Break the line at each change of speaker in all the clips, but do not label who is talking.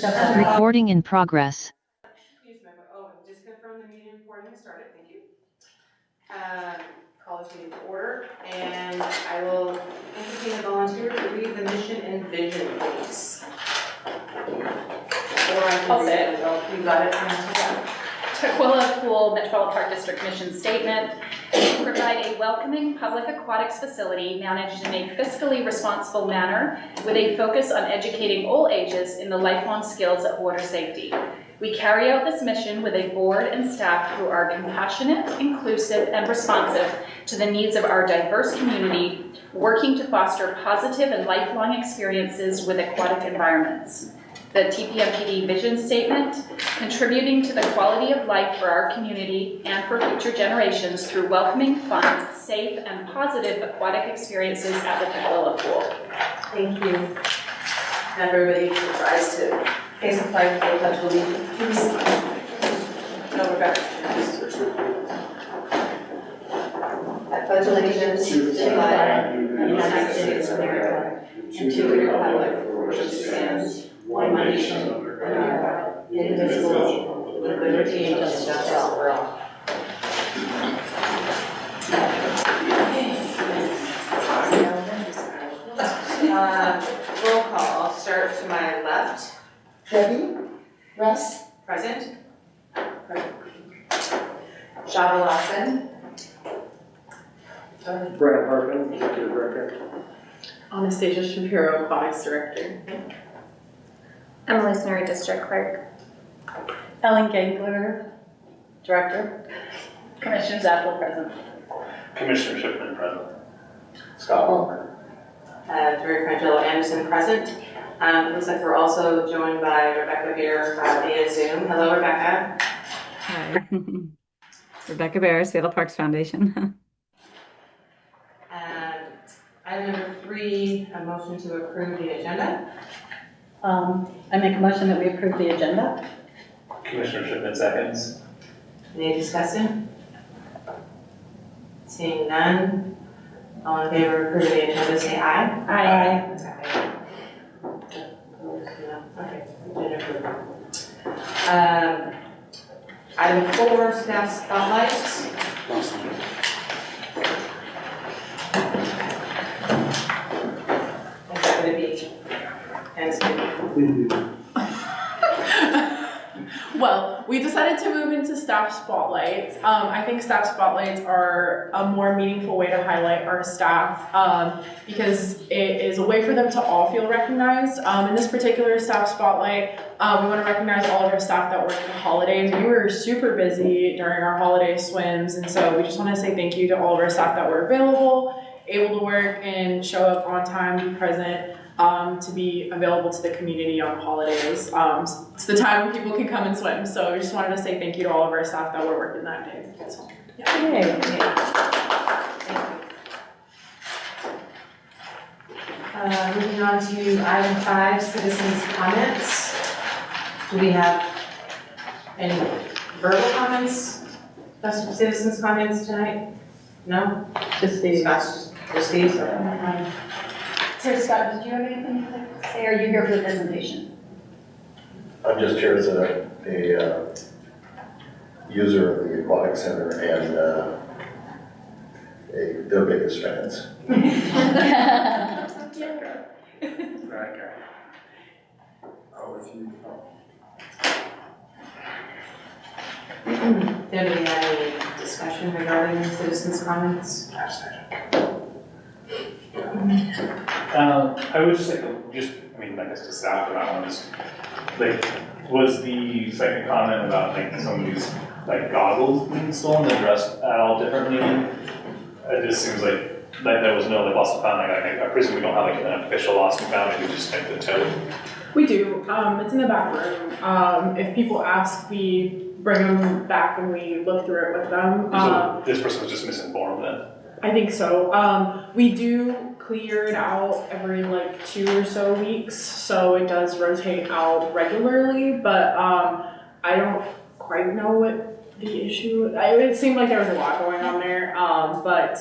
Recording in progress.
Oh, and just confirm the meeting recording is started. Thank you. Call this meeting to order, and I will entertain a volunteer to read the mission and vision, please. Or I can say it. Oh, you got it.
Tukwila Pool Metropolitan Park District mission statement: provide a welcoming public aquatics facility managed in a fiscally responsible manner with a focus on educating all ages in the lifelong skills of water safety. We carry out this mission with a board and staff who are compassionate, inclusive, and responsive to the needs of our diverse community, working to foster positive and lifelong experiences with aquatic environments. The TPMPD vision statement: contributing to the quality of life for our community and for future generations through welcoming, fun, safe, and positive aquatic experiences at the Tukwila Pool.
Thank you. Now everybody tries to face the flag for the Pledge of Allegiance. No, Rebecca. I pledge allegiance to the flag of the United States of America and to the republic for which it stands, one nation, under God, indivisible, with liberty and justice for all. Roll call. I'll start to my left.
Debbie? Russ?
Present. Shava Lawson.
Brad Harkin, Executive Director.
Anastasia Shapiro, Aquatics Director.
Emily Snurry, District Clerk.
Ellen Gangler, Director.
Commissioner Zappel present.
Commissioner Shipman present. Scott Walker.
Director Angelo Anderson present. It looks like we're also joined by Rebecca Beer via Zoom. Hello, Rebecca.
Hi. Rebecca Bears, Seattle Parks Foundation.
Item number 3, a motion to approve the agenda.
I make a motion that we approve the agenda.
Commissioner Shipman seconds.
Any discussion? Seeing none, all in favor of approving the agenda, say aye.
Aye.
Okay. Agenda approved. Item 4, staff spotlights. Is that going to be
Well, we decided to move into staff spotlights. I think staff spotlights are a more meaningful way to highlight our staff because it is a way for them to all feel recognized. In this particular staff spotlight, we want to recognize all of our staff that work at the holidays. We were super busy during our holiday swims, and so we just want to say thank you to all of our staff that were available, able to work and show up on time, be present, to be available to the community on holidays. It's the time when people can come and swim, so we just wanted to say thank you to all of our staff that were working that day. So, yeah.
Moving on to item 5, citizens' comments. Do we have any verbal comments, citizens' comments tonight? No?
Just these.
Just these?
Sir Scott, did you have anything you'd like to say? Are you here for the presentation?
I'm just here as a user of the Aquatic Center and their biggest fans.
Did we have any discussion regarding citizens' comments?
I would just like I guess to staff for that one is, was the second comment about some of these goggles being stolen addressed at all differently? It just seems like there was no loss of found. I presume we don't have an official loss of found. We just take the tote.
We do. It's in the back room. If people ask, we bring them back and we look through it with them.
So this person was just misinformed then?
I think so. We do clear it out every 2 or so weeks, so it does rotate out regularly, but I don't quite know what the issue. It seemed like there was a lot going on there, but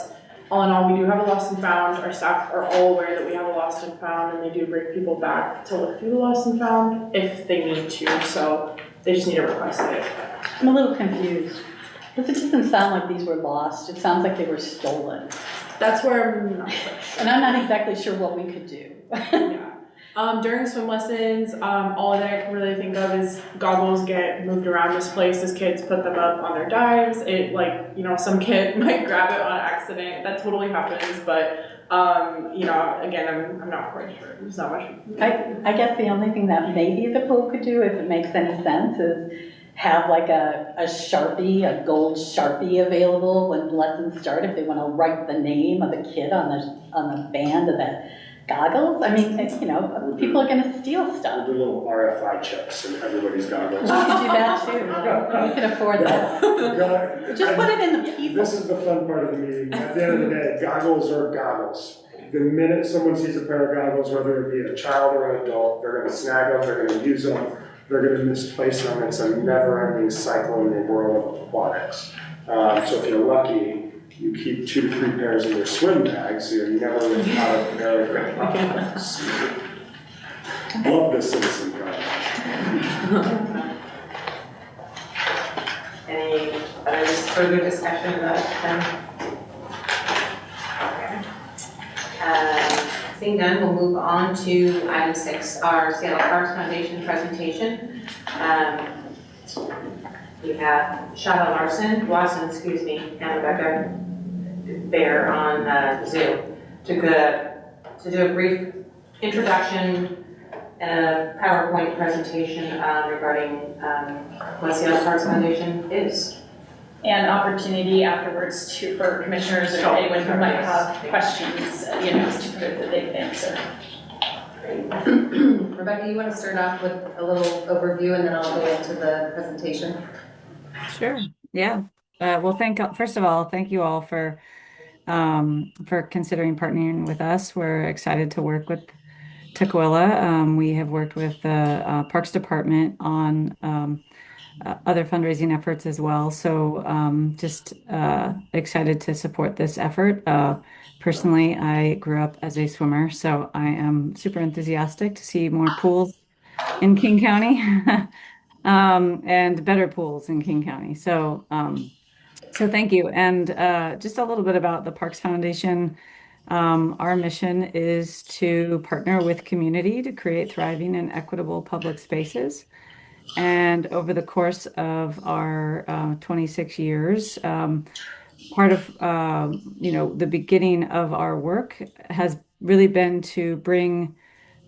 all in all, we do have a lost and found. Our staff are all aware that we have a lost and found, and they do bring people back to look through the lost and found if they need to, so they just need to request it.
I'm a little confused, because it doesn't sound like these were lost, it sounds like they were stolen.
That's where I'm not quite sure.
And I'm not exactly sure what we could do.
Yeah. During swim lessons, all that I can really think of is goggles get moved around this place as kids put them up on their dives. It, like, you know, some kid might grab it on accident. That totally happens, but, you know, again, I'm not quite sure. There's not much.
I guess the only thing that maybe the pool could do, if it makes any sense, is have like a Sharpie, a gold Sharpie available when lessons start if they want to write the name of the kid on the band of the goggles. I mean, you know, people are going to steal stuff.
Do little RFI chips in everybody's goggles.
We can do that too. We can afford that. Just put it in the people.
This is the fun part of the meeting. At the end of the day, goggles are goggles. The minute someone sees a pair of goggles, whether it be a child or an adult, they're going to snag them, they're going to use them, they're going to misplace them. It's a never-ending cycle in the world of aquatics. So if you're lucky, you keep 2 to 3 pairs in your swim bag, so you're never really out of pair of great goggles. Love this citizen project.
Any other further discussion about them? Seeing none, we'll move on to item 6, our Seattle Parks Foundation presentation. We have Shada Lawson, and Rebecca Bear on Zoom to do a brief introduction and a PowerPoint presentation regarding what Seattle Parks Foundation is.
And opportunity afterwards for commissioners or anyone who might have questions, you know, to prove that they've answered.
Rebecca, you want to start off with a little overview and then I'll go into the presentation?
Sure. Yeah. Well, first of all, thank you all for considering partnering with us. We're excited to work with Tukwila. We have worked with the Parks Department on other fundraising efforts as well. So just excited to support this effort. Personally, I grew up as a swimmer, so I am super enthusiastic to see more pools in King County and better pools in King County. So thank you. And just a little bit about the Parks Foundation. Our mission is to partner with community to create thriving and equitable public spaces. And over the course of our 26 years, part of the beginning of our work has really been to bring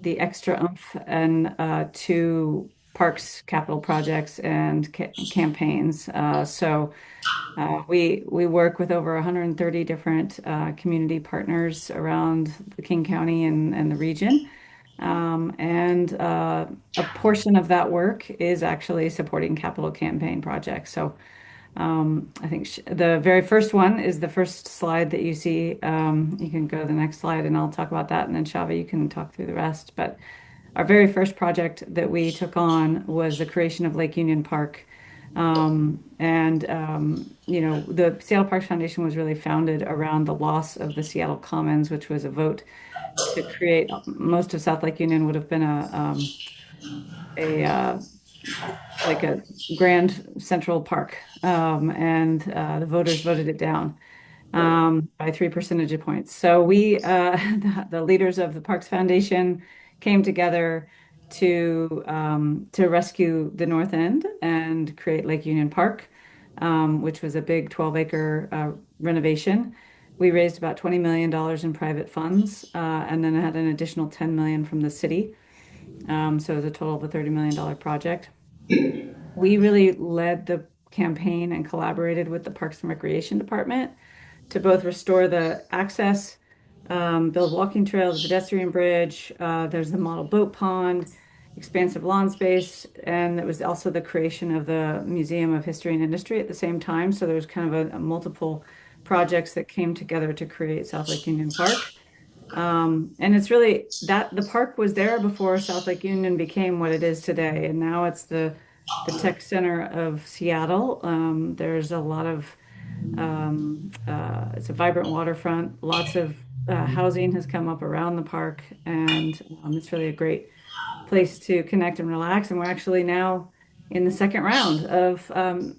the extra oomph and to parks capital projects and campaigns. So we work with over 130 different community partners around the King County and the region. And a portion of that work is actually supporting capital campaign projects. So I think the very first one is the first slide that you see. You can go to the next slide and I'll talk about that. And then Shava, you can talk through the rest. But our very first project that we took on was the creation of Lake Union Park. The Seattle Parks Foundation was really founded around the loss of the Seattle Commons, which was a vote to create. Most of South Lake Union would have been like a grand central park, and the voters voted it down by 3 percentage points. So we, the leaders of the Parks Foundation, came together to rescue the North End and create Lake Union Park, which was a big 12-acre renovation. We raised about $20 million in private funds, and then had an additional $10 million from the city. So it was a total of a $30 million project. We really led the campaign and collaborated with the Parks and Recreation Department to both restore the access, build walking trails, pedestrian bridge. There's the model boat pond, expansive lawn space, and it was also the creation of the Museum of History and Industry at the same time. So there was kind of a multiple projects that came together to create South Lake Union Park. And it's really that the park was there before South Lake Union became what it is today. And now it's the tech center of Seattle. There's a lot of It's a vibrant waterfront. Lots of housing has come up around the park, and it's really a great place to connect and relax. And we're actually now in the second round of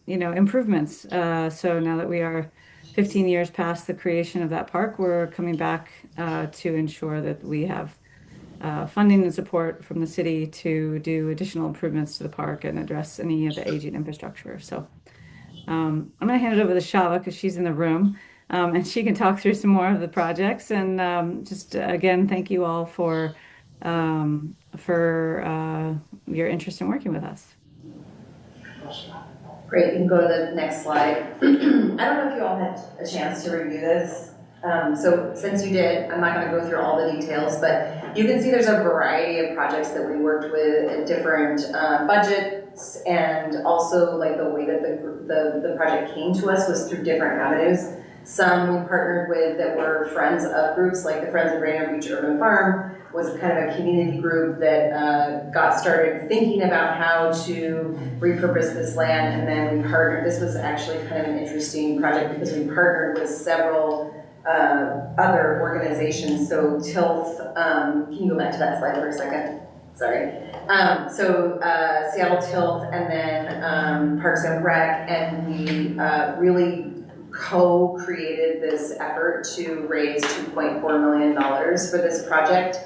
improvements. So now that we are 15 years past the creation of that park, we're coming back to ensure that we have funding and support from the city to do additional improvements to the park and address any of the aging infrastructure. So I'm going to hand it over to Shava because she's in the room, and she can talk through some more of the projects. And just again, thank you all for your interest in working with us.
Great, you can go to the next slide. I don't know if you all had a chance to review this. So since you did, I'm not going to go through all the details, but you can see there's a variety of projects that we worked with at different budgets, and also like the way that the project came to us was through different avenues. Some we partnered with that were friends of groups, like the Friends of Rainier Beach Urban Farm was kind of a community group that got started thinking about how to repurpose this land, and then we partnered. This was actually kind of an interesting project because we partnered with several other organizations. So TILF, can you go back to that slide for a second? Sorry. Seattle TILF, and then Parks and Rec, and we really co-created this effort to raise $2.4 million for this project.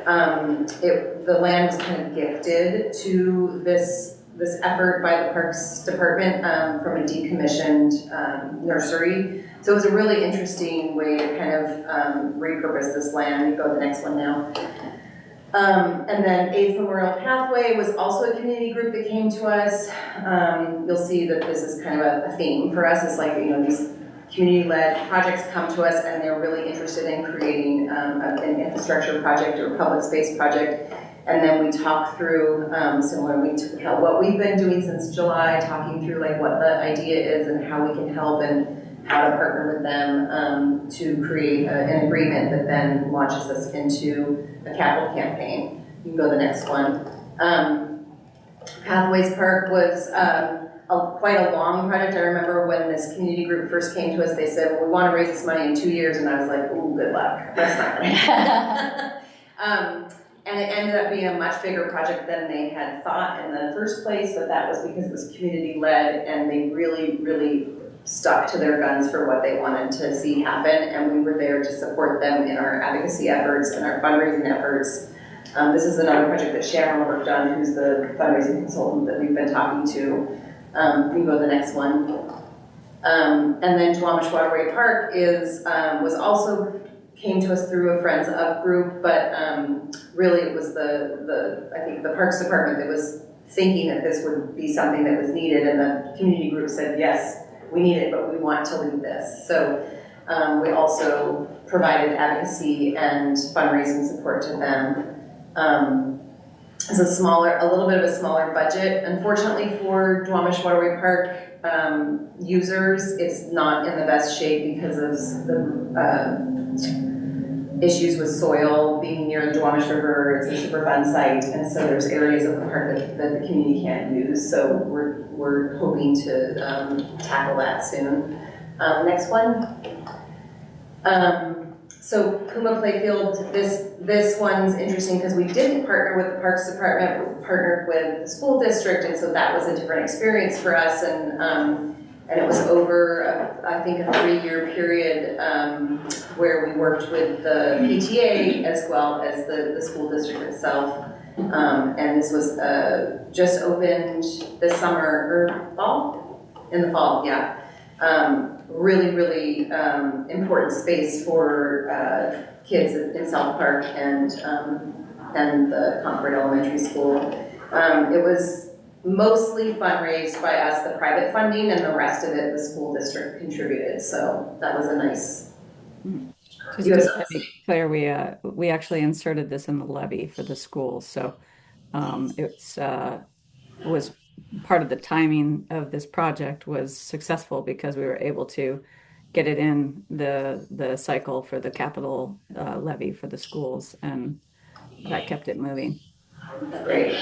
The land was kind of gifted to this effort by the Parks Department from a decommissioned nursery. So it was a really interesting way to kind of repurpose this land. You go to the next one now. And then AIDS Memorial Pathway was also a community group that came to us. You'll see that this is kind of a theme for us. It's like, these community-led projects come to us and they're really interested in creating an infrastructure project or a public space project. And then we talk through, similarly to what we've been doing since July, talking through like what the idea is and how we can help and how to partner with them to create an agreement that then launches us into a capital campaign. You can go to the next one. Pathways Park was quite a long project. I remember when this community group first came to us, they said, well, we want to raise this money in 2 years, and I was like, ooh, good luck. That's not going to happen. And it ended up being a much bigger project than they had thought in the first place, but that was because it was community-led, and they really, really stuck to their guns for what they wanted to see happen, and we were there to support them in our advocacy efforts and our fundraising efforts. This is another project that Sharon worked on, who's the fundraising consultant that we've been talking to. You can go to the next one. And then Duwamish Waterway Park was also came to us through a Friends of group, but really it was I think the Parks Department that was thinking that this would be something that was needed, and the community group said, yes, we need it, but we want to lead this. So we also provided advocacy and fundraising support to them. It's a little bit of a smaller budget. Unfortunately for Duwamish Waterway Park users, it's not in the best shape because of the issues with soil being near the Duwamish River. It's a Superfund site, and so there's areas of the park that the community can't use. So we're hoping to tackle that soon. Next one. So Puma Playfield, this one's interesting because we didn't partner with the Parks Department, we partnered with the school district, and so that was a different experience for us, and it was over, I think, a 3-year period where we worked with the PTA as well as the school district itself. And this was just opened this summer, or fall? In the fall, yeah. Really, really important space for kids in South Park and the Concord Elementary School. It was mostly fundraised by us, the private funding, and the rest of it the school district contributed. So that was a nice.
Just to be clear, we actually inserted this in the levy for the school, so it was part of the timing of this project was successful because we were able to get it in the cycle for the capital levy for the schools, and that kept it moving.
Great.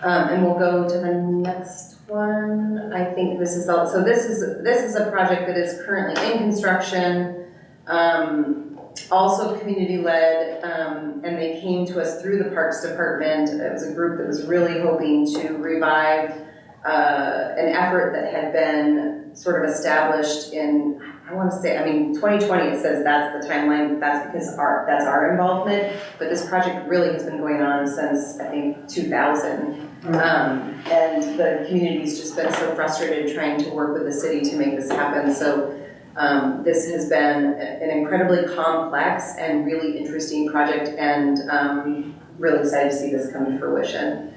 And we'll go to the next one, I think this is all, so this is a project that is currently in construction, also community-led, and they came to us through the Parks Department. It was a group that was really hoping to revive an effort that had been sort of established in, I want to say, I mean, 2020, it says that's the timeline, that's because that's our involvement, but this project really has been going on since, I think, 2000. And the community's just been so frustrated trying to work with the city to make this happen. So this has been an incredibly complex and really interesting project, and really excited to see this come to fruition.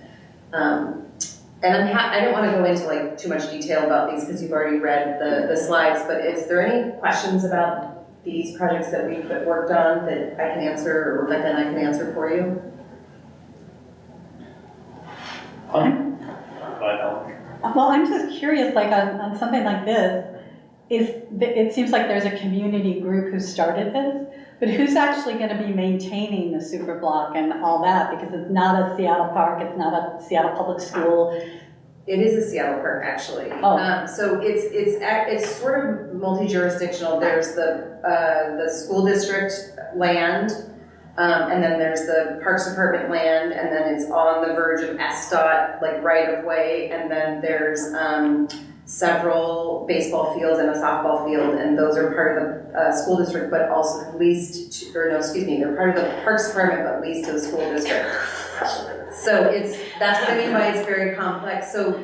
And I don't want to go into like too much detail about these because you've already read the slides, but is there any questions about these projects that we've worked on that I can answer, or Rebecca and I can answer for you?
Well, I'm just curious, like on something like this, it seems like there's a community group who started this, but who's actually going to be maintaining the super block and all that? Because it's not a Seattle park, it's not a Seattle public school.
It is a Seattle park, actually.
Oh.
So it's sort of multi-jurisdictional. There's the school district land, and then there's the Parks Department land, and then it's on the verge of SDOT, like right of way, and then there's several baseball fields and a softball field, and those are part of the school district, but also leased to, or no, excuse me, they're part of the Parks Department, but leased to the school district. So that's what I mean by it's very complex. So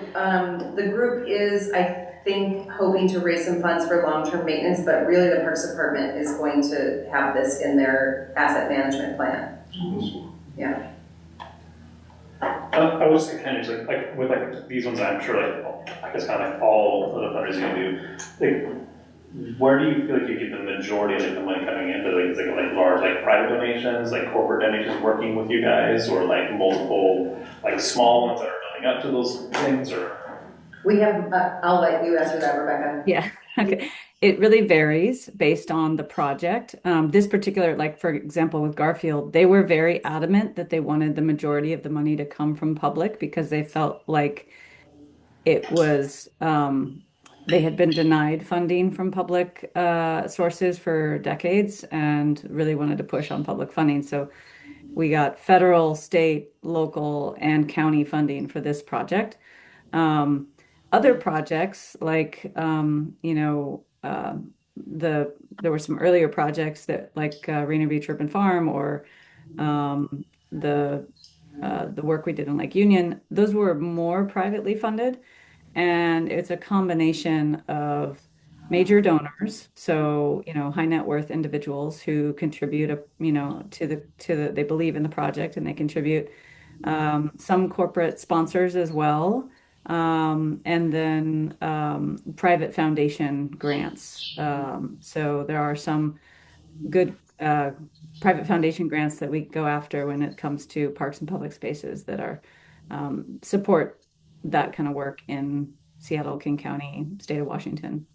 the group is, I think, hoping to raise some funds for long-term maintenance, but really the Parks Department is going to have this in their asset management plan. Yeah.
I was kind of just like with like these ones, I'm sure like I guess kind of like all of the fundraising you do. Like, where do you feel like you get the majority of like the money coming in? Is it like large like private donations, like corporate donations working with you guys, or like multiple like small ones that are building up to those things, or?
We have. I'll let you answer that, Rebecca.
Yeah. Okay. It really varies based on the project. This particular, like for example, with Garfield, they were very adamant that they wanted the majority of the money to come from public because they felt like it was they had been denied funding from public sources for decades and really wanted to push on public funding. So we got federal, state, local, and county funding for this project. Other projects like there were some earlier projects that like Rainier Beach Urban Farm or um, the the work we did in Lake Union, those were more privately funded. And it's a combination of major donors, so, high net worth individuals who contribute, they believe in the project and they contribute, some corporate sponsors as well, and then private foundation grants. So there are some good private foundation grants that we go after when it comes to parks and public spaces that are support that kind of work in Seattle, King County, state of Washington.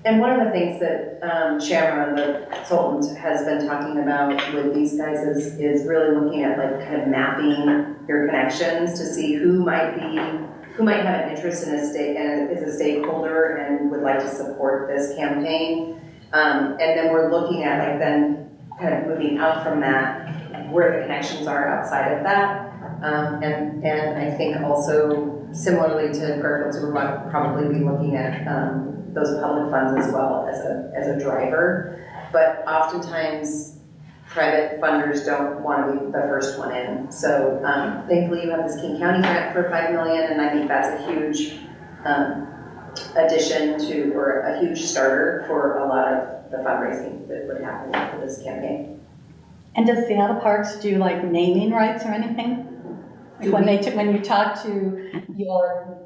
And one of the things that Shamron, the consultant, has been talking about with these guys is really looking at like kind of mapping your connections to see who might have an interest in a state and is a stakeholder and would like to support this campaign. And then we're looking at like then kind of moving out from that, where the connections are outside of that. And I think also similarly to Garfield's, we're probably be looking at those public funds as well as a driver. But oftentimes private funders don't want to be the first one in. So thankfully you have this King County grant for $5 million, and I think that's a huge addition to, or a huge starter for a lot of the fundraising that would happen for this campaign.
And does Seattle Parks do like naming rights or anything? Like when you talk to your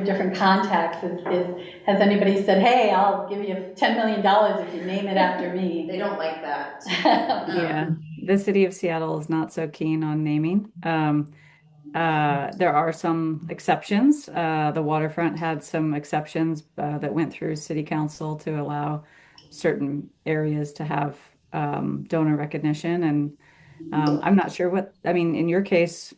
different contacts, has anybody said, hey, I'll give you $10 million if you name it after me?
They don't like that.
Yeah, the city of Seattle is not so keen on naming. There are some exceptions. The waterfront had some exceptions that went through city council to allow certain areas to have donor recognition. And I'm not sure in your case,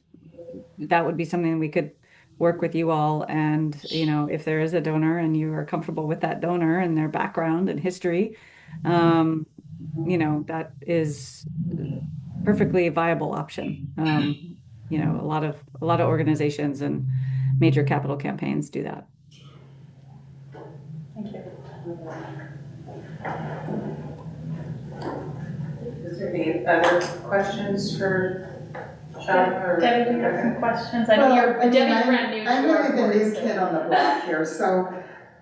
that would be something we could work with you all. And, if there is a donor and you are comfortable with that donor and their background and history, um, that is perfectly viable option. A lot of organizations and major capital campaigns do that.
Thank you.
Is there any other questions for Sean or?
Debbie, do you have some questions? I know Debbie's brand new to
I'm
our
really the
board.
new kid on the block here, so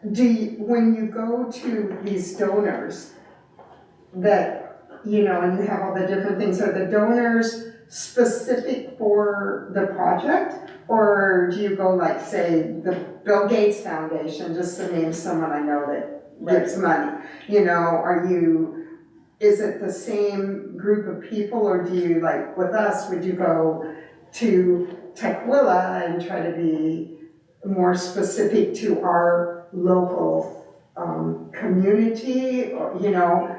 when you go to these donors that, and you have all the different things, are the donors specific for the project? Or do you go like, say, the Bill Gates Foundation, just to name someone I know that gives money? Is it the same group of people, or do you, like with us, would you go to Tequila and try to be more specific to our local community? Or,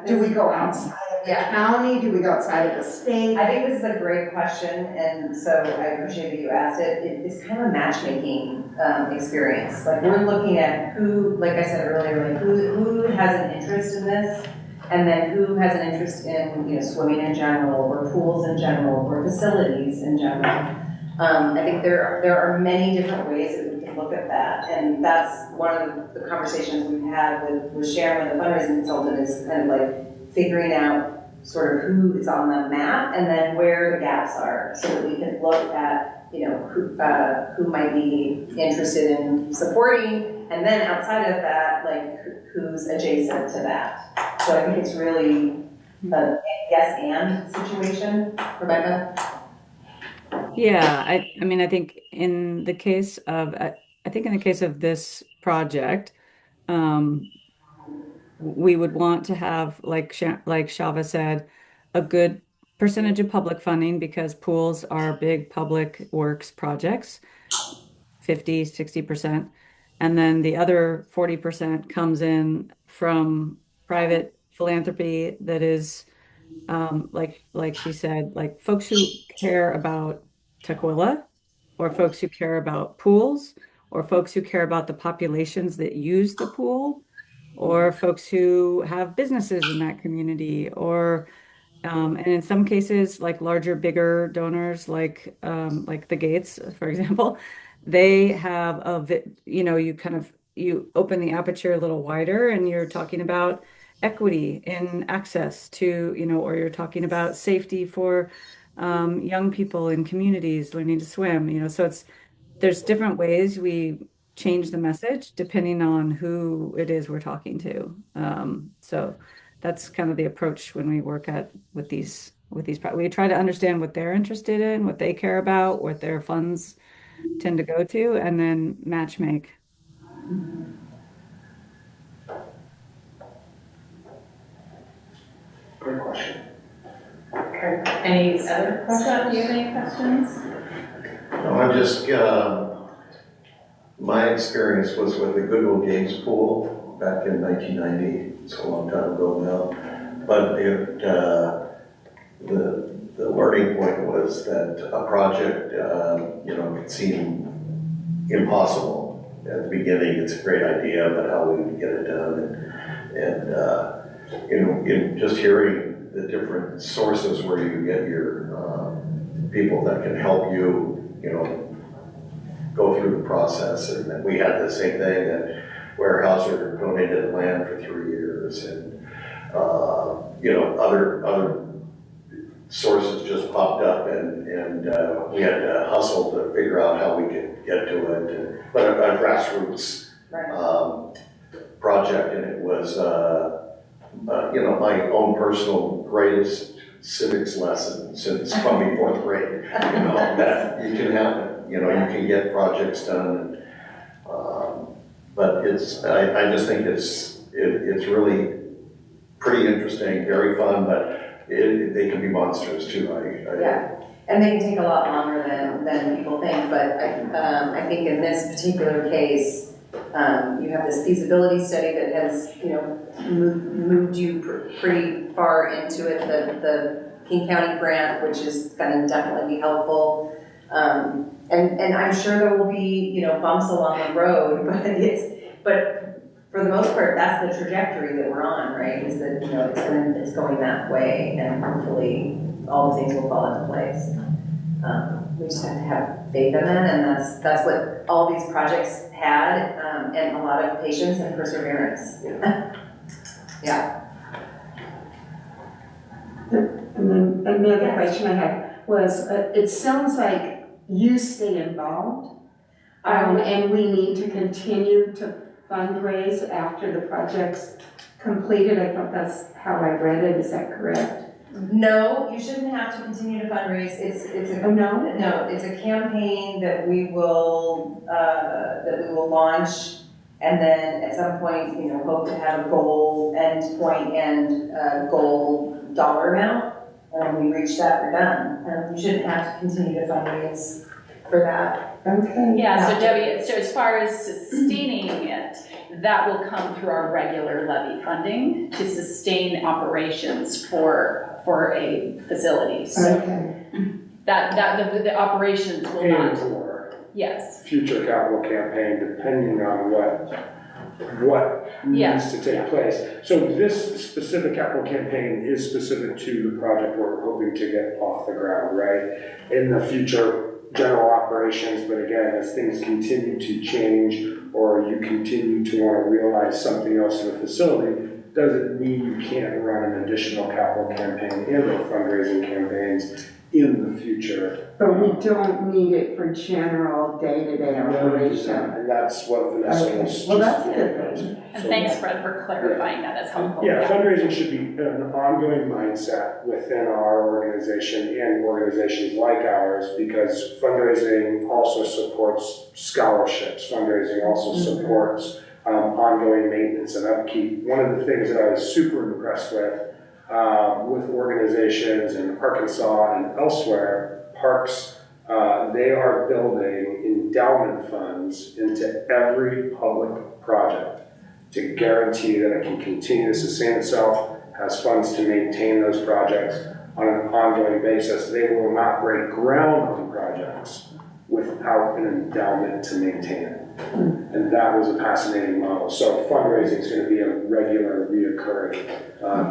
do we go outside of the county? Do we go outside of the state?
I think this is a great question, and so I appreciate that you asked it. It's kind of a matchmaking experience. Like, we're looking at who, like I said earlier, like who has an interest in this, and then who has an interest in swimming in general, or pools in general, or facilities in general. I think there are many different ways that we can look at that, and that's one of the conversations we've had with Sharon, the fundraising consultant, is kind of like figuring out sort of who is on the map and then where the gaps are, so that we can look at who might be interested in supporting, and then outside of that, like who's adjacent to that. So I think it's really a yes and situation. Rebecca?
Yeah, I think in the case of this project, we would want to have, like Shava said, a good percentage of public funding, because pools are big public works projects, 50, 60%. And then the other 40% comes in from private philanthropy that is, like she said, like folks who care about Tequila, or folks who care about pools, or folks who care about the populations that use the pool, or folks who have businesses in that community, or and in some cases, like larger, bigger donors, like the Gates, for example, they have you open the aperture a little wider, and you're talking about equity in access to, or you're talking about safety for young people in communities learning to swim, so there's different ways we change the message depending on who it is we're talking to. So that's kind of the approach when we work with these. We try to understand what they're interested in, what they care about, what their funds tend to go to, and then match make.
Great question.
Okay. Any other questions?
Do you have any questions?
No, I'm just, my experience was with the Goodwill Games pool back in 1990. It's a long time ago now. But the learning point was that a project, could seem impossible at the beginning. It's a great idea, but how we would get it done, and in just hearing the different sources where you get your people that can help you, go through the process. And we had the same thing, that Weyerhaeuser donated land for 3 years, and other sources just popped up, and we had to hustle to figure out how we could get to it. But a grassroots project, and it was my own personal greatest civics lesson since probably 4th grade. That you can happen. You can get projects done. But I just think it's really pretty interesting, very fun, but they can be monsters too.
Yeah, and they can take a lot longer than people think, but I think in this particular case, you have this feasibility study that has, moved you pretty far into it. The King County grant, which is going to definitely be helpful. And I'm sure there will be, you know, bumps along the road, but for the most part, that's the trajectory that we're on, right? Is that, you know, it's going that way, and hopefully all the things will fall into place. We just have to have faith in that, and that's what all these projects had, and a lot of patience and perseverance. Yeah.
And then another question I had was, it sounds like you stay involved, and we need to continue to fundraise after the project's completed. I thought that's how I read it. Is that correct?
No, you shouldn't have to continue to fundraise. It's a
Oh, no?
No, it's a campaign that we will launch, and then at some point, you know, hope to have a goal end point and a goal dollar amount. And when we reach that, we're done. You shouldn't have to continue to fundraise for that.
Okay.
Yeah, so Debbie, so as far as sustaining it, that will come through our regular levy funding to sustain operations for a facility. So
Okay.
the operations will
And
not,
or
yes.
future capital campaign, depending on what
Yes.
needs to take place. So this specific capital campaign is specific to the project we're hoping to get off the ground, right? In the future, general operations, but again, as things continue to change or you continue to want to realize something else in the facility, doesn't mean you can't run an additional capital campaign and or fundraising campaigns in the future.
But we don't need it for general day-to-day operation.
And that's what Vanessa
Okay.
was.
Well, that's a good thing.
And thanks, Fred, for clarifying that. That's helpful.
Yeah, fundraising should be an ongoing mindset within our organization and organizations like ours, because fundraising also supports scholarships. Fundraising also supports ongoing maintenance and upkeep. One of the things that I was super impressed with organizations in Arkansas and elsewhere, parks, they are building endowment funds into every public project to guarantee that it can continue to sustain itself, has funds to maintain those projects on an ongoing basis. They will not break ground on projects without an endowment to maintain it. And that was a fascinating model. So fundraising is going to be a regular, reoccurring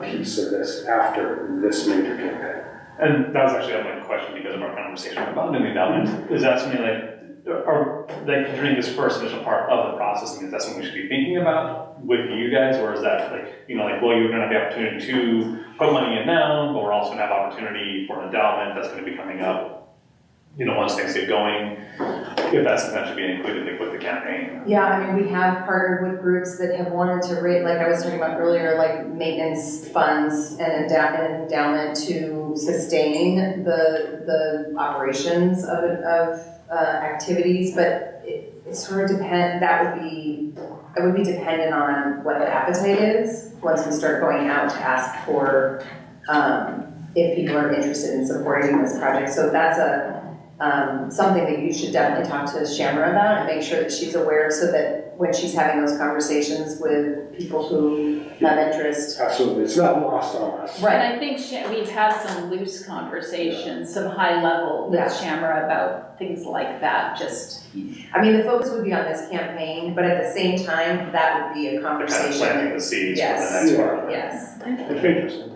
piece of this after this major campaign.
And that was actually my question because of our conversation about an endowment. Is that something considering this first initial part of the processing, is that something we should be thinking about with you guys, or is that well, you're going to have the opportunity to put money in now, but we're also going to have opportunity for an endowment that's going to be coming up, once things get going, if that's something that should be included with the campaign?
Yeah, I mean, we have partnered with groups that have wanted to raise, like I was talking about earlier, like maintenance funds and an endowment to sustain the operations of activities, but it sort of it would be dependent on what the appetite is once we start going out to ask for if people are interested in supporting this project. So that's something that you should definitely talk to Shamra about and make sure that she's aware, so that when she's having those conversations with people who have interest.
Absolutely, it's not lost on us.
Right.
And I think we've had some loose conversations, some high level with Shamra about things like that.
I mean, the focus would be on this campaign, but at the same time, that would be a conversation.
Kind of planting the seeds for the
Yes.
next part.
Yes.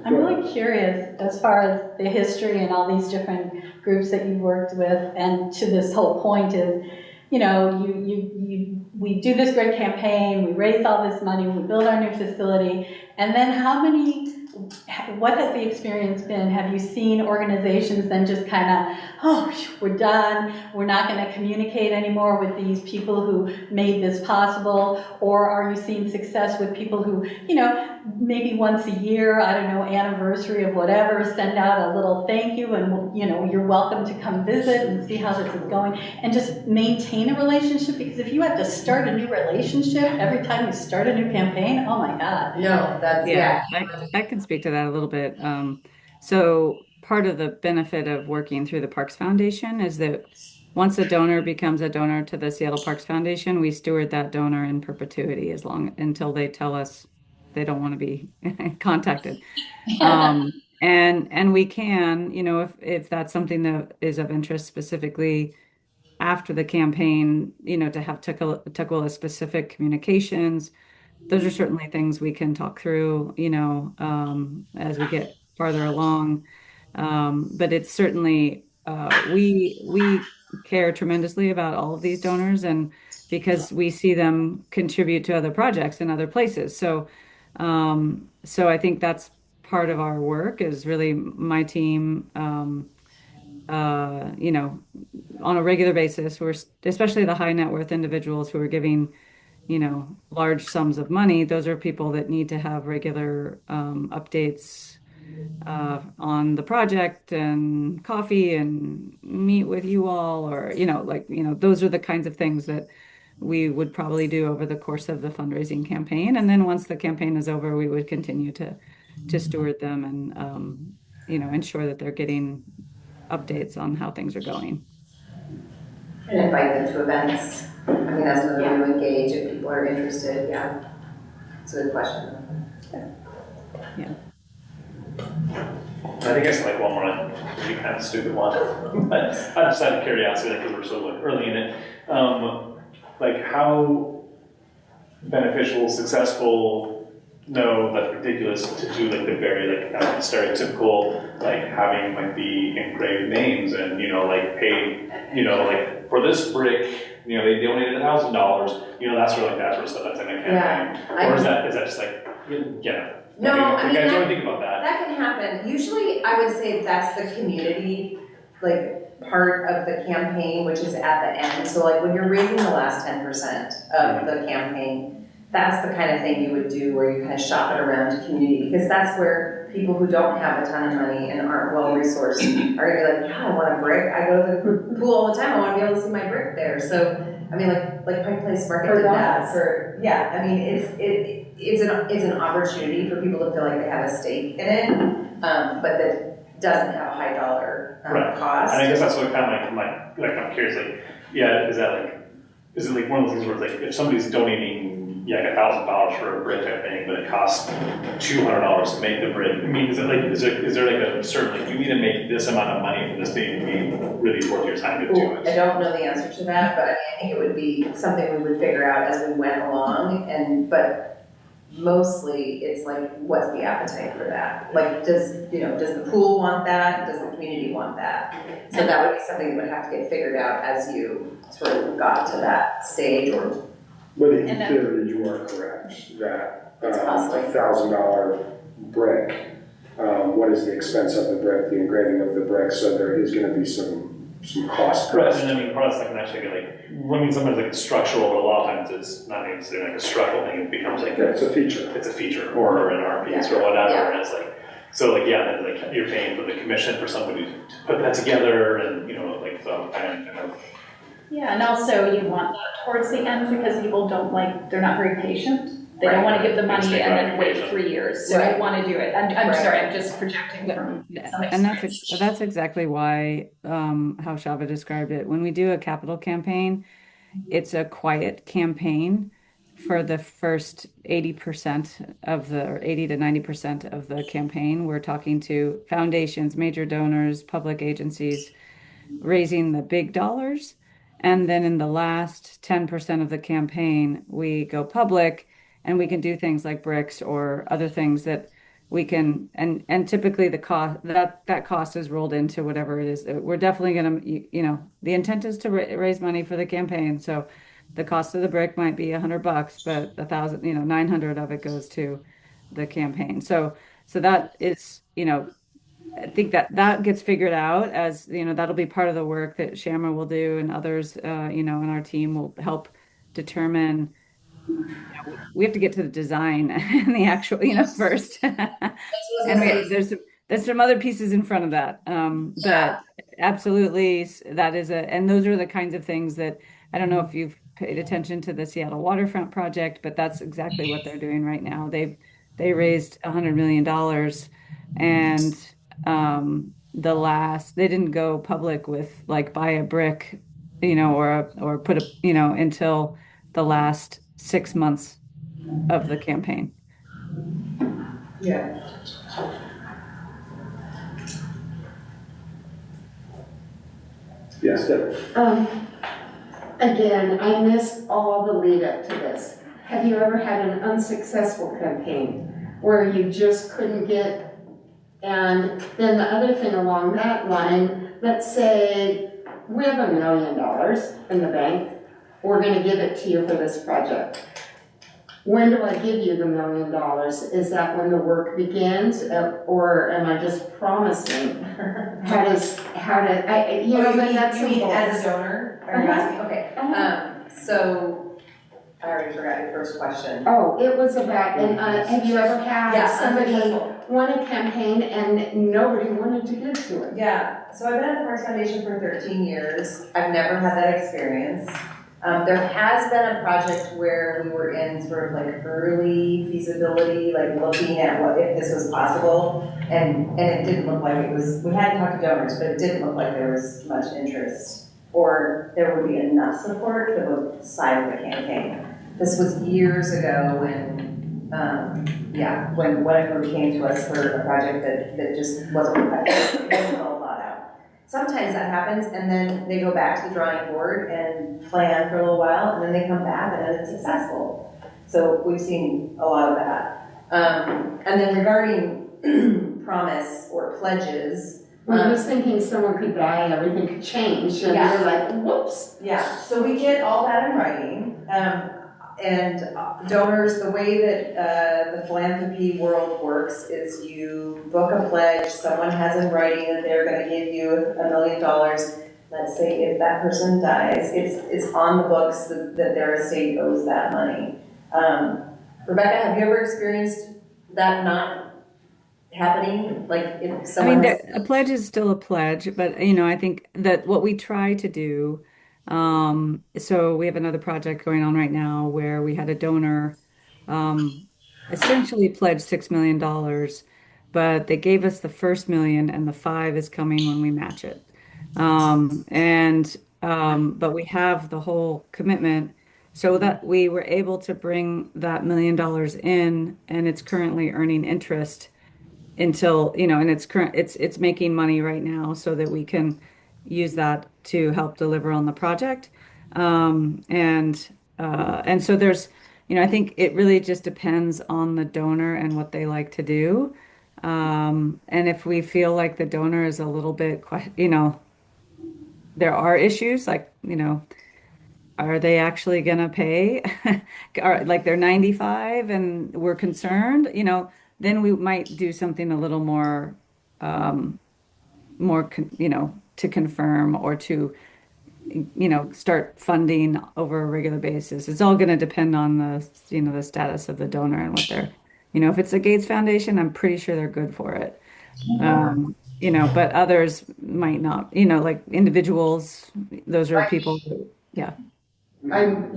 I'm really curious, as far as the history and all these different groups that you've worked with, and to this whole point is, we do this great campaign, we raise all this money, we build our new facility, and then what has the experience been? Have you seen organizations then just kind of, we're done, we're not going to communicate anymore with these people who made this possible? Or are you seeing success with people who, maybe once a year, I don't know, anniversary of whatever, send out a little thank you and, you're welcome to come visit and see how this is going, and just maintain a relationship? Because if you have to start a new relationship every time you start a new campaign, oh my God.
No, that's,
I can speak to that a little bit. So part of the benefit of working through the Parks Foundation is that once a donor becomes a donor to the Seattle Parks Foundation, we steward that donor in perpetuity until they tell us they don't want to be contacted. And we can, if that's something that is of interest specifically after the campaign, to have Tukwila specific communications. Those are certainly things we can talk through, as we get farther along. But it's certainly, we care tremendously about all of these donors, and because we see them contribute to other projects in other places. So I think that's part of our work is really my team, on a regular basis. We're especially the high net worth individuals who are giving, large sums of money. Those are people that need to have regular updates on the project and coffee and meet with you all, or, those are the kinds of things that we would probably do over the course of the fundraising campaign. And then once the campaign is over, we would continue to steward them and, ensure that they're getting updates on how things are going.
And invite them to events. I mean, that's another way to engage if people are interested. Yeah, it's a good question.
Yeah.
I think it's like one more, maybe kind of stupid one, but I just out of curiosity, because we're so early in it, like how beneficial, successful, no, that's ridiculous to do like the very like stereotypical, like having like the engraved names and, like paid, like for this brick, they donated $1,000, that sort of stuff that's in a campaign.
Yeah,
or is that just like,
No, I mean,
you guys don't think about that.
That can happen. Usually, I would say that's the community, like, part of the campaign, which is at the end. So, like, when you're raising the last 10% of the campaign, that's the kind of thing you would do where you kind of shop it around to community, because that's where people who don't have a ton of money and aren't well-resourced are gonna be like, yeah, I want a brick. I go to the pool all the time. I want to be able to see my brick there. So, I mean, like Pike Place Market did that for, I mean, it's an opportunity for people to feel like they have a stake in it, but that doesn't have a high dollar cost.
And I guess that's what kind of I'm curious, is it like one of those things where it's like if somebody's donating like $1,000 for a brick type thing, but it costs $200 to make the brick? I mean, is there like a certain, like, you need to make this amount of money for this thing to be really worth your time to do it?
I don't know the answer to that, but I think it would be something we would figure out as we went along, but mostly it's like, what's the appetite for that? Like, does the pool want that? Does the community want that? So that would be something that would have to get figured out as you sort of got to that stage.
But in theory, you are correct that $1,000 brick, what is the expense of the brick, the engraving of the brick, so there is going to be some cost.
Right, and I mean, products that can actually be like, sometimes like structural, but a lot of times it's not necessarily like a structural thing, it becomes like
it's a feature.
It's a feature, or an art piece, or whatever, and it's like, so like, then like you're paying for the commission for somebody to put that together, and so kind of.
Yeah, and also you want that towards the end because people they're not very patient. They don't want to give the money and then wait 3 years. So you want to do it. I'm sorry, I'm just projecting from some experience.
And that's exactly why, how Shava described it. When we do a capital campaign, it's a quiet campaign for the first 80% or 80 to 90% of the campaign. We're talking to foundations, major donors, public agencies, raising the big dollars. And then in the last 10% of the campaign, we go public and we can do things like bricks or other things that we can, and typically the cost, that cost is rolled into whatever it is. We're definitely going to, the intent is to raise money for the campaign. So the cost of the brick might be $100, but 1,000, 900 of it goes to the campaign. So that is, I think that gets figured out as, that'll be part of the work that Shamra will do, and others, in our team will help determine. We have to get to the design and the actual, first. And there's some other pieces in front of that. But absolutely, that is and those are the kinds of things that, I don't know if you've paid attention to the Seattle Waterfront Project, but that's exactly what they're doing right now. They raised $100 million, and they didn't go public with like buy a brick, or put until the last 6 months of the campaign.
Yeah.
Yes, Deborah.
Again, I missed all the lead up to this. Have you ever had an unsuccessful campaign where you just couldn't get, and then the other thing along that line, let's say we have $1 million in the bank, we're gonna give it to you for this project. When do I give you the $1 million? Is that when the work begins, or am I just promising? How you know, but that's
You mean
simple.
as a donor? Are you
Uh-huh.
asking? Okay. So I already forgot your first question.
Oh, it was about, and have you ever had
Yeah,
somebody
unsuccessful.
want a campaign and nobody wanted to give to it?
Yeah, so I've been at the Parks Foundation for 13 years. I've never had that experience. There has been a project where we were in sort of like early feasibility, like looking at what if this was possible, and it didn't look like it was, we hadn't talked to donors, but it didn't look like there was much interest, or there would be enough support for the side of the campaign. This was years ago when, when whatever came to us for a project that just wasn't effective, it wasn't all thought out. Sometimes that happens, and then they go back to the drawing board and plan for a little while, and then they come back, and then it's successful. So we've seen a lot of that. And then regarding promise or pledges.
Well, I was thinking someone could die, everything could change, and
Yeah.
you're like, whoops.
Yeah, so we get all that in writing. And donors, the way that the philanthropy world works is you book a pledge, someone has in writing that they're gonna give you $1 million. Let's say if that person dies, it's on the books that their estate owes that money. Rebecca, have you ever experienced that not happening? Like if
I
someone
mean,
has...
a pledge is still a pledge, but I think that what we try to do, so we have another project going on right now where we had a donor essentially pledge $6 million, but they gave us the first million and the five is coming when we match it. And but we have the whole commitment so that we were able to bring that $1 million in, and it's currently earning interest until, and it's making money right now so that we can use that to help deliver on the project. And so I think it really just depends on the donor and what they like to do. And if we feel like the donor is a little bit, there are issues like, are they actually gonna pay? Or like they're 95 and we're concerned, then we might do something a little um, to confirm or to, start funding over a regular basis. It's all gonna depend on the status of the donor and what they're, if it's a Gates Foundation, I'm pretty sure they're good for it. But others might not, like individuals, those are people, yeah.
I'm,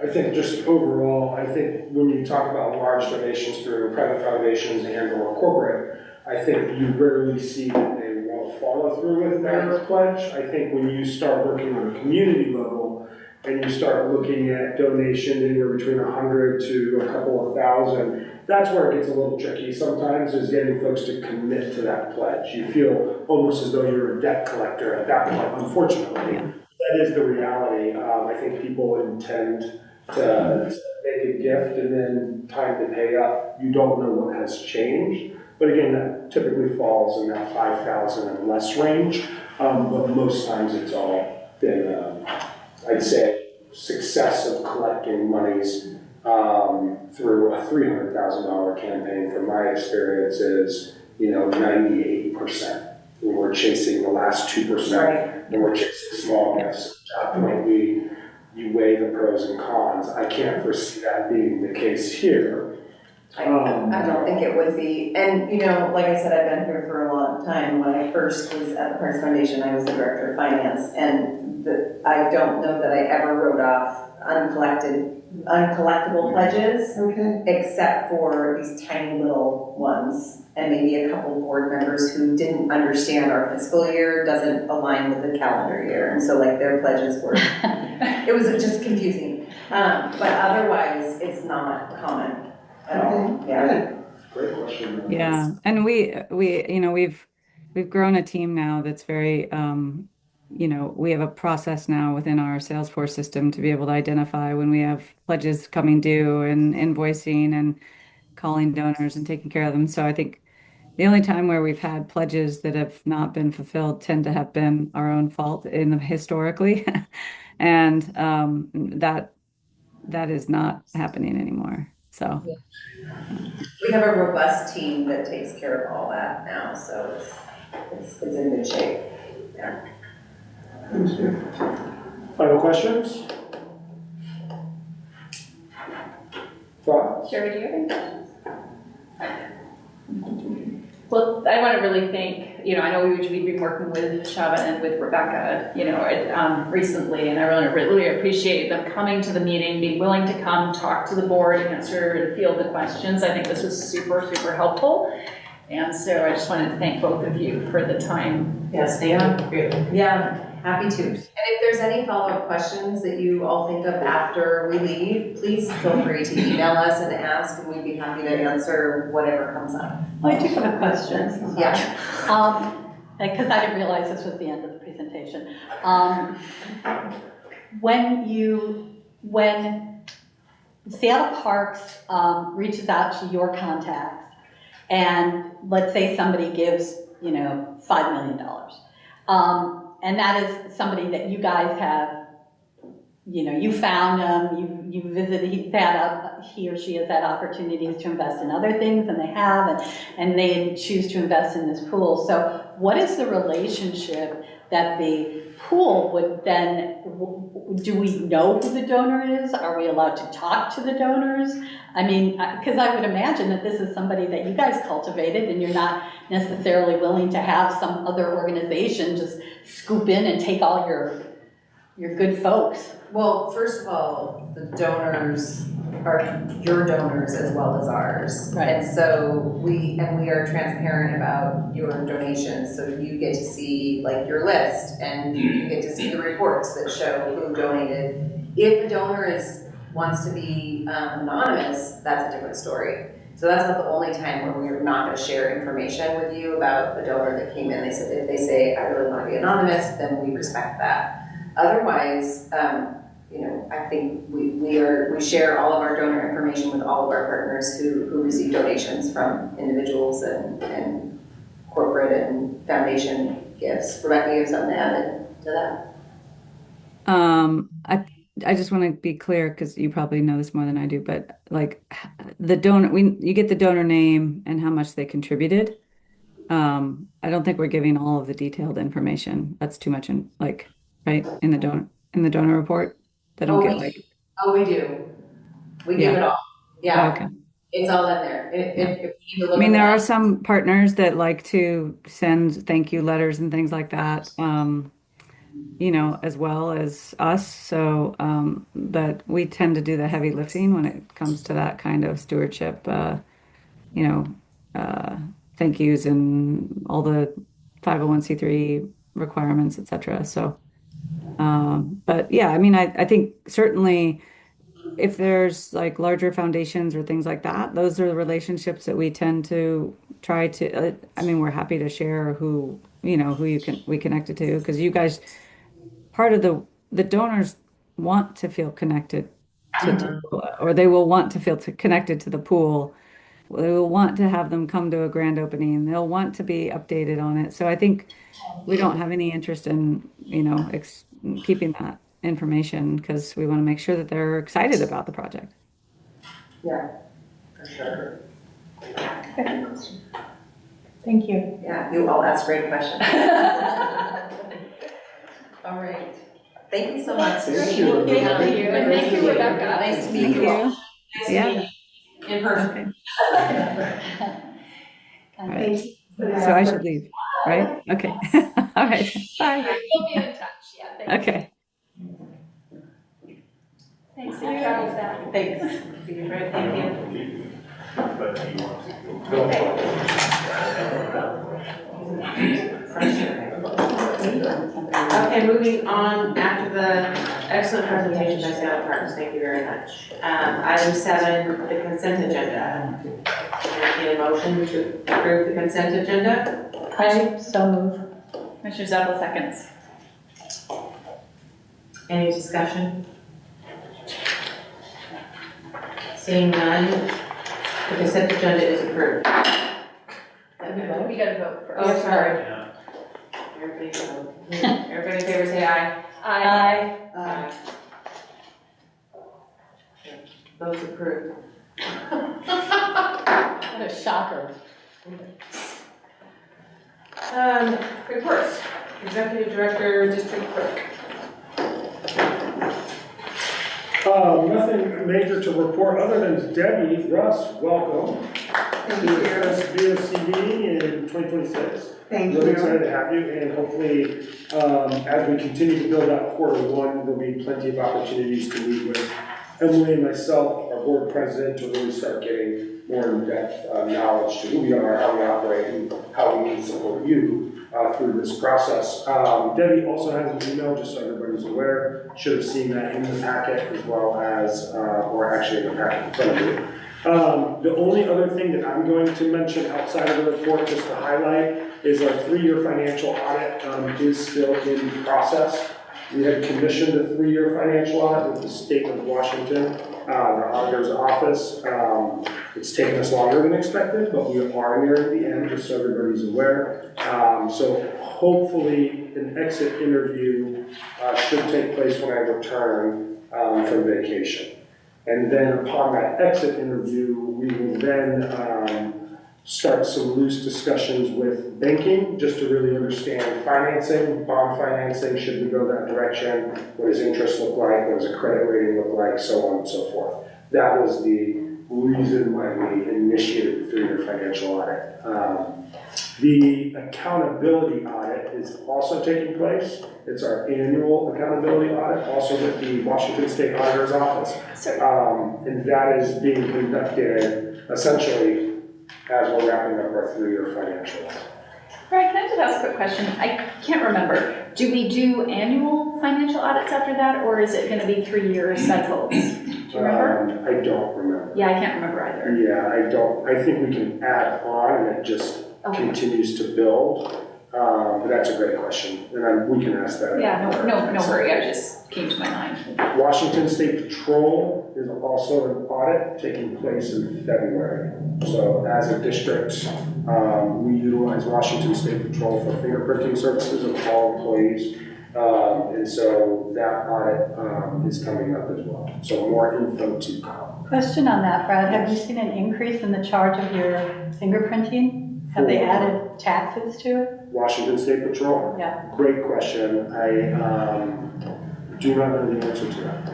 I think just overall, I think when you talk about large donations through private foundations and or corporate, I think you rarely see that they won't follow through with their pledge. I think when you start working on a community level and you start looking at donations anywhere between 100 to a couple of thousand, that's where it gets a little tricky sometimes, is getting folks to commit to that pledge. You feel almost as though you're a debt collector at that point, unfortunately.
Yeah.
That is the reality. I think people intend to make a gift and then time to pay up. You don't know what has changed. But again, that typically falls in that 5,000 and less range. But most times it's all been, I'd say, success of collecting monies through a $300,000 campaign, from my experience, is 98%. When we're chasing the last 2%, and we're chasing small gifts. At that point, you weigh the pros and cons. I can't foresee that being the case here.
I don't think it would be. And, like I said, I've been here for a long time. When I first was at the Parks Foundation, I was the director of finance, and I don't know that I ever wrote off uncollectible pledges, except for these tiny little ones, and maybe a couple board members who didn't understand our fiscal year doesn't align with the calendar year, and so like their pledges were, it was just confusing. But otherwise, it's not common at all. Yeah.
Great question.
Yeah. And we've grown a team now that's very we have a process now within our Salesforce system to be able to identify when we have pledges coming due and invoicing and calling donors and taking care of them. So I think the only time where we've had pledges that have not been fulfilled tend to have been our own fault historically, and that is not happening anymore. So
We have a robust team that takes care of all that now, so it's in good shape. Yeah.
Thank you. Final questions? Thoughts?
Sherry, do you have any questions? Well, I want to really thank, I know we've been working with Shava and with Rebecca, recently, and I really appreciate them coming to the meeting, being willing to come talk to the board, answer and field the questions. I think this was super, super helpful. And so I just wanted to thank both of you for the time.
Yes, yeah, happy to. And if there's any follow-up questions that you all think of after we leave, please feel free to email us and ask, and we'd be happy to answer whatever comes up.
I do have a question.
Yeah.
Because I didn't realize this was the end of the presentation. When Seattle Parks reaches out to your contacts, and let's say somebody gives, $5 million, and that is somebody that you guys have, you found them, you visited, he or she has had opportunities to invest in other things, and they have, and they choose to invest in this pool. So what is the relationship that the pool would then, do we know who the donor is? Are we allowed to talk to the donors? I mean, because I would imagine that this is somebody that you guys cultivated, and you're not necessarily willing to have some other organization just scoop in and take all your good folks.
Well, first of all, the donors are your donors as well as ours.
Right.
And so we are transparent about your donations. So you get to see your list, and you get to see the reports that show who donated. If a donor wants to be anonymous, that's a different story. So that's not the only time where we're not going to share information with you about a donor that came in. If they say, I really want to be anonymous, then we respect that. Otherwise, I think we share all of our donor information with all of our partners who receive donations from individuals and corporate and foundation gifts. Rebecca, you have something to add to that?
I just want to be clear, because you probably know this more than I do, but the donor, you get the donor name and how much they contributed. I don't think we're giving all of the detailed information. That's too much right in the donor report. They don't get
Oh, we do. We give it all. Yeah. Okay. It's all in there. If you look
there are some partners that like to send thank you letters and things like that, as well as us. So, but we tend to do the heavy lifting when it comes to that kind of stewardship, thank yous and all the 501c3 requirements, et cetera. So, but yeah, I think certainly if there's larger foundations or things like that, those are the relationships that we tend to try to, we're happy to share who we connected to, because you guys, part of the donors want to feel connected to, or they will want to feel connected to the pool. They will want to have them come to a grand opening. They'll want to be updated on it. So I think we don't have any interest in, keeping that information, because we want to make sure that they're excited about the project.
Yeah, for sure.
Thank you.
Yeah, you all asked great questions. All right. Thank you so much.
Thank you.
Thank you. And thank you, Rebecca.
Nice to meet you all.
Nice
to meet you in person.
Right. So I should leave, right? Okay. All right. Bye.
We'll be in touch. Yeah. Thank you.
Okay.
Thanks. Safe travels back.
Thanks. See you, Fred. Thank you.
Okay, moving on after the excellent presentation by Seattle Parks, thank you very much. Item 7, the consent agenda. Any motion to approve the consent agenda?
I so move.
Commissioner Zeppel seconds.
Any discussion? Seeing none, the consent agenda is approved.
We gotta vote first.
Oh, sorry.
Yeah.
Everybody vote. Everybody in favor say aye.
Aye.
Aye. Vote's approved.
What a shocker.
Reports. Executive Director, District Clerk.
Nothing major to report other than Debbie, Russ, welcome
Thank
to the
you.
first BoC meeting in 2026.
Thank
Really
you.
excited to have you, and hopefully, as we continue to build out Q1, there'll be plenty of opportunities to meet with Emily and myself, our board president, to really start getting more in-depth knowledge to who we are, how we operate, and how we can support you through this process. Debbie also has an email, just so everybody's aware. Should have seen that in the packet, as well as, or actually in the packet in front of you. The only other thing that I'm going to mention outside of the report, just to highlight, is our 3-year financial audit is still in process. We had commissioned a 3-year financial audit with the state of Washington, the auditor's office. It's taken us longer than expected, but we are near the end, just so everybody's aware. So hopefully an exit interview should take place when I return from vacation. And then upon that exit interview, we will then start some loose discussions with banking, just to really understand financing, bond financing, should we go that direction, what does interest look like, what does a credit rating look like, so on and so forth. That was the reason why we initiated the 3-year financial audit. The accountability audit is also taking place. It's our annual accountability audit, also with the Washington State Auditor's Office. And that is being conducted essentially as we're wrapping up our 3-year financial audit.
Right, can I just ask a quick question? I can't remember. Do we do annual financial audits after that, or is it going to be 3-year cycles? Do you remember?
I don't remember.
Yeah, I can't remember either.
Yeah, I don't. I think we can add on and it just continues to build. But that's a great question, and we can ask that.
Yeah, no hurry. I just came to my mind.
Washington State Patrol is also an audit taking place in February. So as a district, we utilize Washington State Patrol for fingerprinting services of all employees. And so that audit is coming up as well. So more info to come.
Question on that, Brad. Have you seen an increase in the charge of your fingerprinting? Have they added taxes to it?
Washington State Patrol?
Yeah.
Great question. I do not know the answer to that.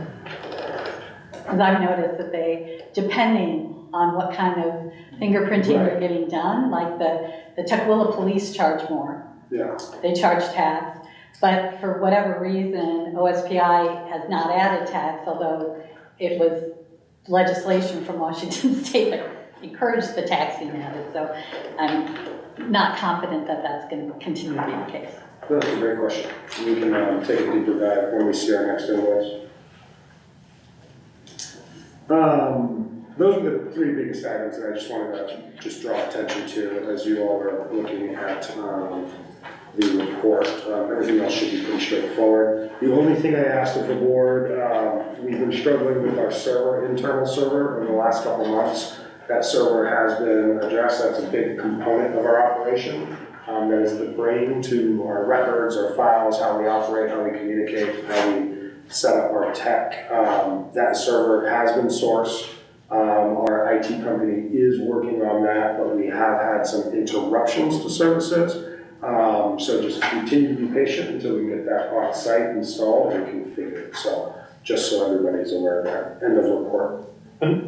Because I've noticed that they, depending on what kind of fingerprinting you're getting done, like the Tukwila police charge more.
Yeah.
They charge tax. But for whatever reason, OSPI has not added tax, although it was legislation from Washington State that encouraged the taxing added. So I'm not confident that that's going to continue to be the case.
That's a great question. We can take a deeper dive when we see our next invoice. Those are the 3 biggest items that I just wanted to just draw attention to as you all are looking at the report. Everything else should be pretty straightforward. The only thing I asked of the board, we've been struggling with our server, internal server, over the last couple months. That server has been addressed. That's a big component of our operation. That is the brain to our records, our files, how we operate, how we communicate, how we set up our tech. That server has been sourced. Our IT company is working on that, but we have had some interruptions to services. So just continue to be patient until we get that on site installed and configured. So just so everybody's aware of that. End of report.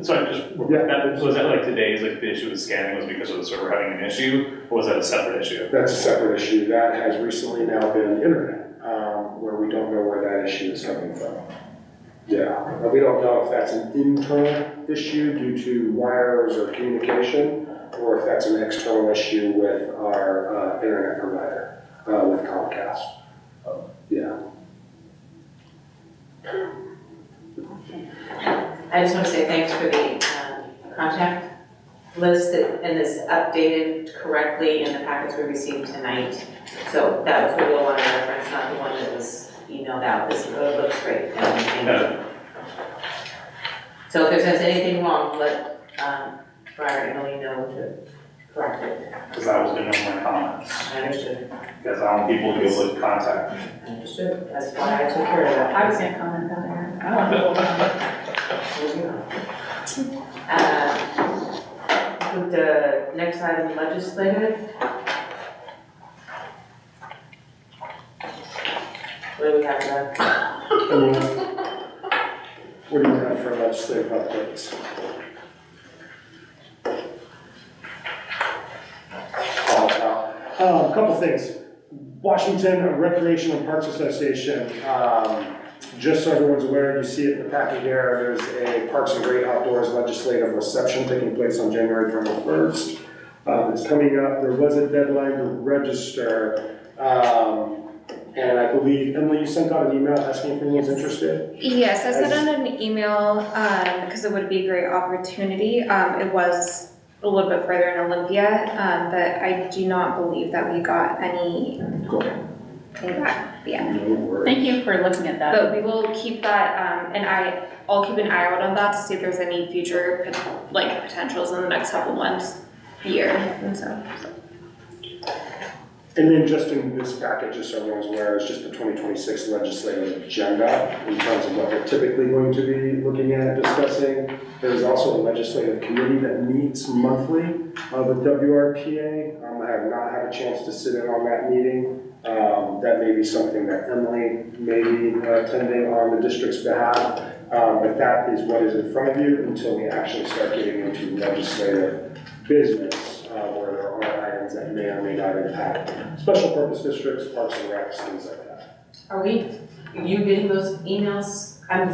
Sorry, was that like today's, like the issue with scanning was because of the server having an issue, or was that a separate issue?
That's a separate issue. That has recently now been internet, where we don't know where that issue is coming from. Yeah, we don't know if that's an internal issue due to wires or communication, or if that's an external issue with our internet provider, with Comcast. Yeah.
I just want to say thanks for the contact list and this updated correctly in the packets we received tonight. So that was the real one I referenced, not the one that was emailed out, this looks great. So if there's anything wrong, let Briar and Emily know to correct it.
Because that was been one of my comments.
I understood.
Because I want people to be able to contact me.
I understood. That's why I took care of that.
I was gonna comment on there. I don't know.
With the next item, legislative. What do we have left?
What do you have for legislative updates? A couple things. Washington Recreation and Parks Association, just so everyone's aware, you see it in the packet here, there's a Parks and Great Outdoors legislative reception taking place on January 21st. It's coming up, there was a deadline to register, and I believe, Emily, you sent out an email asking if anyone's interested?
Yes, I sent out an email because it would be a great opportunity. It was a little bit further in Olympia, but I do not believe that we got any back yet.
No worries.
Thank you for looking at that.
But we will keep that, and I'll keep an eye out on that to see if there's any future potentials in the next couple months, year, and so.
And then just in this package, just so everyone's aware, is just the 2026 legislative agenda in terms of what we're typically going to be looking at, discussing. There's also a legislative committee that meets monthly with WRPA. I have not had a chance to sit in on that meeting. That may be something that Emily may be attending on the district's behalf. But that is what is in front of you until we actually start getting into legislative business, where there are items that may or may not impact special purpose districts, parks and recs, things like that.
Are you getting those emails? I'm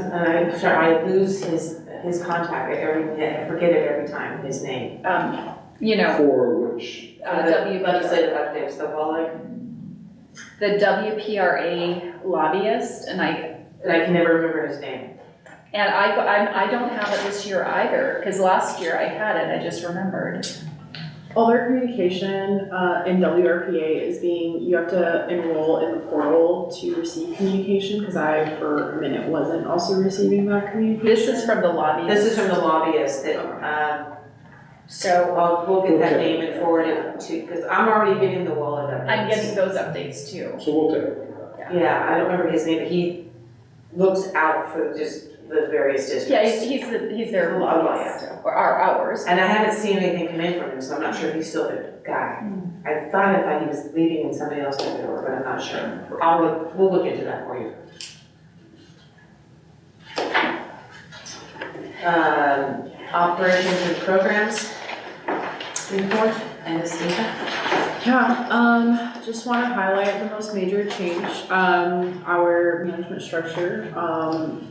sorry, I lose his contact, I forget it every time, his name.
For which?
Legislative updates,
The WPRA lobbyist, and I
can never remember his name.
And I don't have it this year either, because last year I had it, I just remembered.
All their communication in WRPA is you have to enroll in the portal to receive communication, because I, for a minute, wasn't also receiving that communication.
This is from the lobbyist.
This is from the lobbyist that, so we'll get that name and forward it to, because I'm already getting the wallet updates.
I'm getting those updates too.
So we'll take it.
Yeah, I don't remember his name, but he looks out for just the various districts.
Yeah, he's their lobbyist, or ours.
And I haven't seen anything come in from him, so I'm not sure if he's still the guy. I thought he was leaving and somebody else took it over, but I'm not sure. We'll look into that for you. Operations and programs report, Anastasia.
Yeah, just want to highlight the most major change, our management structure,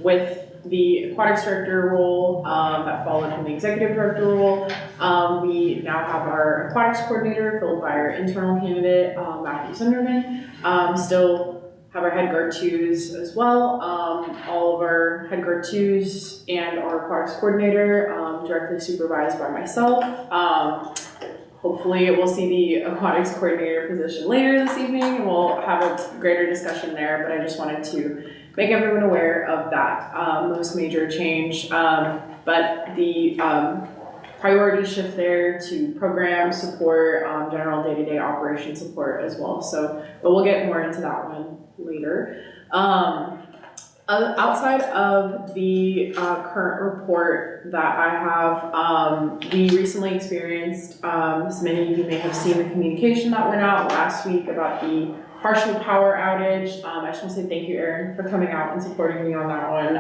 with the aquatics director role that followed from the executive director role. We now have our aquatics coordinator filled by our internal candidate, Matthew Sunderman. Still have our head guard twos as well. All of our head guard twos and our aquatics coordinator directly supervised by myself. Hopefully we'll see the aquatics coordinator position later this evening, and we'll have a greater discussion there, but I just wanted to make everyone aware of that most major change. But the priority shift there to program support, general day-to-day operation support as well. So, but we'll get more into that one later. Outside of the current report that I have, we recently experienced, as many of you may have seen the communication that went out last week about the partial power outage. I just want to say thank you, Erin, for coming out and supporting me on that one.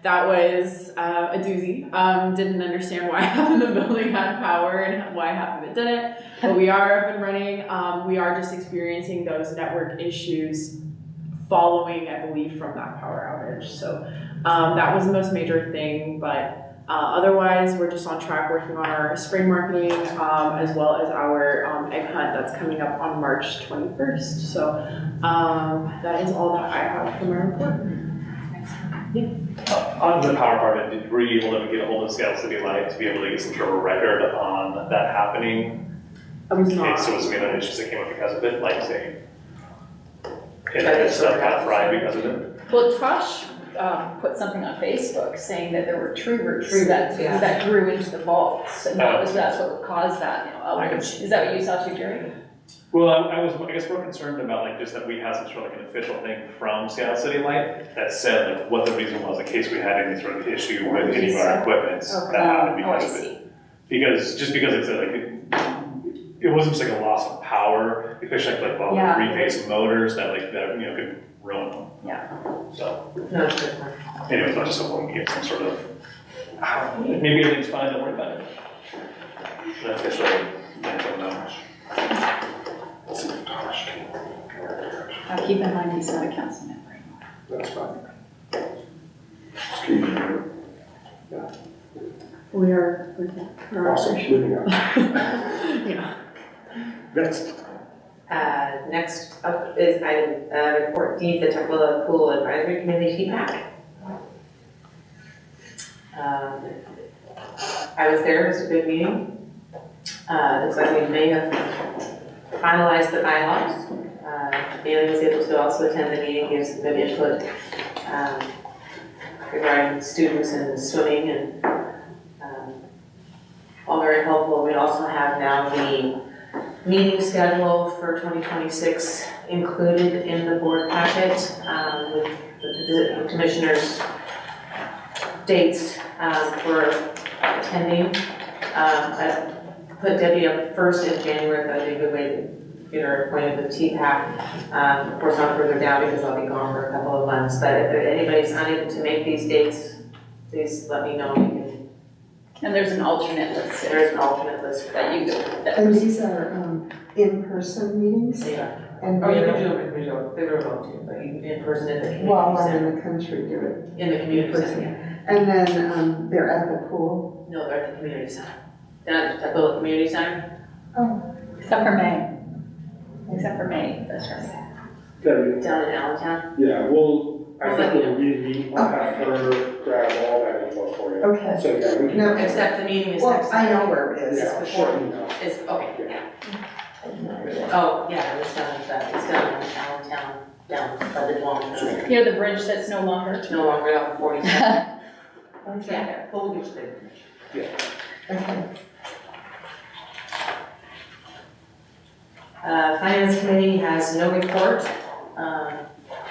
That was a doozy. Didn't understand why half of the building had power and why half of it didn't, but we are up and running. We are just experiencing those network issues following, I believe, from that power outage. So that was the most major thing, but otherwise we're just on track working on our spring marketing as well as our egg hunt that's coming up on March 21st. So that is all that I have for my report.
On the power part of it, were you able to get a hold of Scale City Light to be able to get some sort of record on that happening?
I was not.
Okay, so it was maybe an issues that came up because of it, like say. and stuff got fried because of it.
Well, Tosh put something on Facebook saying that there were tree roots that
yeah.
that grew into the vaults, and that's what caused that, you know, outrage. Is that what you saw too, Jerry?
Well, I guess more concerned about like just that we had some sort of like an official thing from Seattle City Light that said like what the reason was in case we had any sort of issue with any of our equipment that happened because of it. Because it's it wasn't just like a loss of power, especially like three-phase motors that could ruin them.
Yeah.
So.
No, it's good one.
Anyways, I just hope we can get some sort of maybe everything's fine, don't worry about it. But officially, I don't know.
Keep in mind he's not a councilman anymore.
That's fine. Just keep it. Yeah.
We are,
Awesome, moving on.
yeah.
Next.
Next up is item report D, the Tukwila Pool Advisory Committee TPAC. I was there, it was a good meeting. Looks like we may have finalized the bylaws. Bailey was able to also attend the meeting, give some good input regarding students and swimming, and all very helpful. We also have now the meeting schedule for 2026 included in the board packet with the commissioners' dates for attending. I put Debbie up first in January, that'd be a good way to get her appointed with TPAC. Of course, not further down because I'll be gone for a couple of months, but if anybody's unable to make these dates, please let me know.
And there's an alternate list.
There's an alternate list
that you go.
And these are in-person meetings?
Yeah.
And
Or you can do them remote too, but you in person in the community
while I'm
center.
in the country, do it.
In the community center, yeah.
And then they're at the pool?
No, they're at the community center. Down at the Tukwila Community Center.
Oh.
Except for May. Except for May, that's right.
Debbie,
Down in Allentown.
yeah, well, I think when we meet, I'll have her grab all that info for you.
Okay.
So, yeah, we can.
No,
Except the meeting is
well,
next.
I know where it is.
Yeah, short email.
Is, okay, yeah. Oh, yeah, it's down in Allentown, down by the Dwellin.
You know the bridge that's no longer?
It's no longer out 47. Yeah, we'll get you the information.
Yeah.
Okay.
Finance Committee has no report,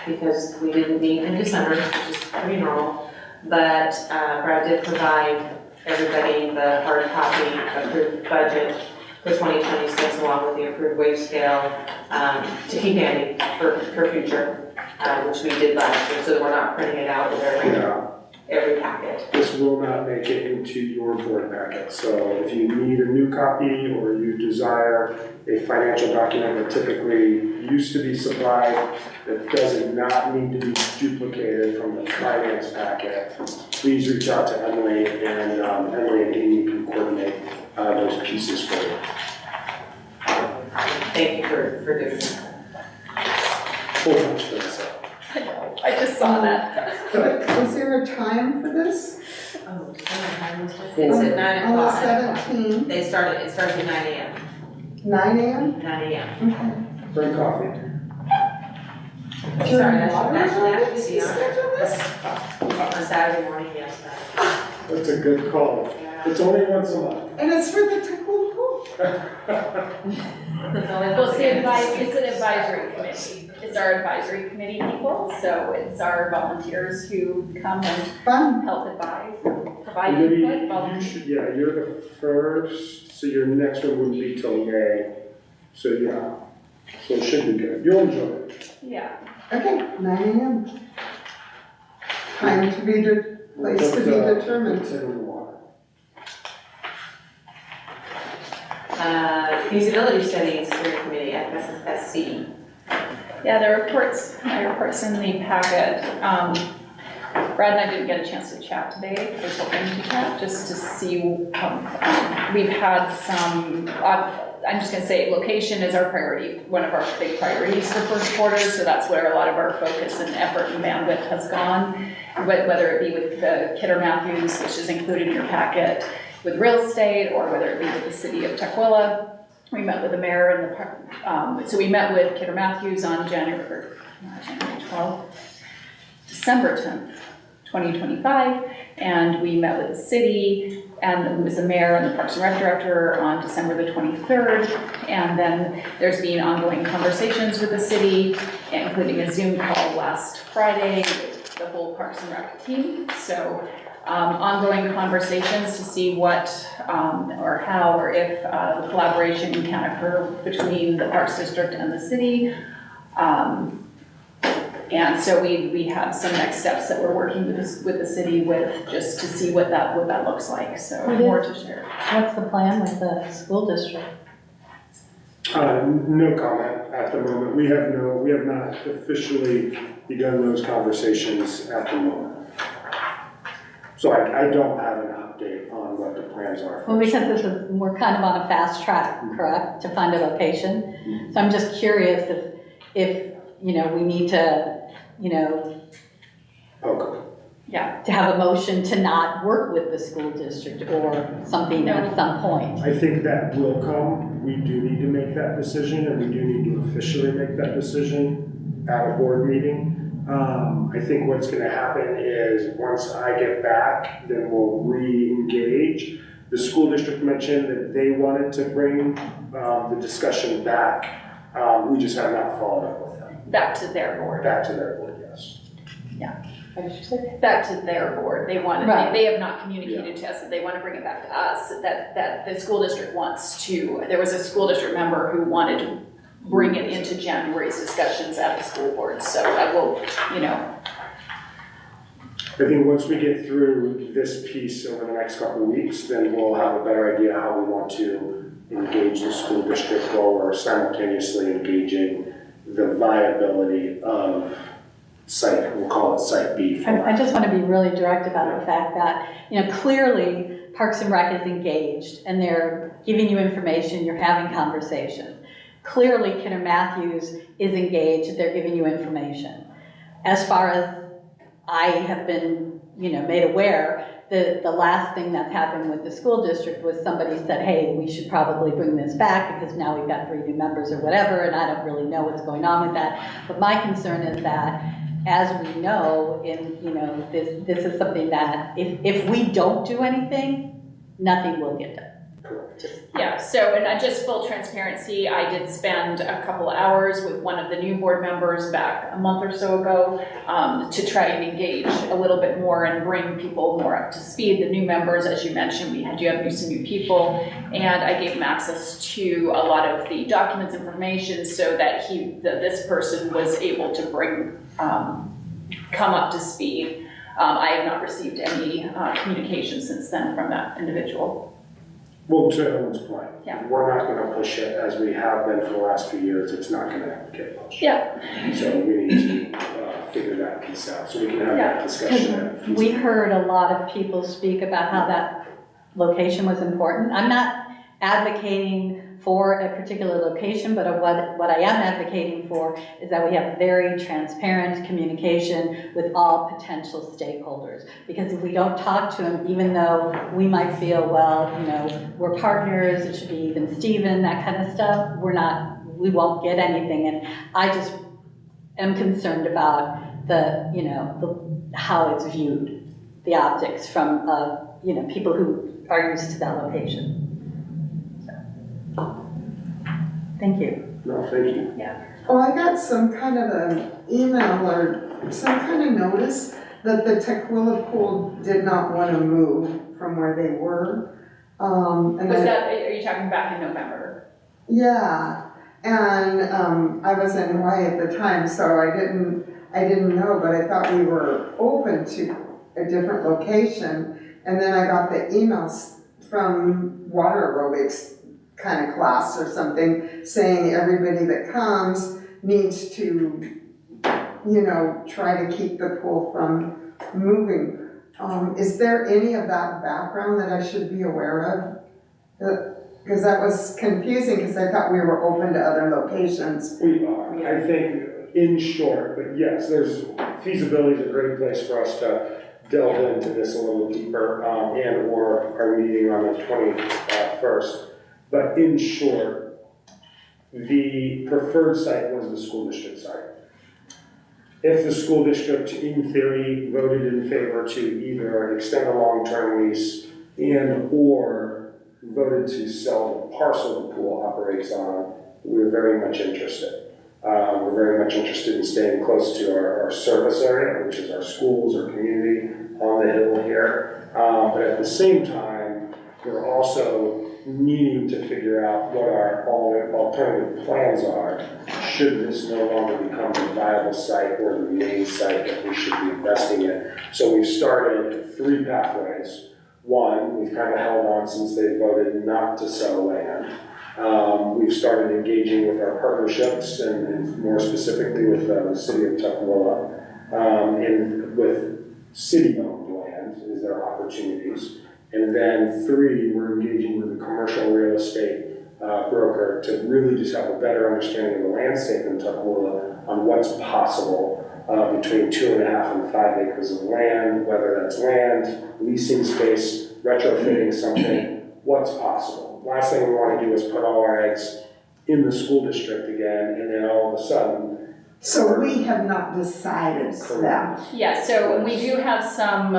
because we didn't meet in December, which is pretty normal. But Brad did provide everybody the hard copy approved budget for 2026 along with the approved wage scale to keep handy for future, which we did last year, so that we're not printing it out with every packet.
This will not make it into your board packet, so if you need a new copy or you desire a financial document that typically used to be supplied that does not need to be duplicated from the finance packet, please reach out to Emily, and Emily and Amy can coordinate those pieces for you.
Thank you for doing that.
Hold on for this.
I know, I just saw that.
Was there a time for this?
Oh, it's at 9
On the
o'clock.
17th,
It starts at 9 a.m.
9 a.m.?
9 a.m.
Okay.
Free coffee.
Sorry,
During
that should
water
actually be
schedule this?
on Saturday morning, yes.
That's a good call. It's only once a month.
And it's for the Tukwila Pool?
Well, it's an advisory committee. It's our advisory committee people, so it's our volunteers who come and
Fun.
help advise, provide
Maybe
input,
you
volunteer.
should, yeah, you're the first, so your next one wouldn't be till May. So yeah, so it should be good. You'll enjoy it.
Yeah.
Okay, 9 a.m. Time to be, place to be determined.
It's in the water.
Feasibility studies steering committee, FSSC.
Yeah, my report's in the packet. Brad and I didn't get a chance to chat today. I was hoping to chat just to see, we've had some, I'm just gonna say location is our priority, one of our big priorities for first quarter, so that's where a lot of our focus and effort and bandwidth has gone, whether it be with the Kidder Matthews, which is included in your packet, with real estate, or whether it be with the city of Tukwila. We met with the mayor and so we met with Kidder Matthews on January 12th, December 10th, 2025, and we met with the city, and it was the mayor and the Parks and Rec director on December the 23rd, and then there's been ongoing conversations with the city, including a Zoom call last Friday with the whole Parks and Rec team. So ongoing conversations to see what or how or if the collaboration can occur between the Parks District and the city. And so we have some next steps that we're working with the city with, just to see what that looks like. So more to share.
What's the plan with the school district?
No comment at the moment. We have not officially begun those conversations at the moment. So I don't have an update on what the plans are.
Well, because we're kind of on a fast track, correct, to find a location. So I'm just curious if you know, we need to, you know,
Okay.
Yeah.
to have a motion to not work with the school district or something at some point.
I think that will come. We do need to make that decision, and we do need to officially make that decision at a board meeting. I think what's going to happen is once I get back, then we'll re-engage. The school district mentioned that they wanted to bring the discussion back. We just have not followed up with them.
Back to their board.
Back to their board, yes.
Yeah.
What did you say?
Back to their board. They want
Right.
they have not communicated to us that they want to bring it back to us, that the school district wants to, there was a school district member who wanted to bring it into January's discussions at the school board. So I will, you know.
I think once we get through this piece over the next couple of weeks, then we'll have a better idea how we want to engage the school district while we're simultaneously engaging the viability of site, we'll call it Site B.
I just want to be really direct about the fact that, you know, clearly Parks and Rec is engaged and they're giving you information, you're having conversation. Clearly Kidder Matthews is engaged, they're giving you information. As far as I have been, you know, made aware, the last thing that happened with the school district was somebody said, hey, we should probably bring this back because now we've got 3 new members or whatever, and I don't really know what's going on with that. But my concern is that, as we know, you know, this is something that if we don't do anything, nothing will get done.
Yeah, so, and just full transparency, I did spend a couple of hours with one of the new board members back a month or so ago to try and engage a little bit more and bring people more up to speed. The new members, as you mentioned, we do have some new people, and I gave them access to a lot of the documents, information, so that this person was able to bring, come up to speed. I have not received any communication since then from that individual.
Well, to Ellen's point,
Yeah.
we're not going to push it as we have been for the last few years. It's not going to get pushed.
Yeah.
So we need to figure that piece out so we can have that discussion.
We heard a lot of people speak about how that location was important. I'm not advocating for a particular location, but what I am advocating for is that we have very transparent communication with all potential stakeholders. Because if we don't talk to them, even though we might feel, well, you know, we're partners, it should be even Steven, that kind of stuff, we won't get anything. And I just am concerned about how it's viewed, the optics from, you know, people who are used to that location. Thank you.
No, thank you.
Yeah.
Oh, I got some kind of an email or some kind of notice that the Tequila pool did not want to move from where they were. Are
you talking back in November?
Yeah, and I was in Hawaii at the time, so I didn't know, but I thought we were open to a different location. And then I got the emails from water aerobics kind of class or something saying everybody that comes needs to, you know, try to keep the pool from moving. Is there any of that background that I should be aware of? Because that was confusing because I thought we were open to other locations.
We are. I think in short, but yes, feasibility is a great place for us to delve into this a little deeper and or our meeting on the 21st. But in short, the preferred site was the school district site. if the school district, in theory, voted in favor to either extend a long-term lease and/or voted to sell the parcel the pool operates on, we're very much interested. We're very much interested in staying close to our service area, which is our schools, our community on the hill here. But at the same time, we're also needing to figure out what our alternative plans are should this no longer become the viable site or the main site that we should be investing in. So we've started 3 pathways. One, we've kind of held on since they voted not to sell land. We've started engaging with our partnerships and more specifically with the city of Tukwila and with city-owned land is there opportunities. And then 3, we're engaging with a commercial real estate broker to really just have a better understanding of the landscape in Tukwila on what's possible between 2.5 and 5 acres of land, whether that's land, leasing space, retrofitting something, what's possible. Last thing we want to do is put all our eggs in the school district again, and then all of a sudden.
So we have not decided that.
Yeah, so we do have some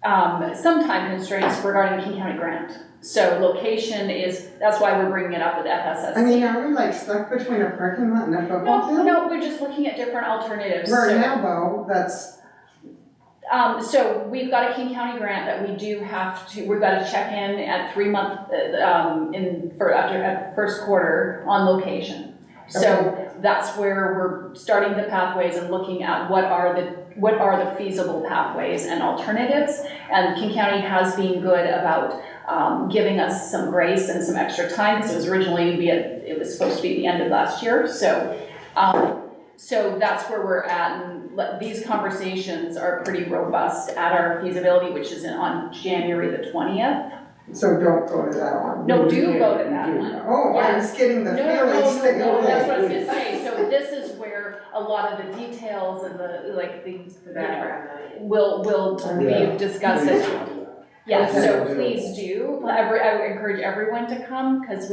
time constraints regarding the King County grant. So location is, that's why we're bringing it up with FSS.
I mean, are we like stuck between a parking lot and a football field?
No, we're just looking at different alternatives.
Right now, though, that's.
So we've got a King County grant that we do have to, we've got to check in at 3 month, at first quarter on location. So that's where we're starting the pathways and looking at what are the feasible pathways and alternatives. And King County has been good about giving us some grace and some extra time because it was originally it was supposed to be the end of last year. So that's where we're at, and these conversations are pretty robust at our feasibility, which is on January the 20th.
So don't go to that one.
No, do go to that one.
Oh,
Yes.
I was getting the feelings that
No,
you
that's what I was gonna say. So this is where a lot of the details and we've discussed it. Yeah, so please do. I would encourage everyone to come because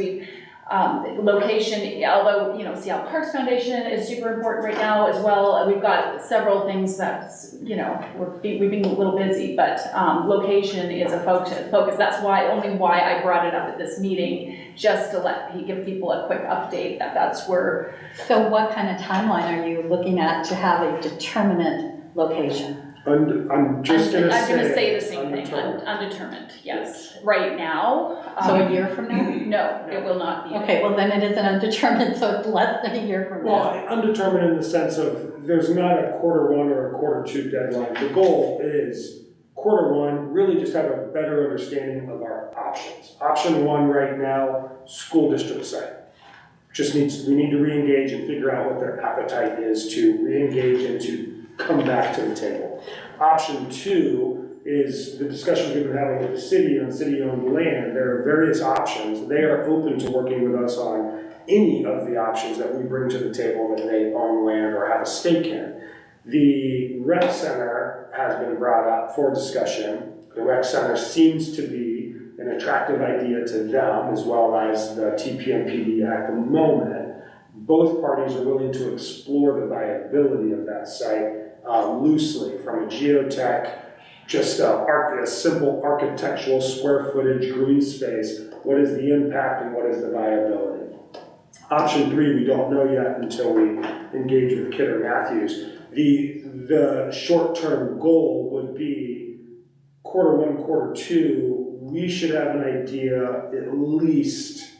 location, although, Seattle Parks Foundation is super important right now as well. We've got several things that, we've been a little busy, but location is a focus. That's why I brought it up at this meeting, just to give people a quick update that's where.
So what kind of timeline are you looking at to have a determinate location?
I'm just going to
say the same thing, undetermined, yes. Right now.
So a year from now?
No, it will not be.
Okay, well then it isn't undetermined, so it's less than a year from now.
Well, undetermined in the sense of there's not a Q1 or a Q2 deadline. The goal is Q1, really just have a better understanding of our options. Option 1 right now, school district site. We need to re-engage and figure out what their appetite is to re-engage and to come back to the table. Option 2 is the discussions we've been having with the city on city-owned land. There are various options. They are open to working with us on any of the options that we bring to the table that they own land or have a stake in. The rec center has been brought up for discussion. The rec center seems to be an attractive idea to them as well as the TPMPD at the moment. Both parties are willing to explore the viability of that site loosely from a geotech, just a simple architectural square footage green space. What is the impact and what is the viability? Option 3, we don't know yet until we engage with Kidder Matthews. The short-term goal would be Q1, Q2, we should have an idea at least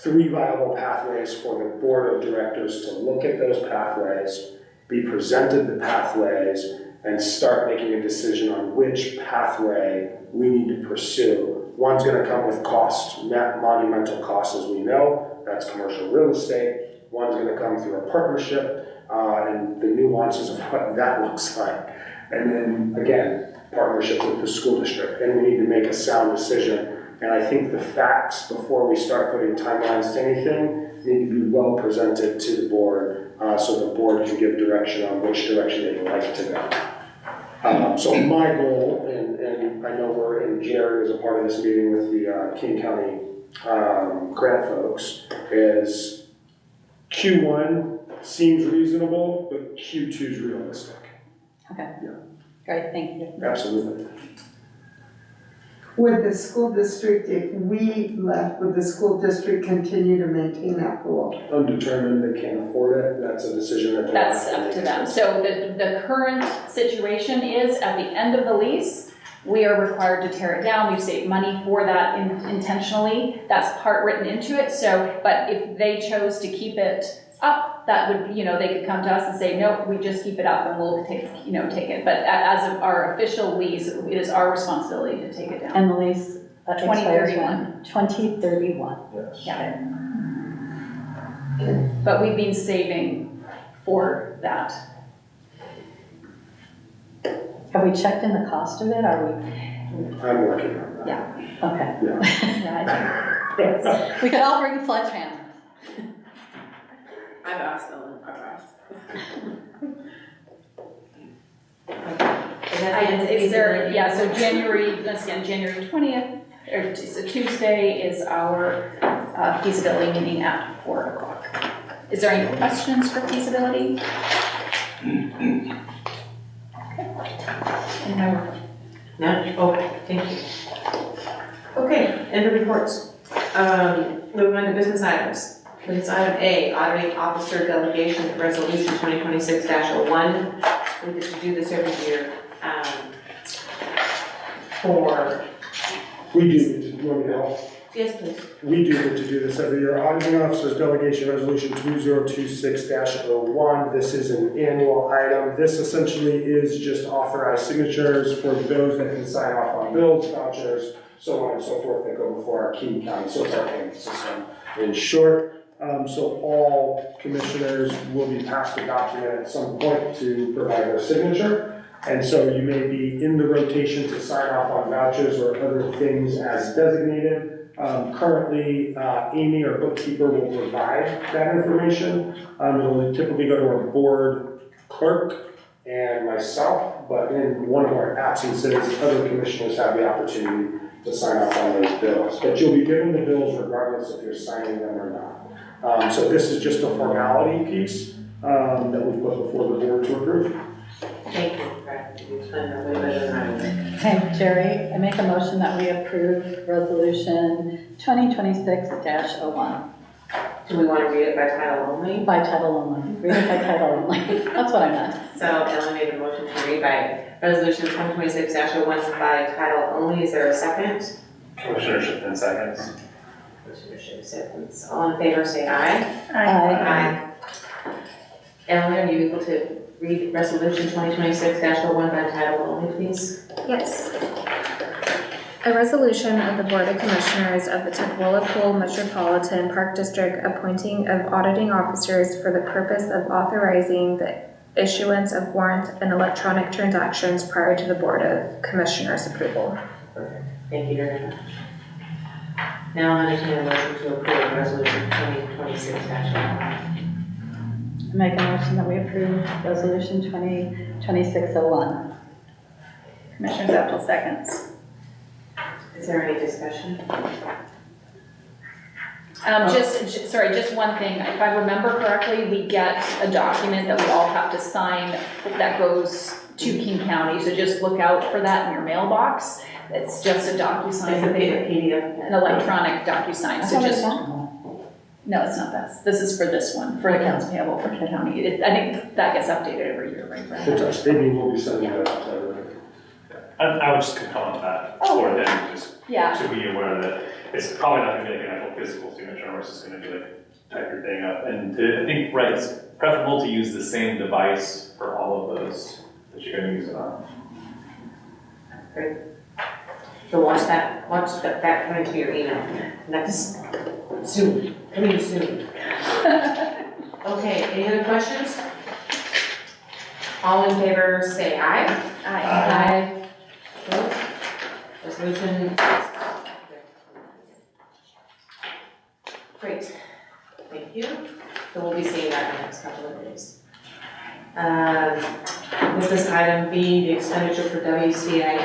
3 viable pathways for the board of directors to look at those pathways, be presented the pathways, and start making a decision on which pathway we need to pursue. One's going to come with cost, monumental costs as we know, that's commercial real estate. One's going to come through a partnership and the nuances of what that looks like. And then again, partnership with the school district. And we need to make a sound decision. And I think the facts before we start putting timelines to anything need to be well presented to the board so the board can give direction on which direction they would like to go. So my goal, and I know Jerry is a part of this meeting with the King County grant folks, is Q1 seems reasonable, but Q2 is realistic.
Okay.
Yeah.
Great, thank you.
Absolutely.
Would the school district, if we left, would the school district continue to maintain that pool?
Undetermined, they can't afford it, that's a decision that.
That's up to them. So the current situation is at the end of the lease, we are required to tear it down. We've saved money for that intentionally. That's part written into it. So, but if they chose to keep it up, that would, they could come to us and say, no, we just keep it up and we'll take it. But as of our official lease, it is our responsibility to take it down.
And the lease expires
2031.
2031.
Yes.
Yeah. But we've been saving for that.
Have we checked in the cost of it? Are we?
I'm working on that.
Yeah.
Okay.
Yeah, I think
We could all bring sledgehammers.
I've asked Ellen, I've asked.
Is there, yeah, so January 20th, or it's a Tuesday, is our feasibility meeting at 4 o'clock. Is there any questions for feasibility? Okay.
No? Okay, thank you. Okay, end of reports. Moving on to business items. Business item A, auditing officer delegation resolution 2026-01. We get to do this every year.
We do, you want me to help?
Yes, please.
We do get to do this every year. Auditing Officers Delegation Resolution 2026-01. This is an annual item. This essentially is just authorized signatures for those that can sign off on bills, vouchers, so on and so forth that go before our King County. So it's our payment system in short. So all commissioners will be passed a document at some point to provide their signature. And so you may be in the rotation to sign off on vouchers or other things as designated. Currently, Amy, our bookkeeper, will provide that information. It'll typically go to our board clerk and myself, but in one of our absences, other commissioners have the opportunity to sign off on those bills. But you'll be given the bills regardless if you're signing them or not. So this is just a formality piece that we put before the board to approve.
Thank you, Brad. You explained that way better than I did.
Okay, Jerry, I make a motion that we approve resolution 2026-01.
Do we want to read it by title only?
By title only. Read it by title only. That's what I meant.
So Ellen made a motion to read by resolution 2026-01 by title only. Is there a second?
Commissioner Shipton seconds.
Commissioner seconds. All in favor, say aye.
Aye.
Ellen, are you able to read resolution 2026-01 by title only, please?
Yes. A resolution of the Board of Commissioners of the Tukwila Pool Metropolitan Park District appointing of auditing officers for the purpose of authorizing the issuance of warrants and electronic transactions prior to the Board of Commissioners approval.
Okay. Thank you very much. Now I'll entertain a motion to approve resolution 2026-01.
I make a motion that we approve resolution 2026-01.
Commissioner Zapple seconds.
Is there any discussion?
Just one thing. If I remember correctly, we get a document that we all have to sign that goes to King County. So just look out for that in your mailbox. It's just a DocuSign.
It's a PDF.
An electronic DocuSign. So just, no, it's not that. This is for this one, for accounts payable for King County. I think that gets updated every year, right, Brad?
It does. Amy will be sending that out to everybody.
I would just comment that for them, just
Yeah.
to be aware that it's probably not gonna be like an actual physical signature, or it's just gonna be like, type your thing up. And I think, right, it's preferable to use the same device for all of those that you're gonna use it on.
Great. So watch that coming to your email. Next, soon, coming soon. Okay, any other questions? All in favor, say aye.
Aye.
Opposed? Resolution. Great, thank you. So we'll be seeing that in the next couple of days. Business item B, the expenditure for WCIA.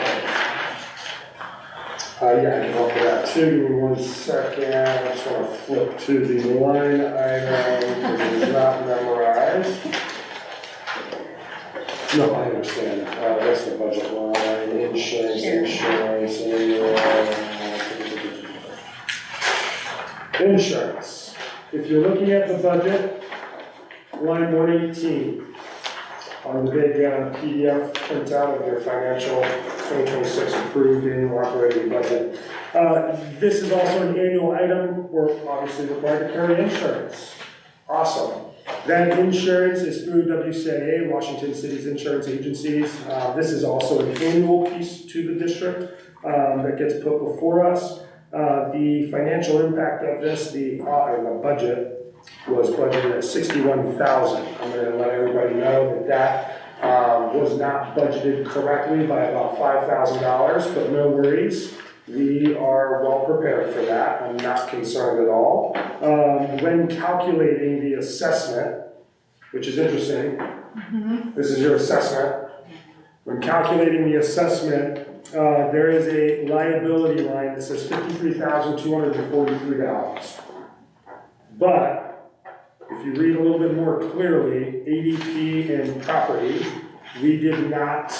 Yeah, I can help with that too. Give me 1 second. I just want to flip to the line item because it is not memorized. No, I understand. That's the budget line, insurance, insurance. If you're looking at the budget, line 118 on the big PDF printout of your financial 2026 approved annual operating budget. This is also an annual item. We're obviously required to carry insurance. Awesome. That insurance is through WCIA, Washington City's insurance agencies. This is also an annual piece to the district that gets put before us. The financial impact of this, the budget, was budgeted at $61,000. I'm going to let everybody know that was not budgeted correctly by about $5,000, but no worries. We are well prepared for that. I'm not concerned at all. When calculating the assessment, which is interesting, this is your assessment. When calculating the assessment, there is a liability line that says $53,243. But if you read a little bit more clearly, ADP and property, we did not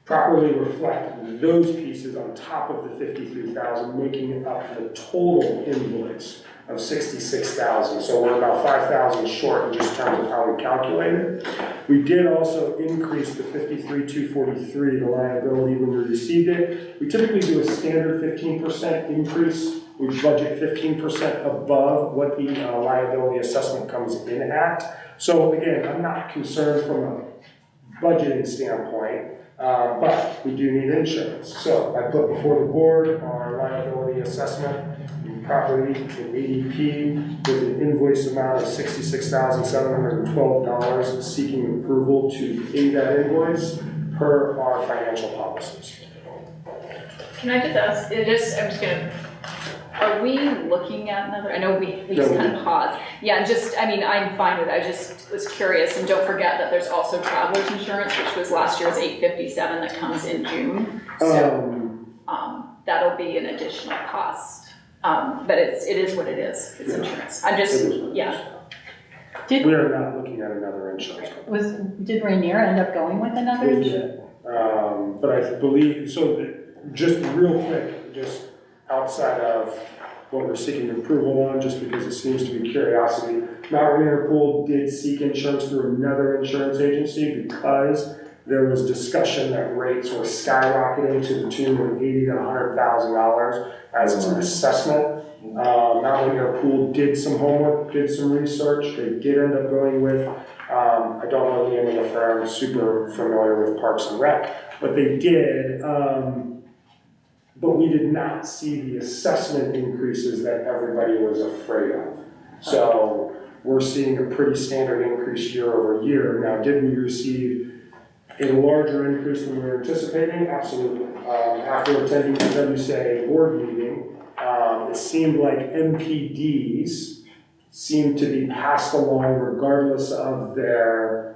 properly reflect those pieces on top of the $53,000, making up the total invoice of $66,000. So we're about $5,000 short in just terms of how we calculated. We did also increase the $53,243, the liability, when we received it. We typically do a standard 15% increase. We budget 15% above what the liability assessment comes in at. So again, I'm not concerned from a budgeting standpoint, but we do need insurance. So I put before the board our liability assessment in property in ADP with an invoice amount of $66,712, seeking approval to pay that invoice per our financial policies.
Can I just ask, I'm just gonna, are we looking at another, I know we just kind of paused. Yeah, I'm fine with it, I just was curious, and don't forget that there's also travelers insurance, which was last year's $857 that comes in June. So that'll be an additional cost. But it is what it is, it's insurance. I'm just, yeah.
We are not looking at another insurance company.
Did Rainier end up going with another insurance?
But I believe, so just real quick, just outside of what we're seeking approval on, just because it seems to be curiosity, Mount Rainier Pool did seek insurance through another insurance agency because there was discussion that rates were skyrocketing to the tune of $80,000 to $100,000 as an assessment. Mount Rainier Pool did some homework, did some research. They did end up going with, I don't know the name of the firm, super familiar with Parks and Rec, but they did. But we did not see the assessment increases that everybody was afraid of. So we're seeing a pretty standard increase year over year. Now, did we receive a larger increase than we were anticipating? Absolutely. After attending the WCIA board meeting, it seemed like MPDs seemed to be passed along regardless of their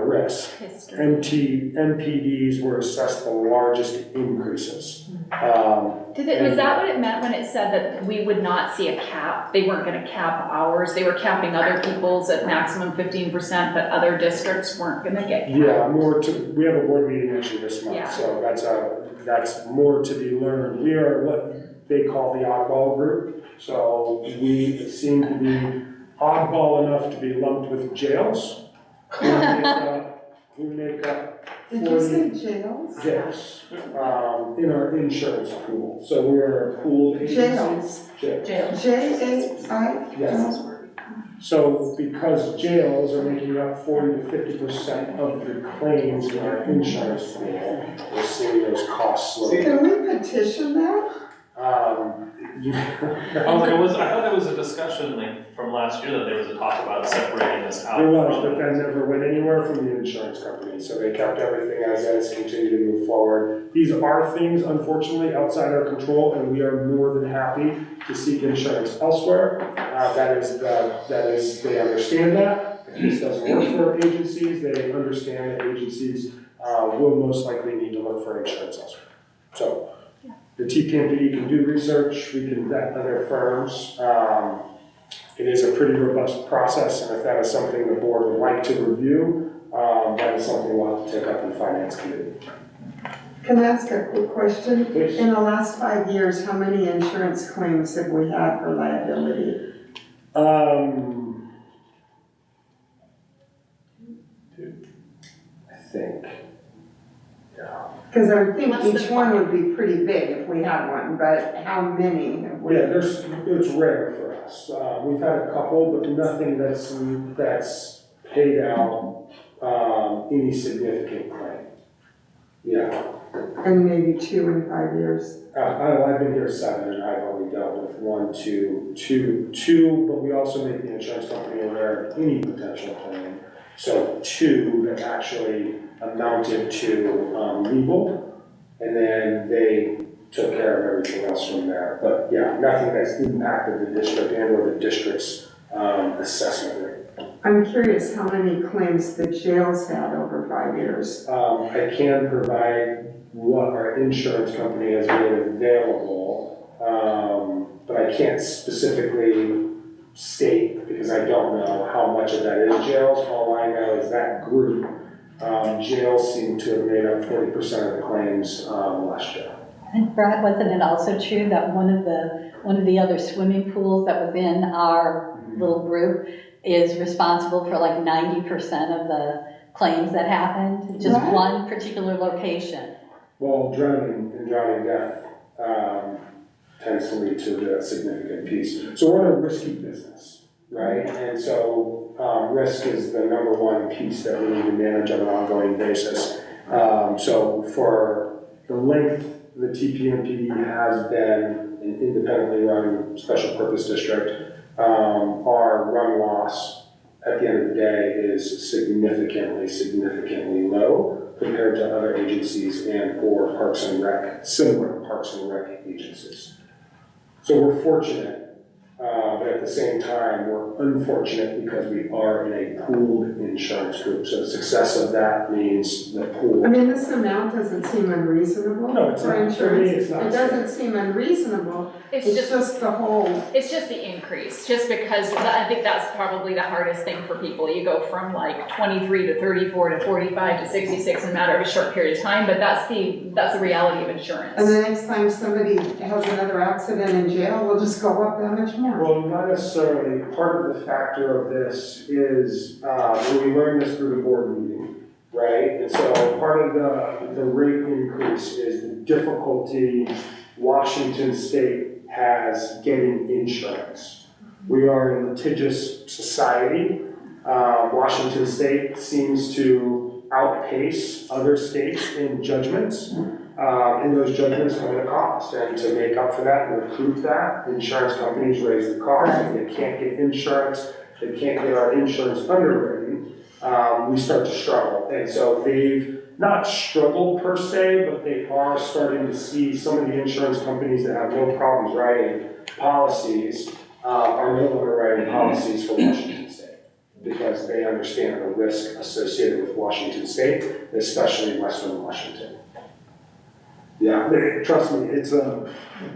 risk. MPDs were assessed the largest increases.
Was that what it meant when it said that we would not see a cap? They weren't going to cap ours. They were capping other people's at maximum 15%, but other districts weren't going to get capped.
Yeah, we have a board meeting actually this month, so that's more to be learned. We are what they call the oddball group. So we seem to be oddball enough to be lumped with jails. Who make up
Did you say jails?
Jails, in our insurance pool. So we are a pooled agency. Jails. J-A-I? Yes. So because jails are making up 40 to 50% of the claims in our insurance pool, we're seeing those costs slow.
Can we petition that?
I thought there was a discussion from last year that there was a talk about separating this out.
There was, but that never went anywhere from the insurance company. So they kept everything as is, continue to move forward. These are things, unfortunately, outside our control, and we are more than happy to seek insurance elsewhere. They understand that. If this doesn't work for agencies, they understand that agencies we'll most likely need to look for insurance elsewhere. So the TPMPD can do research, we can vet other firms. It is a pretty robust process, and if that is something the board would like to review, that is something we'll have to take up in the finance committee.
Can I ask a quick question?
Please.
In the last 5 years, how many insurance claims have we had for liability?
I think, yeah.
Because I would think
Less
each
than
one
five.
would be pretty big if we had one, but how many have we?
Yeah, it's rare for us. We've had a couple, but nothing that's paid out any significant claim. Yeah.
And maybe 2 in 5 years.
I've been here 7, and I've only dealt with 1, 2, but we also make the insurance company aware of any potential claim. So 2 that actually amounted to legal, and then they took care of everything else from there. But yeah, nothing that's impacted the district and or the district's assessment rate.
I'm curious how many claims the jails had over 5 years.
I can provide what our insurance company has made available, but I can't specifically state because I don't know how much of that is jails. All I know is that group, jails seem to have made up 40% of the claims last year.
And Brad, wasn't it also true that one of the other swimming pools that was in our little group is responsible for like 90% of the claims that happened? Just
Right.
one particular location.
Well, drowning and drowning death tends to lead to a significant piece. So we're in a risky business, right? And so risk is the number one piece that we need to manage on an ongoing basis. So for the length the TPMPD has been an independently run special purpose district, our run loss at the end of the day is significantly low compared to other agencies and or Parks and Rec, similar Parks and Rec agencies. So we're fortunate, but at the same time, we're unfortunate because we are in a pooled insurance group. So the success of that means the pool.
I mean, this amount doesn't seem unreasonable
No, it's
for
not. For
insurance.
me, it's not.
It doesn't seem unreasonable.
It's
It's
just,
just the whole.
it's just the increase, just because I think that's probably the hardest thing for people. You go from like 23 to 34 to 45 to 66 in a matter of a short period of time, but that's the reality of insurance.
And the next time somebody has another accident in jail, we'll just go up that much more.
Well, not necessarily. Part of the factor of this is, we learned this through the board meeting, right? And so part of the rate increase is the difficulty Washington State has getting insurance. We are a litigious society. Washington State seems to outpace other states in judgments. And those judgments come at a cost. And to make up for that and recoup that, insurance companies raise the cost. If they can't get insurance, they can't get our insurance underwritten, we start to struggle. And so they've not struggled per se, but they are starting to see some of the insurance companies that have no problems writing policies are no longer writing policies for Washington State because they understand the risk associated with Washington State, especially Western Washington. Yeah, trust me, I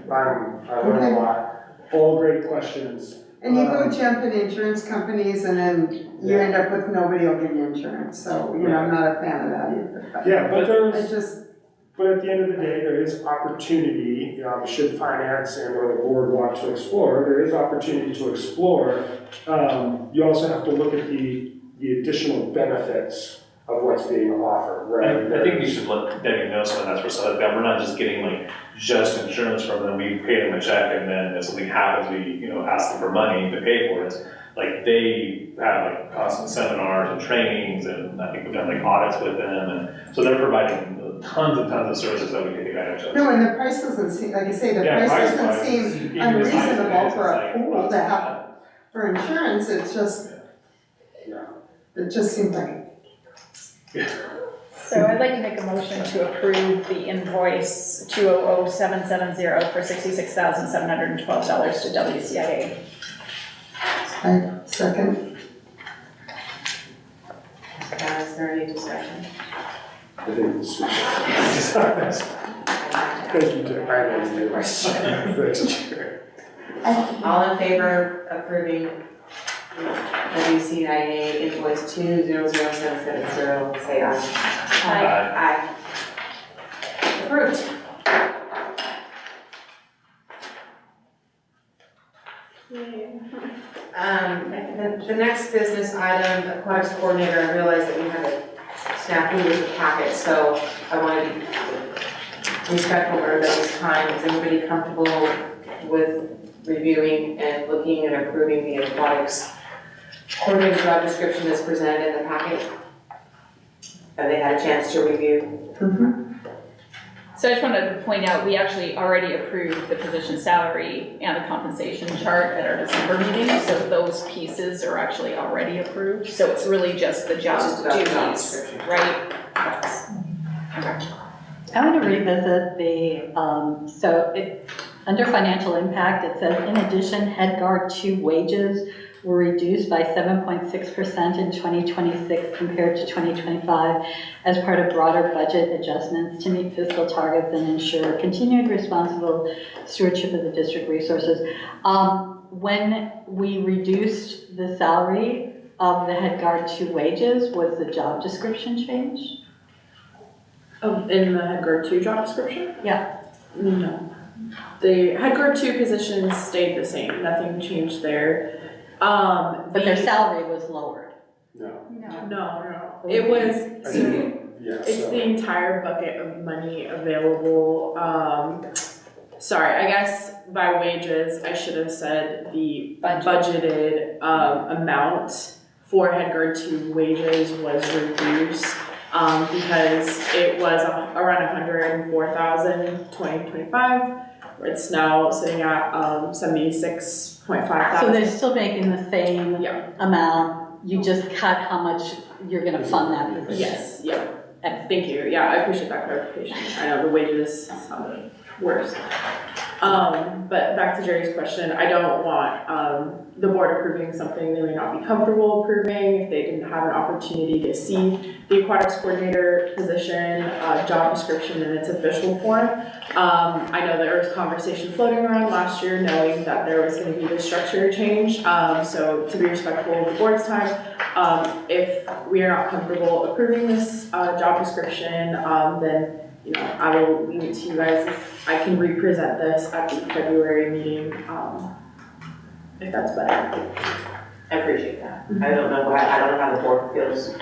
learn a lot. All great questions.
And you go jump in insurance companies and then you end up with nobody will give you insurance. So, you know, I'm not a fan of that either.
Yeah, but
It's just,
but at the end of the day, there is opportunity, should finance and or the board want to explore, there is opportunity to explore. You also have to look at the additional benefits of what's being offered, right?
I think you should let Debbie know some of that sort of stuff. We're not just getting like just insurance from them. We pay them a check, and then if something happens, we ask them for money to pay for it. Like they have like constant seminars and trainings, and I think we've done like audits with them, and so they're providing tons of services that we can take advantage of.
no, and the price doesn't seem, like I say, the
Yeah,
price doesn't
price-wise,
seem
even as high as it
unreasonable
is,
for a
it's like,
pool to have, for insurance, it's just, it just seems like.
So I'd like to make a motion to approve the invoice 200770 for $66,712 to WCIA.
I second.
Is there any discussion?
I think this is. Thank you, Jim. I know you Vice Chair.
All in favor of approving WCIA invoice 200770, say aye. Aye. Approved. The next business item, aquatics coordinator, I realized that we had a snafu with the packet, so I want to be respectful of everybody's time. Is everybody comfortable with reviewing and looking and approving the aquatics coordinator job description that's presented in the packet? Have they had a chance to review?
So I just wanted to point out, we actually already approved the position salary and the compensation chart at our December meeting, so those pieces are actually already approved. So it's really just the job duties, right? Okay.
I want to revisit the, under financial impact, it says, in addition, head guard 2 wages were reduced by 7.6% in 2026 compared to 2025 as part of broader budget adjustments to meet fiscal targets and ensure continued responsible stewardship of the district resources. When we reduced the salary of the head guard 2 wages, was the job description changed?
In the head guard 2 job description?
Yeah.
No. The head guard 2 positions stayed the same, nothing changed there.
But their salary was lowered.
No. It was, it's the entire bucket of money available. Sorry, I guess by wages, I should have said the budgeted amount for head guard 2 wages was reduced because it was around 104,000 in 2025. It's now sitting at 76.5 thousand.
So they're still making the same amount. You just cut how much you're going to fund that position.
Yes. Yeah. Thank you. Yeah, I appreciate that clarification. I know the wages sounded worse. But back to Jerry's question, I don't want the board approving something they may not be comfortable approving if they didn't have an opportunity to see the aquatics coordinator position job description in its official form. I know there was conversation floating around last year knowing that there was going to be this structure change. So to be respectful of the board's time, if we are not comfortable approving this job description, then I will leave it to you guys. I can represent this at the February meeting, if that's better.
I appreciate that. I don't know how the board feels.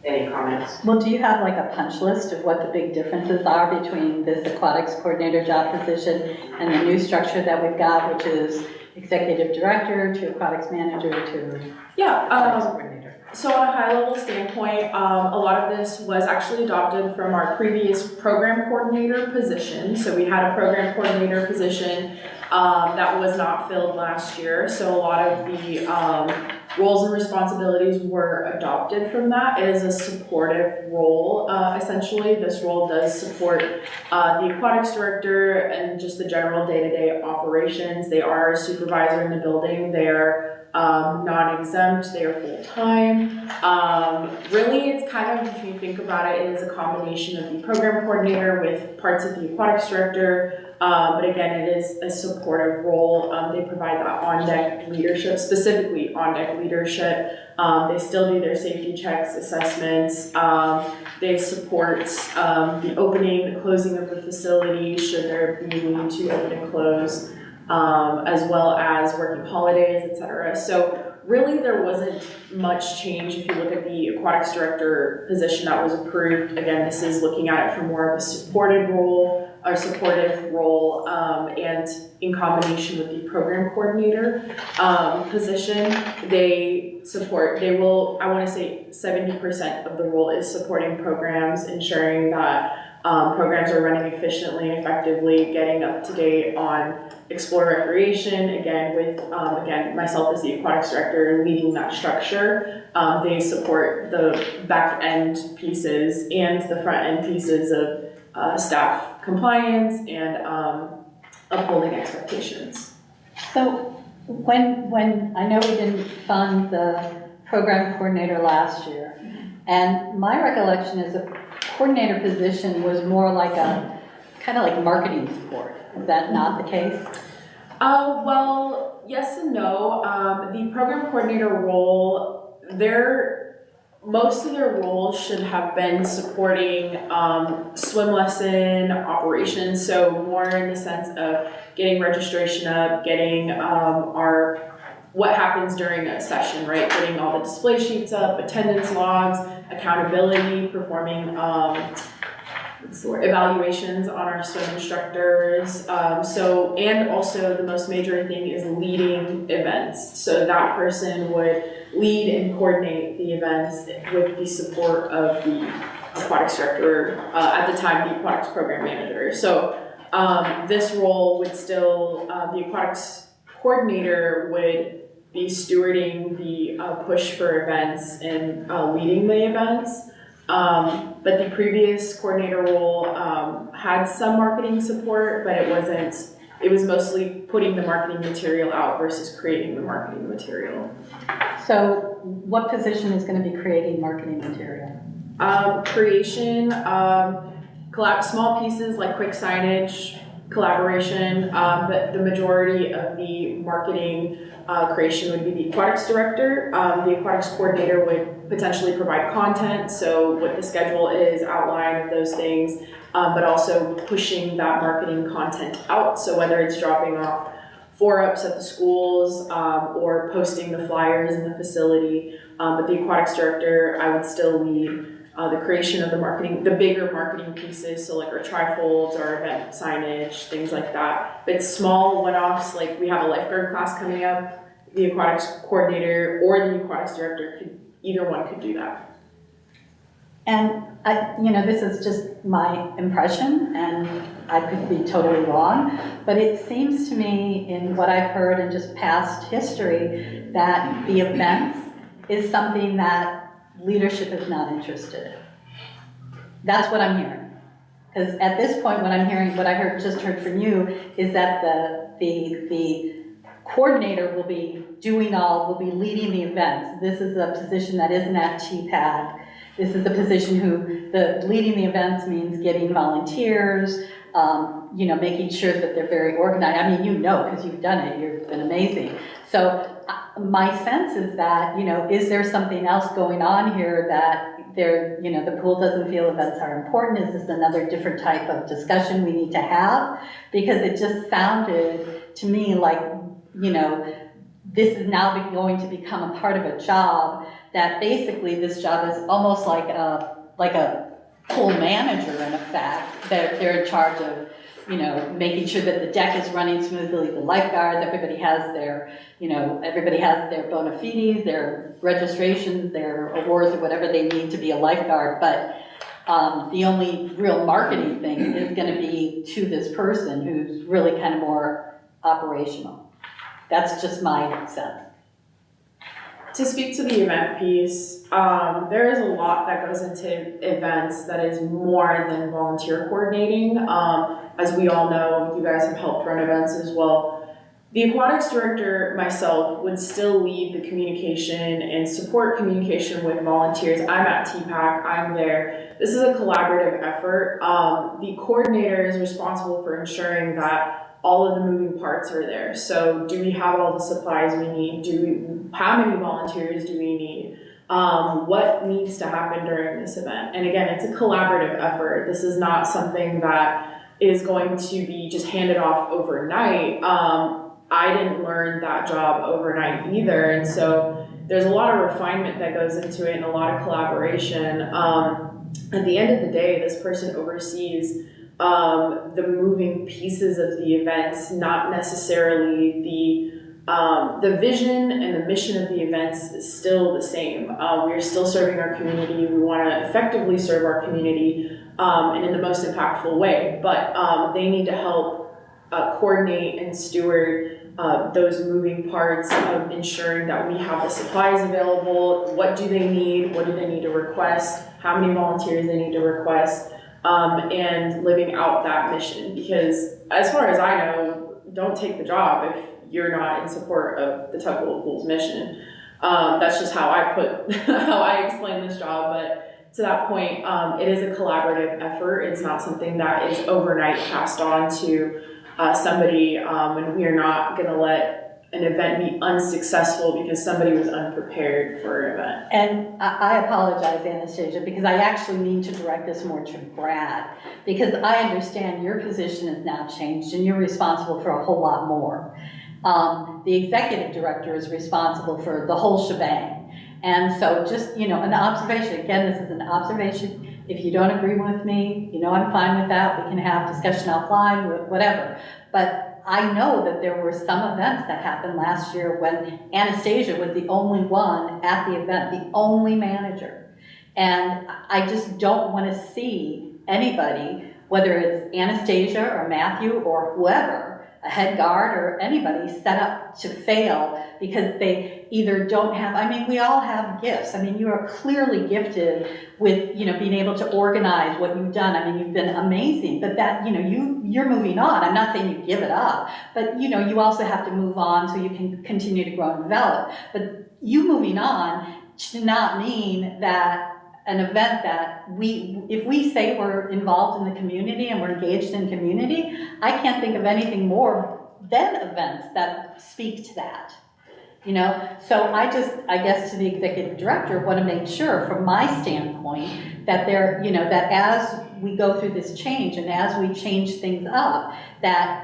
Any comments?
Well, do you have like a punch list of what the big differences are between this aquatics coordinator job position and the new structure that we've got, which is executive director to aquatics manager to aquatics coordinator?
So on a high level standpoint, a lot of this was actually adopted from our previous program coordinator position. So we had a program coordinator position that was not filled last year. So a lot of the roles and responsibilities were adopted from that. It is a supportive role, essentially. This role does support the aquatics director and just the general day-to-day operations. They are a supervisor in the building. They are non-exempt, they are full-time. Really, it's kind of, if you think about it, it is a combination of the program coordinator with parts of the aquatics director, but again, it is a supportive role. They provide that on-deck leadership, specifically on-deck leadership. They still do their safety checks, assessments. They support the opening, the closing of the facility, should there be need to open and close. As well as working holidays, etc. So really there wasn't much change if you look at the aquatics director position that was approved. Again, this is looking at it from more of a supportive role, and in combination with the program coordinator position, I want to say 70% of the role is supporting programs, ensuring that programs are running efficiently and effectively, getting up to date on Explore Recreation, again with myself as the aquatics director leading that structure. They support the back end pieces and the front end pieces of staff compliance and upholding expectations.
So when I know we didn't fund the program coordinator last year, And my recollection is a coordinator position was more like a, kind of like marketing support. Is that not the case?
Well, yes and no. The program coordinator role, most of their roles should have been supporting swim lesson operations, so more in the sense of getting registration up, getting what happens during a session, right? Getting all the display sheets up, attendance logs, accountability, performing evaluations on our swim instructors. And also the most major thing is leading events. So that person would lead and coordinate the events with the support of the aquatics director, at the time the aquatics program manager. So this role would still, the aquatics coordinator would be stewarding the push for events and leading the events. But the previous coordinator role had some marketing support, but it was mostly putting the marketing material out versus creating the marketing material.
So what position is going to be creating marketing material?
Creation, small pieces like quick signage, collaboration, but the majority of the marketing creation would be the aquatics director. The aquatics coordinator would potentially provide content, so what the schedule is, outline of those things, but also pushing that marketing content out. So whether it's dropping off 4-ups at the schools or posting the flyers in the facility, but the aquatics director, I would still lead the creation of the marketing, the bigger marketing pieces, so like our trifolds, our event signage, things like that. But small one-offs, like we have a lifeguard class coming up, the aquatics coordinator or the aquatics director either one could do that.
And this is just my impression, and I could be totally wrong, but it seems to me in what I've heard in just past history that the events is something that leadership is not interested in. That's what I'm hearing. Because at this point, what I'm hearing, what I just heard from you, is that the coordinator will be leading the events. This is a position that isn't at TPAC. This is the position leading the events means getting volunteers, making sure that they're very organized. I mean, because you've done it, you've been amazing. So my sense is that, is there something else going on here that the pool doesn't feel events are important? Is this another different type of discussion we need to have? Because it just sounded to me like, this is now going to become a part of a job that basically this job is almost like a pool manager in effect. They're in charge of, making sure that the deck is running smoothly, the lifeguards, everybody has their bona fides, their registrations, their awards, or whatever they need to be a lifeguard. But the only real marketing thing is going to be to this person who's really kind of more operational. That's just my sense.
To speak to the event piece, there is a lot that goes into events that is more than volunteer coordinating. As we all know, you guys have helped run events as well. The aquatics director, myself, would still lead the communication and support communication with volunteers. I'm at TPAC, I'm there. This is a collaborative effort. The coordinator is responsible for ensuring that all of the moving parts are there. So do we have all the supplies we need? How many volunteers do we need? What needs to happen during this event? And again, it's a collaborative effort. This is not something that is going to be just handed off overnight. I didn't learn that job overnight either. And so there's a lot of refinement that goes into it and a lot of collaboration. At the end of the day, this person oversees the moving pieces of the events, not necessarily the vision and the mission of the events is still the same. We are still serving our community. We want to effectively serve our community and in the most impactful way, but they need to help coordinate and steward those moving parts of ensuring that we have the supplies available. What do they need? What do they need to request? How many volunteers they need to request? And living out that mission, because as far as I know, don't take the job if you're not in support of the Tuckahoe Pool's mission. That's just how I how I explain this job, but to that point, it is a collaborative effort. It's not something that is overnight passed on to somebody, and we are not gonna let an event be unsuccessful because somebody was unprepared for an event.
And I apologize, Anastasia, because I actually need to direct this more to Brad, because I understand your position has now changed and you're responsible for a whole lot more. The executive director is responsible for the whole shebang. And so just, an observation, again, this is an observation. If you don't agree with me, I'm fine with that. We can have discussion offline, whatever. But I know that there were some events that happened last year when Anastasia was the only one at the event, the only manager. And I just don't want to see anybody, whether it's Anastasia or Matthew or whoever, a head guard or anybody, set up to fail because they either don't have, we all have gifts. You are clearly gifted with, being able to organize what you've done. You've been amazing, but that, you're moving on. I'm not saying you give it up, but, you also have to move on so you can continue to grow and develop. But you moving on should not mean that an event that if we say we're involved in the community and we're engaged in community, I can't think of anything more than events that speak to that. So I guess to the executive director, want to make sure from my standpoint that that as we go through this change and as we change things up, that,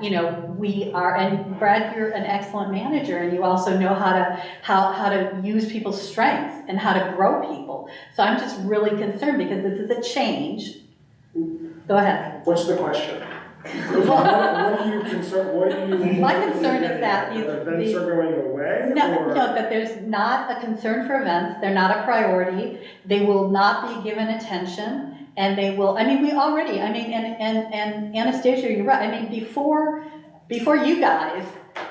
we are, and Brad, you're an excellent manager and you also know how to use people's strengths and how to grow people. So I'm just really concerned because this is a change. Go ahead.
What's the question? What are you concerned?
My concern is that
events are going away?
No, that there's not a concern for events. They're not a priority. They will not be given attention. And they will, we already, and Anastasia, you're right. Before you guys,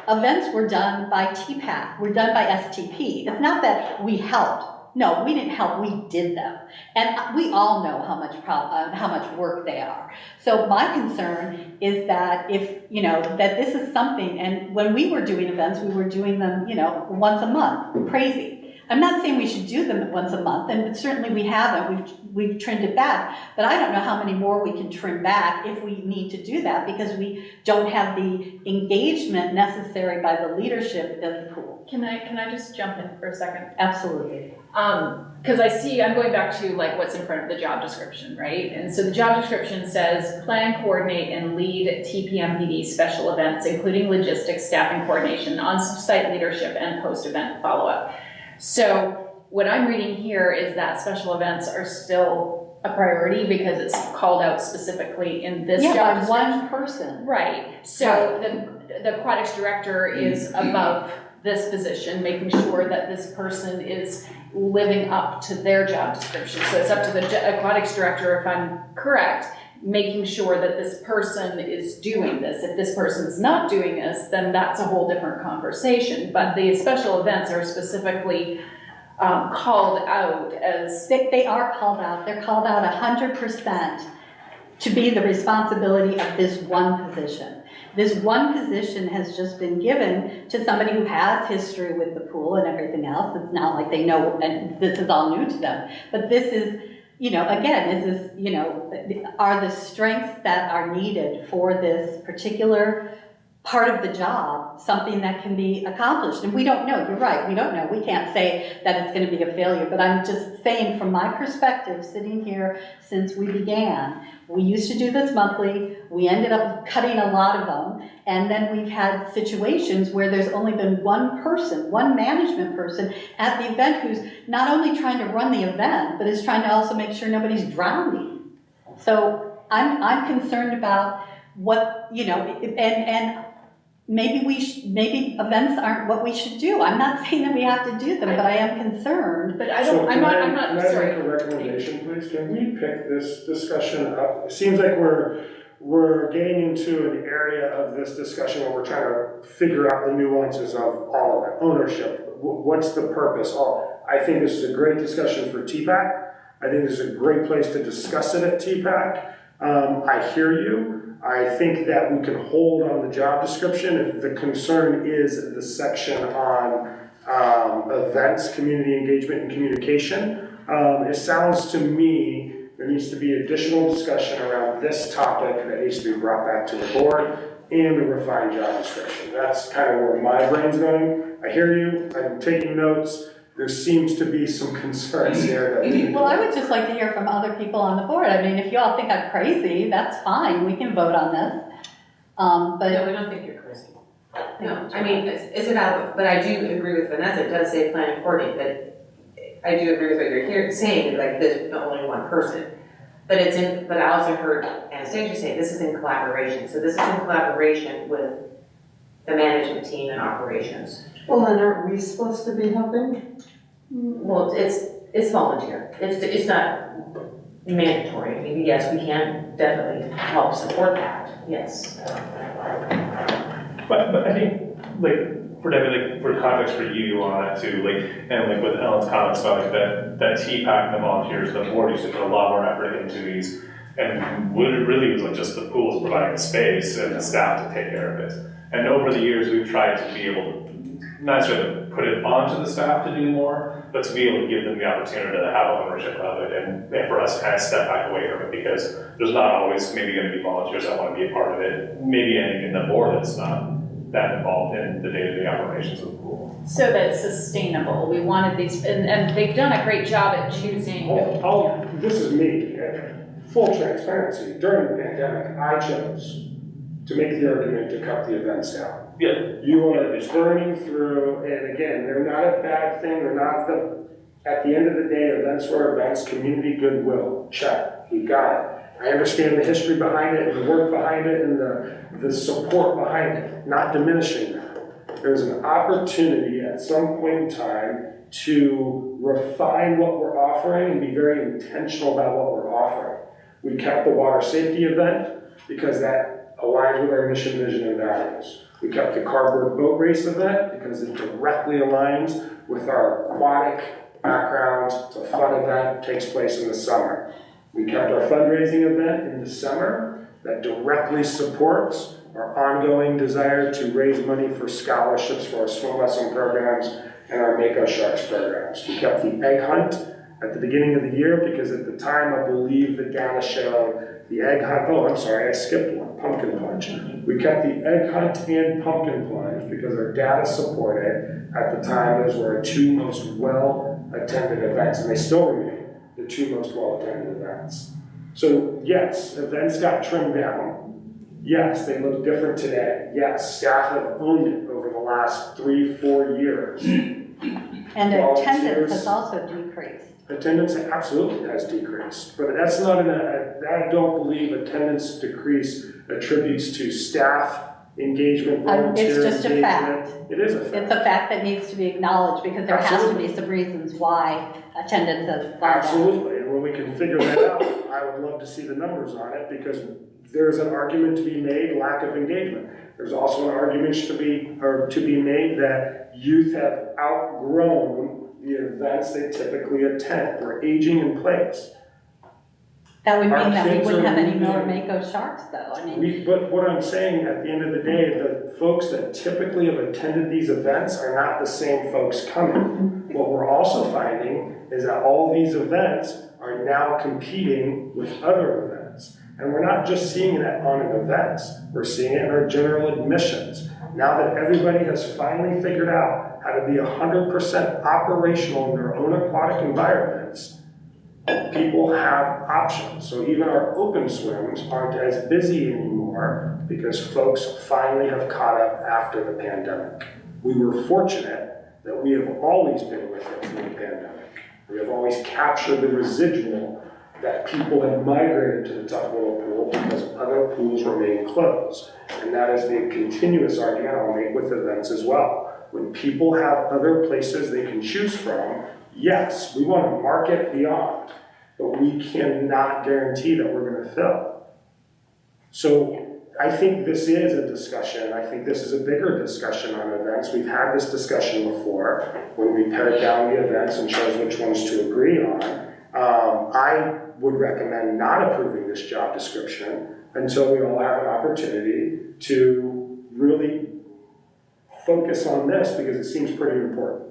events were done by TPAC, were done by STP. It's not that we helped. No, we didn't help, we did them. And we all know how much work they are. So my concern is that that this is something, and when we were doing events, we were doing them, once a month, crazy. I'm not saying we should do them once a month, and certainly we haven't. We've trimmed it back, but I don't know how many more we can trim back if we need to do that because we don't have the engagement necessary by the leadership of the pool.
Can I just jump in for a second?
Absolutely.
Because I'm going back to what's in front of the job description, right? And so the job description says plan, coordinate, and lead TPMPD special events, including logistics, staffing coordination, on-site leadership, and post-event follow-up. So what I'm reading here is that special events are still a priority because it's called out specifically in this job description.
One person.
Right. So the aquatics director is above this position, making sure that this person is living up to their job description. So it's up to the aquatics director, if I'm correct, making sure that this person is doing this. If this person's not doing this, then that's a whole different conversation. But the special events are specifically called out as...
They are called out. They're called out 100% to be the responsibility of this one position. This one position has just been given to somebody who has history with the pool and everything else. It's not like they know, and this is all new to them. But this is... again, is this, are the strengths that are needed for this particular part of the job something that can be accomplished? And we don't know, you're right, we don't know. We can't say that it's going to be a failure, but I'm just saying from my perspective, sitting here since we began, we used to do this monthly, we ended up cutting a lot of them, and then we've had situations where there's only been one person, one management person at the event who's not only trying to run the event, but is trying to also make sure nobody's drowning. So I'm concerned about what, and maybe events aren't what we should do. I'm not saying that we have to do them, but I am concerned.
But I'm not, sorry.
Can I make a recommendation, please? Can we pick this discussion up? It seems like we're getting into an area of this discussion where we're trying to figure out the nuances of all of it. Ownership. What's the purpose? I think this is a great discussion for TPAC. I think this is a great place to discuss it at TPAC. I hear you. I think that we can hold on the job description if the concern is the section on events, community engagement, and communication. It sounds to me there needs to be additional discussion around this topic that needs to be brought back to the board and a refined job description. That's kind of where my brain's going. I hear you, I'm taking notes. There seems to be some concerns here that.
Well, I would just like to hear from other people on the board. I mean, if you all think I'm crazy, that's fine, we can vote on this. But
No, we don't think you're crazy. No, I mean, is it out, but I do agree with Vanessa, it does say planning coordinate, but I do agree with what you're here saying, like there's only one person. But it's in, but I also heard Anastasia say this is in collaboration. So this is in collaboration with the management team and operations.
Well, then aren't we supposed to be helping?
Well, it's volunteer. It's not mandatory. I mean, yes, we can definitely help support that, yes.
But I think, like, for David, like, for context for you on that too, like, and like with Ellen's comments about like that TPAC and the volunteers, the board used to put a lot more effort into these, and what it really was like just the pools providing the space and the staff to take care of it. And over the years, we've tried to be able to, not necessarily put it onto the staff to do more, but to be able to give them the opportunity to have ownership of it, and for us to kind of step back away from it, because there's not always maybe going to be volunteers that want to be a part of it, maybe anything in the board that's not that involved in the day-to-day operations of the pool.
So that it's sustainable. We wanted these, and they've done a great job at choosing.
This is me, full transparency. During the pandemic, I chose to make the argument to cut the events down.
Yeah.
You are burning through, and again, they're not a bad thing, they're not at the end of the day, events were events, community goodwill, check, we got it. I understand the history behind it, and the work behind it, and the support behind it, not diminishing that. There's an opportunity at some point in time to refine what we're offering and be very intentional about what we're offering. We kept the water safety event because that aligns with our mission, vision, and values. We kept the cardboard boat race event because it directly aligns with our aquatic background. It's a fun event, takes place in the summer. We kept our fundraising event in December that directly supports our ongoing desire to raise money for scholarships for our swim lesson programs and our Mako Sharks programs. We kept the egg hunt at the beginning of the year because at the time I believe the data showed the egg hunt, oh, I'm sorry, I skipped one, pumpkin plunge. We kept the egg hunt and pumpkin plunge because our data supported at the time those were our two most well-attended events, and they still remain the two most well-attended events. So yes, events got trimmed down. Yes, they look different today. Yes, staff have owned it over the last 3-4 years.
And attendance has also decreased.
Attendance absolutely has decreased, but that's not I don't believe attendance decrease attributes to staff engagement, volunteer
It's just a fact.
It is a fact.
It's a fact that needs to be acknowledged because there has to be some reasons why attendance has gone down.
Absolutely, and when we can figure that out, I would love to see the numbers on it because there's an argument to be made, lack of engagement. There's also an argument to be made that youth have outgrown the events they typically attend. We're aging in place.
That would
Our
mean that we
kids
wouldn't
are
have any
leaving.
more Mako Sharks though. I mean,
But what I'm saying at the end of the day, the folks that typically have attended these events are not the same folks coming. What we're also finding is that all these events are now competing with other events. And we're not just seeing it on events, we're seeing it in our general admissions. Now that everybody has finally figured out how to be 100% operational in their own aquatic environments, people have options. So even our open swims aren't as busy anymore because folks finally have caught up after the pandemic. We were fortunate that we have always been with it through the pandemic. We have always captured the residual that people had migrated to the Tuckwillow pool because other pools remain closed. And that is the continuous argument I'll make with events as well. When people have other places they can choose from, yes, we want to market beyond, but we cannot guarantee that we're going to fill. So I think this is a discussion. I think this is a bigger discussion on events. We've had this discussion before when we pared down the events and chose which ones to agree on. I would recommend not approving this job description until we all have an opportunity to really focus on this because it seems pretty important.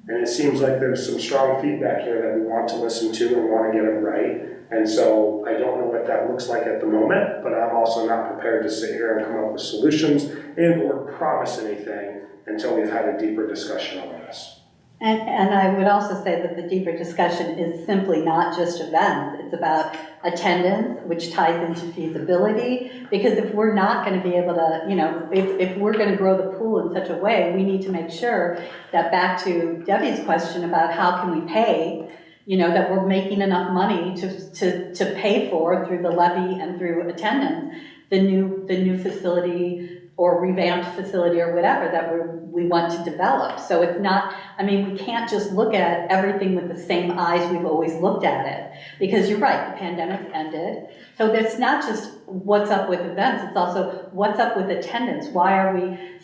And it seems like there's some strong feedback here that we want to listen to and want to get it right. And so I don't know what that looks like at the moment, but I'm also not prepared to sit here and come up with solutions and or promise anything until we've had a deeper discussion on this.
And I would also say that the deeper discussion is simply not just events. It's about attendance, which ties into feasibility. Because if we're not going to be able to, if we're going to grow the pool in such a way, we need to make sure that, back to Debbie's question about how can we pay, that we're making enough money to pay for, through the levy and through attendance, the new facility or revamped facility or whatever that we want to develop. So it's not, we can't just look at everything with the same eyes we've always looked at it. Because you're right, the pandemic's ended. So it's not just what's up with events, it's also what's up with attendance.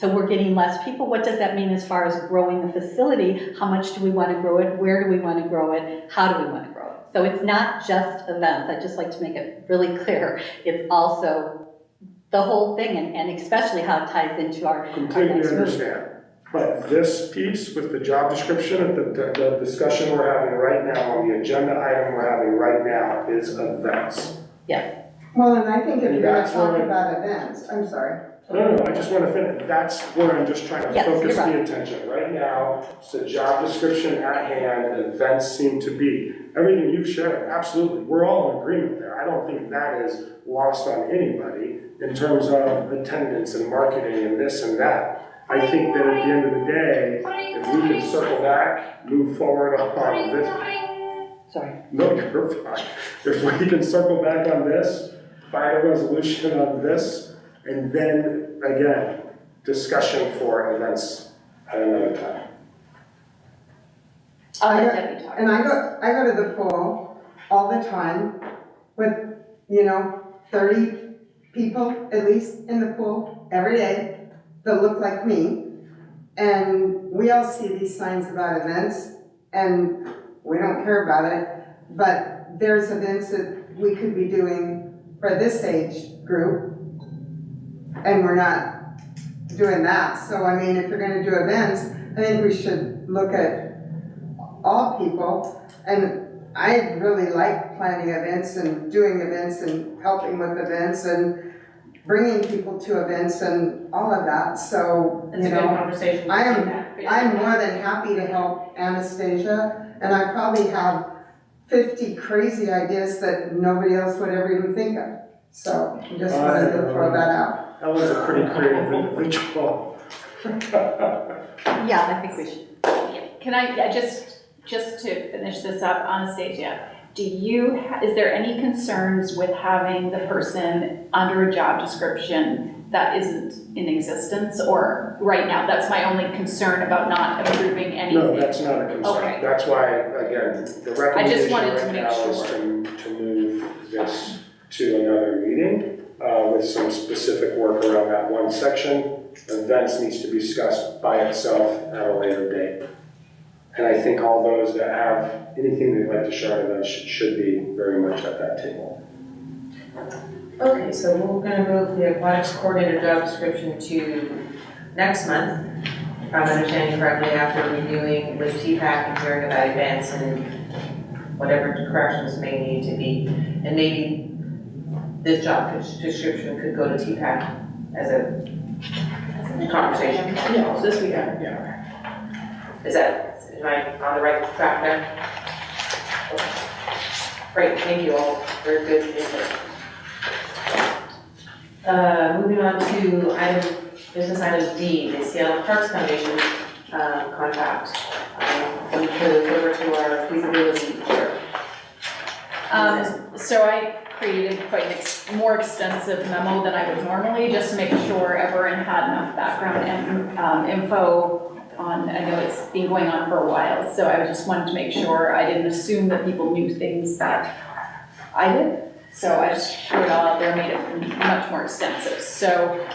So we're getting less people. What does that mean as far as growing the facility? How much do we want to grow it? Where do we want to grow it? How do we want to grow it? So it's not just events. I'd just like to make it really clear. It's also the whole thing, and especially how it ties into our
completely
next
understand. But this piece with the job description, the discussion we're having right now, on the agenda item we're having right now, is events.
Yeah.
Well, and I think if you're going to
That's
talk
where-
about events, I'm sorry.
No, I just want to finish. That's where I'm just trying to
Yes,
focus
you're right.
the attention. Right now, it's the job description at hand, events seem to be. Everything you've shared, absolutely. We're all in agreement there. I don't think that is lost on anybody in terms of attendance and marketing and this and that. I think that at the end of the day, if we can circle back, move forward on this.
Sorry.
No, you're fine. If we can circle back on this, find a resolution on this, and then, again, discussion for events at another time.
I'll let Debbie talk.
And I go to the pool all the time with, 30 people at least in the pool every day that look like me. And we all see these signs about events, and we don't care about it. But there's events that we could be doing for this age group, and we're not doing that. So, if you're going to do events, I think we should look at all people. And I really like planning events and doing events and helping with events and bringing people to events and all of that. So,
It's a good conversation.
I'm more than happy to help Anastasia, and I probably have 50 crazy ideas that nobody else would ever even think of. So, I just wanted to throw that out.
That was a pretty creative individual.
Yeah, I think we should.
Can I, just to finish this up, Anastasia, is there any concerns with having the person under a job description that isn't in existence, or right now? That's my only concern about not approving anything.
No, that's not a concern.
Okay.
That's why, again, the recommendation
wanted to
right
make
now is to move this to another meeting with some specific work around that one section. Events needs to be discussed by itself at a later date. And I think all those that have anything they'd like to share on events should be very much at that table.
Okay, so we're gonna move the aquatics coordinator job description to next month, if I'm understanding correctly, after reviewing with TPAC and hearing about events and whatever corrections may need to be. And maybe this job description could go to TPAC as a conversation.
Yeah, this weekend, yeah.
Am I on the right track there? Great, thank you all, very good input. Moving on to business item D, the Seattle Parks Foundation contract. We put it over to our feasibility chair.
So I created quite an more extensive memo than I would normally, just to make sure everyone had enough background and info on, I know it's been going on for a while, so I just wanted to make sure I didn't assume that people knew things that I did. So I just threw it all out there, made it much more extensive. So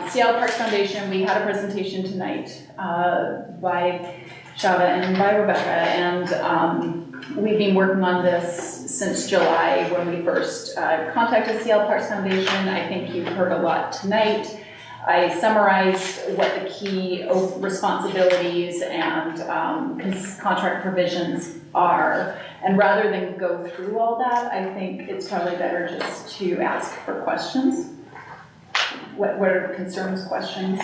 Seattle Parks Foundation, we had a presentation tonight by Shava and by Rebecca, and we've been working on this since July when we first contacted Seattle Parks Foundation. I think you've heard a lot tonight. I summarized what the key responsibilities and contract provisions are. And rather than go through all that, I think it's probably better just to ask for questions. What are the concerns, questions?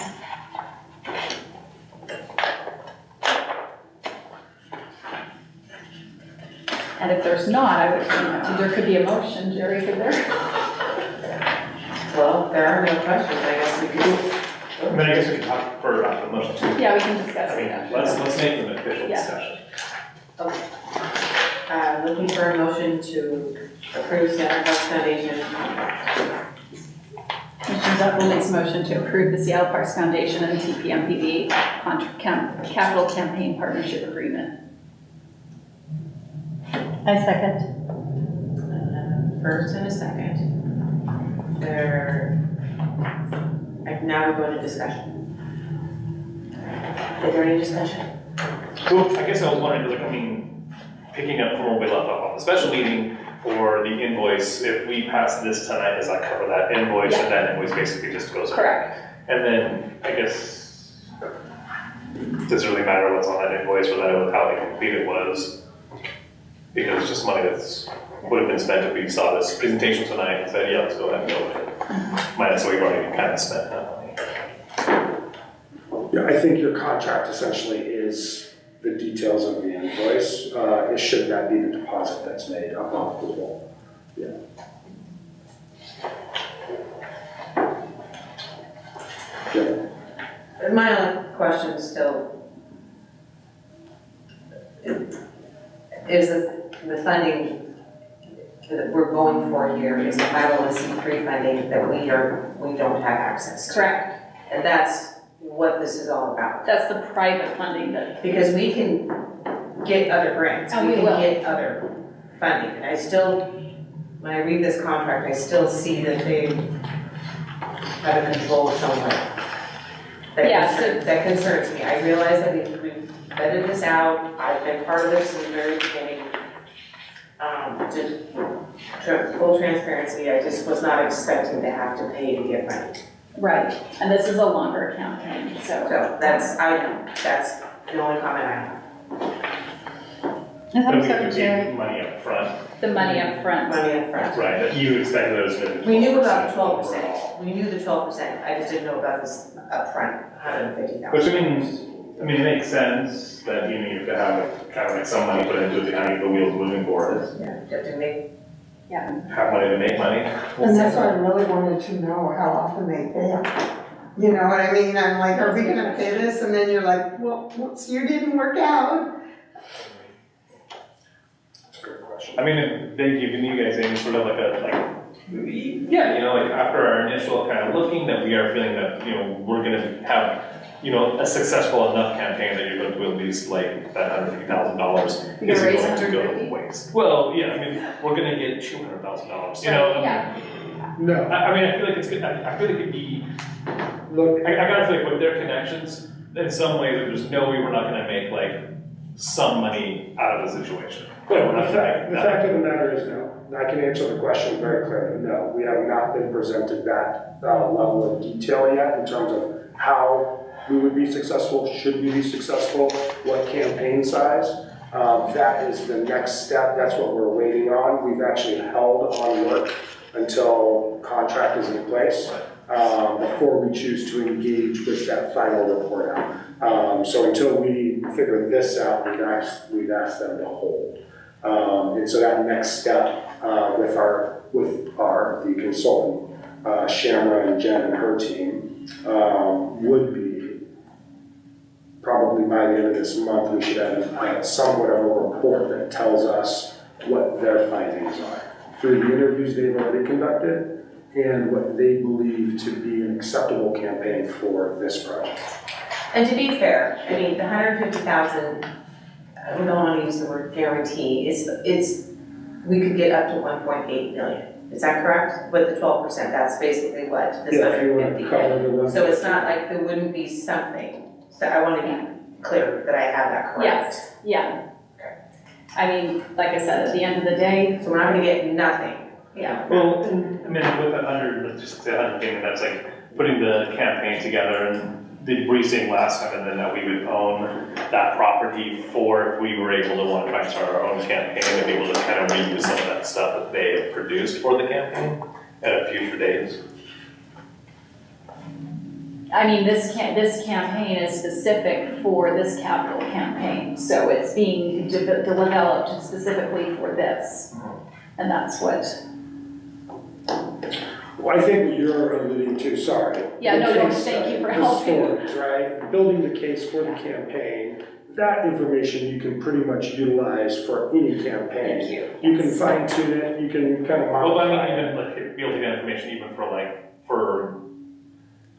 And if there's not, I would, there could be a motion, Jerry, could there?
Well, there are no questions, I guess we could.
I mean, I guess we can talk further about the motion too.
Yeah, we can discuss
I
it
mean,
after.
let's make it an official
Yeah.
discussion.
Looking for a motion to approve Seattle Parks Foundation.
Commissioner Zuckel makes a motion to approve the Seattle Parks Foundation and TPMPD Capital Campaign Partnership Agreement.
I second.
First and a second. Now we're going to discussion. Is there any discussion?
So I guess I was wondering, like, I mean, picking up from where we left off on the special meeting or the invoice, if we pass this tonight, does that cover that invoice?
Yeah.
And that invoice basically just goes away?
Correct.
And then, I guess, does it really matter what's on that invoice or that how incomplete it was? Because it's just money that's would have been spent if we saw this presentation tonight and said, yeah, let's go ahead and go with it. Minus what we've already kind of spent that money.
Yeah, I think your contract essentially is the details of the invoice. It should that be the deposit that's made upon approval. Yeah. Yeah.
My only question still is the funding that we're going for here is the 501c3 funding that we don't have access to.
Correct.
And that's what this is all about.
That's the private funding that.
Because we can get other grants,
And
we
we
can
will.
get other funding. And I still, when I read this contract, I still see that they have a control somewhere. That concerns me. I realize that we've vetted this out. I've been part of this from the very beginning. Full transparency, I just was not expecting to have to pay to get money.
Right, and this is a longer campaign, so.
So that's the only comment I have.
And
But
I'm
we
sorry,
could
Jerry.
pay money up front,
The money up front.
Money up front.
right, that you expected those to be.
We knew about
12%
12%.
overall.
We knew the 12%. I just didn't know about this upfront, $150,000.
Which I mean, it makes sense that you need to have kind of like some money put into it to kind of get the wheels moving for it.
Yeah, just to make.
Have money to make money.
And that's why I really wanted to know how often they fail. You know what I mean? I'm like, are we gonna pay this? And then you're like, well, whoops, you didn't work out.
That's a good question.
I mean, have they given you guys any sort of like yeah, you know, like after our initial kind of looking that we are feeling that, you know, we're gonna have, you know, a successful enough campaign that you're going to at least like that $150,000
You're
isn't
gonna raise
going to go to
$150,000?
waste. Well, yeah, I mean, we're gonna get $200,000, you know?
Yeah.
No,
I mean, I feel like it's good, I feel like it'd be,
look,
I gotta feel like with their connections, in some ways, there's no way we're not gonna make like some money out of the situation.
well,
We're not gonna make
the fact of the matter is no. I can answer the question very clearly. No, we have not been presented that level of detail yet in terms of how we would be successful, should we be successful, what campaign size. That is the next step. That's what we're waiting on. We've actually held on work until contract is in place before we choose to engage with that final report out. So until we figure this out, we've asked them to hold. And so that next step with the consultant, Shamra and Jen and her team, would be probably by the end of this month, we should have somewhat of a report that tells us what their findings are through the interviews they've already conducted and what they believe to be an acceptable campaign for this project.
And to be fair, I mean, the 150,000, we don't want to use the word guarantee, we could get up to 1.8 million. Is that correct? With the 12%, that's basically what, this
Yeah, if you want to
150.
cover the one.
So it's not like there wouldn't be something. So I want to be clear that I have that correct.
Yes, yeah. I mean, like I said, at the end of the day,
So we're not going to get nothing.
yeah.
Well, I mean, with 100, let's just say 100 thing, that's like putting the campaign together and the briefing last time, and then that we would own that property for if we were able to want to try and start our own campaign and be able to kind of reuse some of that stuff that they have produced for the campaign at a future date.
I mean, this campaign is specific for this capital campaign, so it's being developed specifically for this, and that's what.
Well, I think what you're alluding to, sorry.
Yeah,
the
no,
case
thank you for
study,
helping.
The stories, right? Building the case for the campaign, that information you can pretty much utilize for any campaign.
Thank you.
You can fine tune it, you can kind of
Well, I
modify
mean,
it.
even like be able to get information even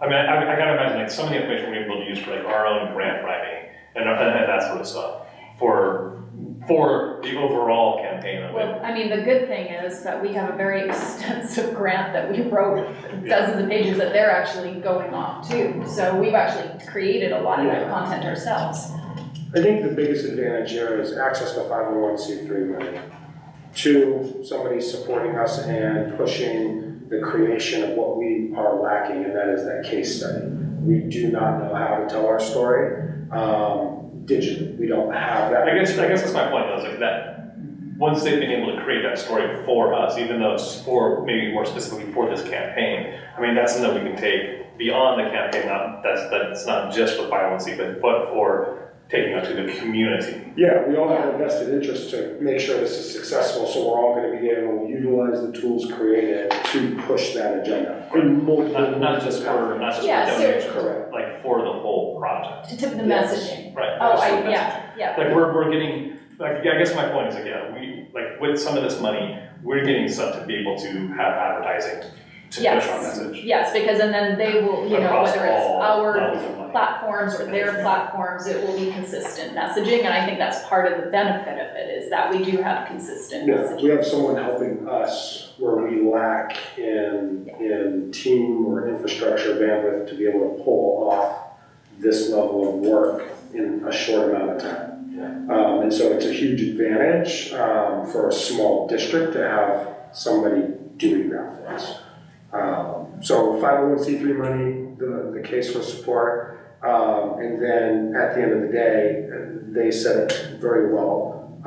I mean, I gotta imagine like some of the information we're able to use for like our own grant writing and that sort of stuff for the overall campaign of it.
Well, I mean, the good thing is that we have a very extensive grant that we wrote, dozens of pages that they're actually going off too. So we've actually created a lot of that content ourselves.
I think the biggest advantage here is access to 501c3 money. Two, somebody supporting us and pushing the creation of what we are lacking, and that is that case study. We do not know how to tell our story digitally. We don't have that.
I guess that's my point though, is like that once they've been able to create that story for us, even though it's for maybe more specifically for this campaign, I mean that's something we can take beyond the campaign. That's not just for 501c, but for taking out to the community.
Yeah, we all have a vested interest to make sure this is successful, so we're all going to be able to utilize the tools created to push that agenda.
Not just for donations,
correct.
like for the whole project.
To tip the messaging.
Right.
Oh,
That's the
yeah.
Like we're getting, like, I guess my point is, again, we, like with some of this money, we're getting stuff to be able to have advertising to push our message.
Yes, because and then they will,
Across
whether it's
all
our
levels of money.
platforms or their platforms, it will be consistent messaging, and I think that's part of the benefit of it, is that we do have consistent messaging.
We have someone helping us where we lack in team or infrastructure bandwidth to be able to pull off this level of work in a short amount of time. And so it's a huge advantage for a small district to have somebody doing that for us. So 501c3 money, the case for support, and then at the end of the day, they said it very well,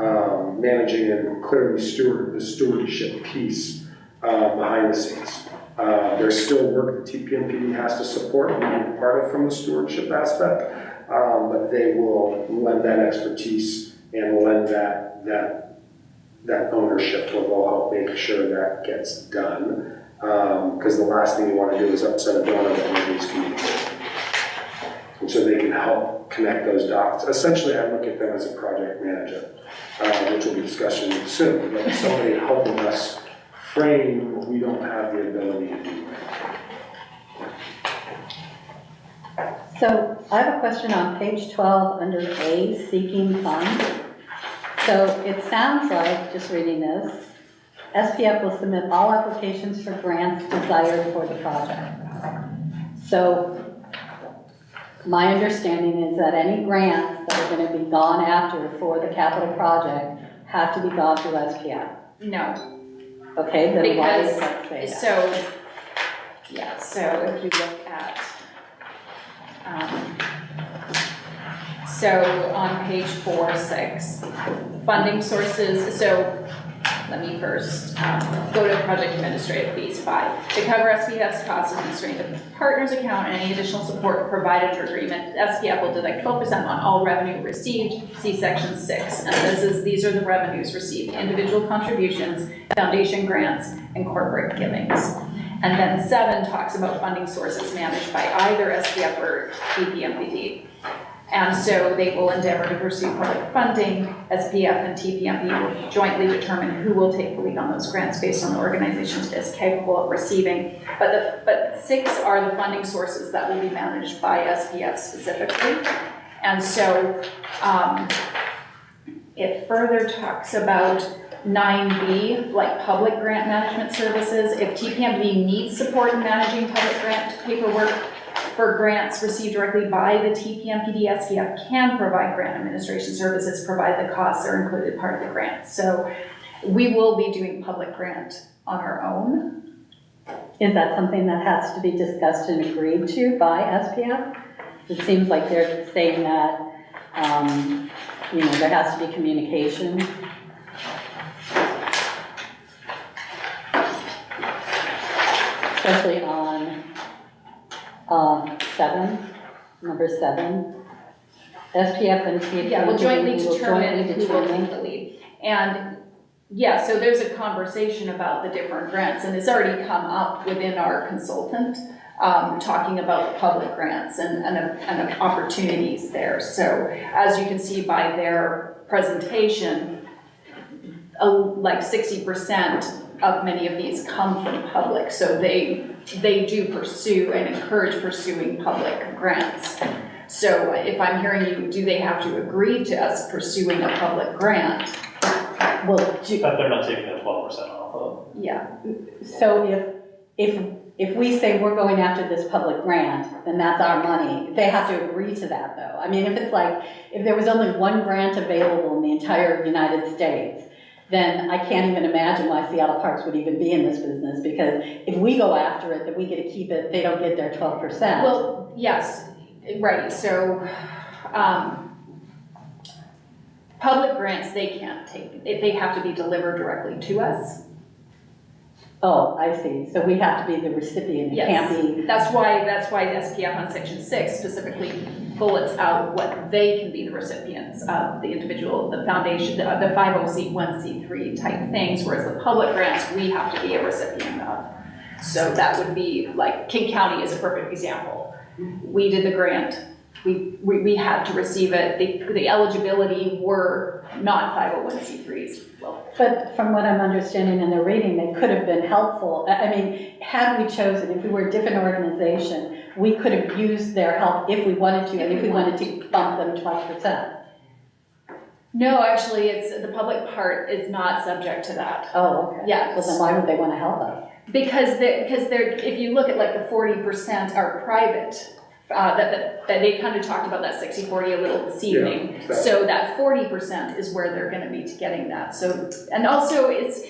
managing and clearly the stewardship piece behind the scenes. There's still work that TPMPD has to support and be part of from the stewardship aspect, but they will lend that expertise and lend that ownership to help make sure that gets done. Because the last thing you want to do is upset a donor that needs communication. And so they can help connect those dots. Essentially, I look at them as a project manager, which will be discussed soon, but somebody helping us frame what we don't have the ability to do.
So I have a question on page 12 under A, seeking funds. So it sounds like, just reading this, SPF will submit all applications for grants desired for the project. So my understanding is that any grants that are going to be gone after for the capital project have to be gone through SPF.
No.
Okay, then why does
Because,
that say that?
so if you look at, so on page 4-6, funding sources, so let me first go to project administrative fees 5. To cover SPF's costs of constraint the partner's account and any additional support provided for agreement, SPF will deduct 12% on all revenue received, see section 6. And these are the revenues received: individual contributions, foundation grants, and corporate givings. And then 7 talks about funding sources managed by either SPF or TPMPD. And so they will endeavor to pursue public funding. SPF and TPMP will jointly determine who will take the lead on those grants based on the organizations is capable of receiving. But 6 are the funding sources that will be managed by SPF specifically. And so it further talks about 9B, like public grant management services. If TPMP needs support in managing public grant paperwork for grants received directly by the TPMPD, SPF can provide grant administration services, provided the costs are included part of the grant. So we will be doing public grant on our own.
Is that something that has to be discussed and agreed to by SPF? It seems like they're saying that, there has to be communication. Especially on number 7. SPF and TFP.
Yeah, will jointly
will
determine who will
determine.
take the lead. And yeah, so there's a conversation about the different grants, and it's already come up within our consultant, talking about the public grants and opportunities there. So as you can see by their presentation, like 60% of many of these come from public. So they do pursue and encourage pursuing public grants. So if I'm hearing you, do they have to agree to us pursuing a public grant?
Well,
But they're not taking the 12% off of.
Yeah.
so if we say we're going after this public grant, then that's our money. They have to agree to that, though. I mean, if there was only one grant available in the entire United States, then I can't even imagine why Seattle Parks would even be in this business, because if we go after it, then we get to keep it, they don't get their 12%.
Well, yes, right. So public grants, they can't take, they have to be delivered directly to us.
Oh, I see. So we have to be the recipient. It
Yes.
can't be.
That's why SPF on section 6 specifically bullets out what they can be the recipients of, the individual, the foundation, the 501c3 type things, whereas the public grants we have to be a recipient of. So that would be like King County is a perfect example. We did the grant. We had to receive it. The eligibility were not 501c3s. Well,
But from what I'm understanding in the reading, they could have been helpful. I mean, had we chosen, if we were a different organization, we could have used their help if we wanted to, and if we wanted to bump them 12%.
no, actually, it's the public part is not subject to that.
Oh, okay.
Yeah.
Well, then why would they want to help us?
Because they're, if you look at like the 40% are private, that they kind of talked about that 60-40 a little this evening.
Yeah, exactly.
So that 40% is where they're going to be getting that. So, and also it's,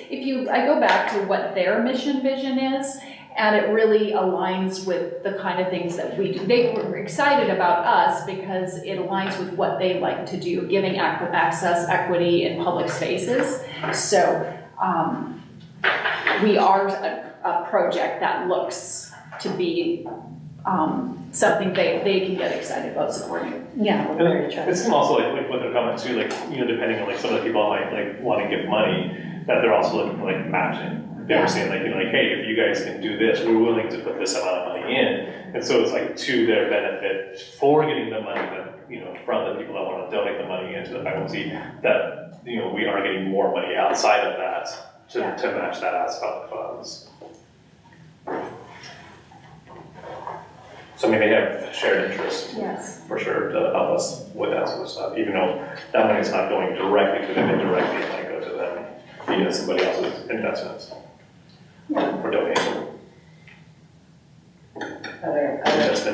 I go back to what their mission vision is, and it really aligns with the kind of things that we do. They were excited about us because it aligns with what they like to do, giving access, equity in public spaces. So we are a project that looks to be something they can get excited about supporting.
Yeah, we're very
It's
interested.
also like what they're coming to, like, depending on like some of the people might like want to give money, that they're also looking for like matching. They were saying like, hey, if you guys can do this, we're willing to put this amount of money in. And so it's like to their benefit for getting the money that, from the people that want to donate the money into the 501c, that, we are getting more money outside of that to match that as public funds. So I mean, they have shared interest.
Yes.
For sure, to help us with that sort of stuff, even though that money's not going directly to them, indirectly it might go to them via somebody else's investments or donation.
Are there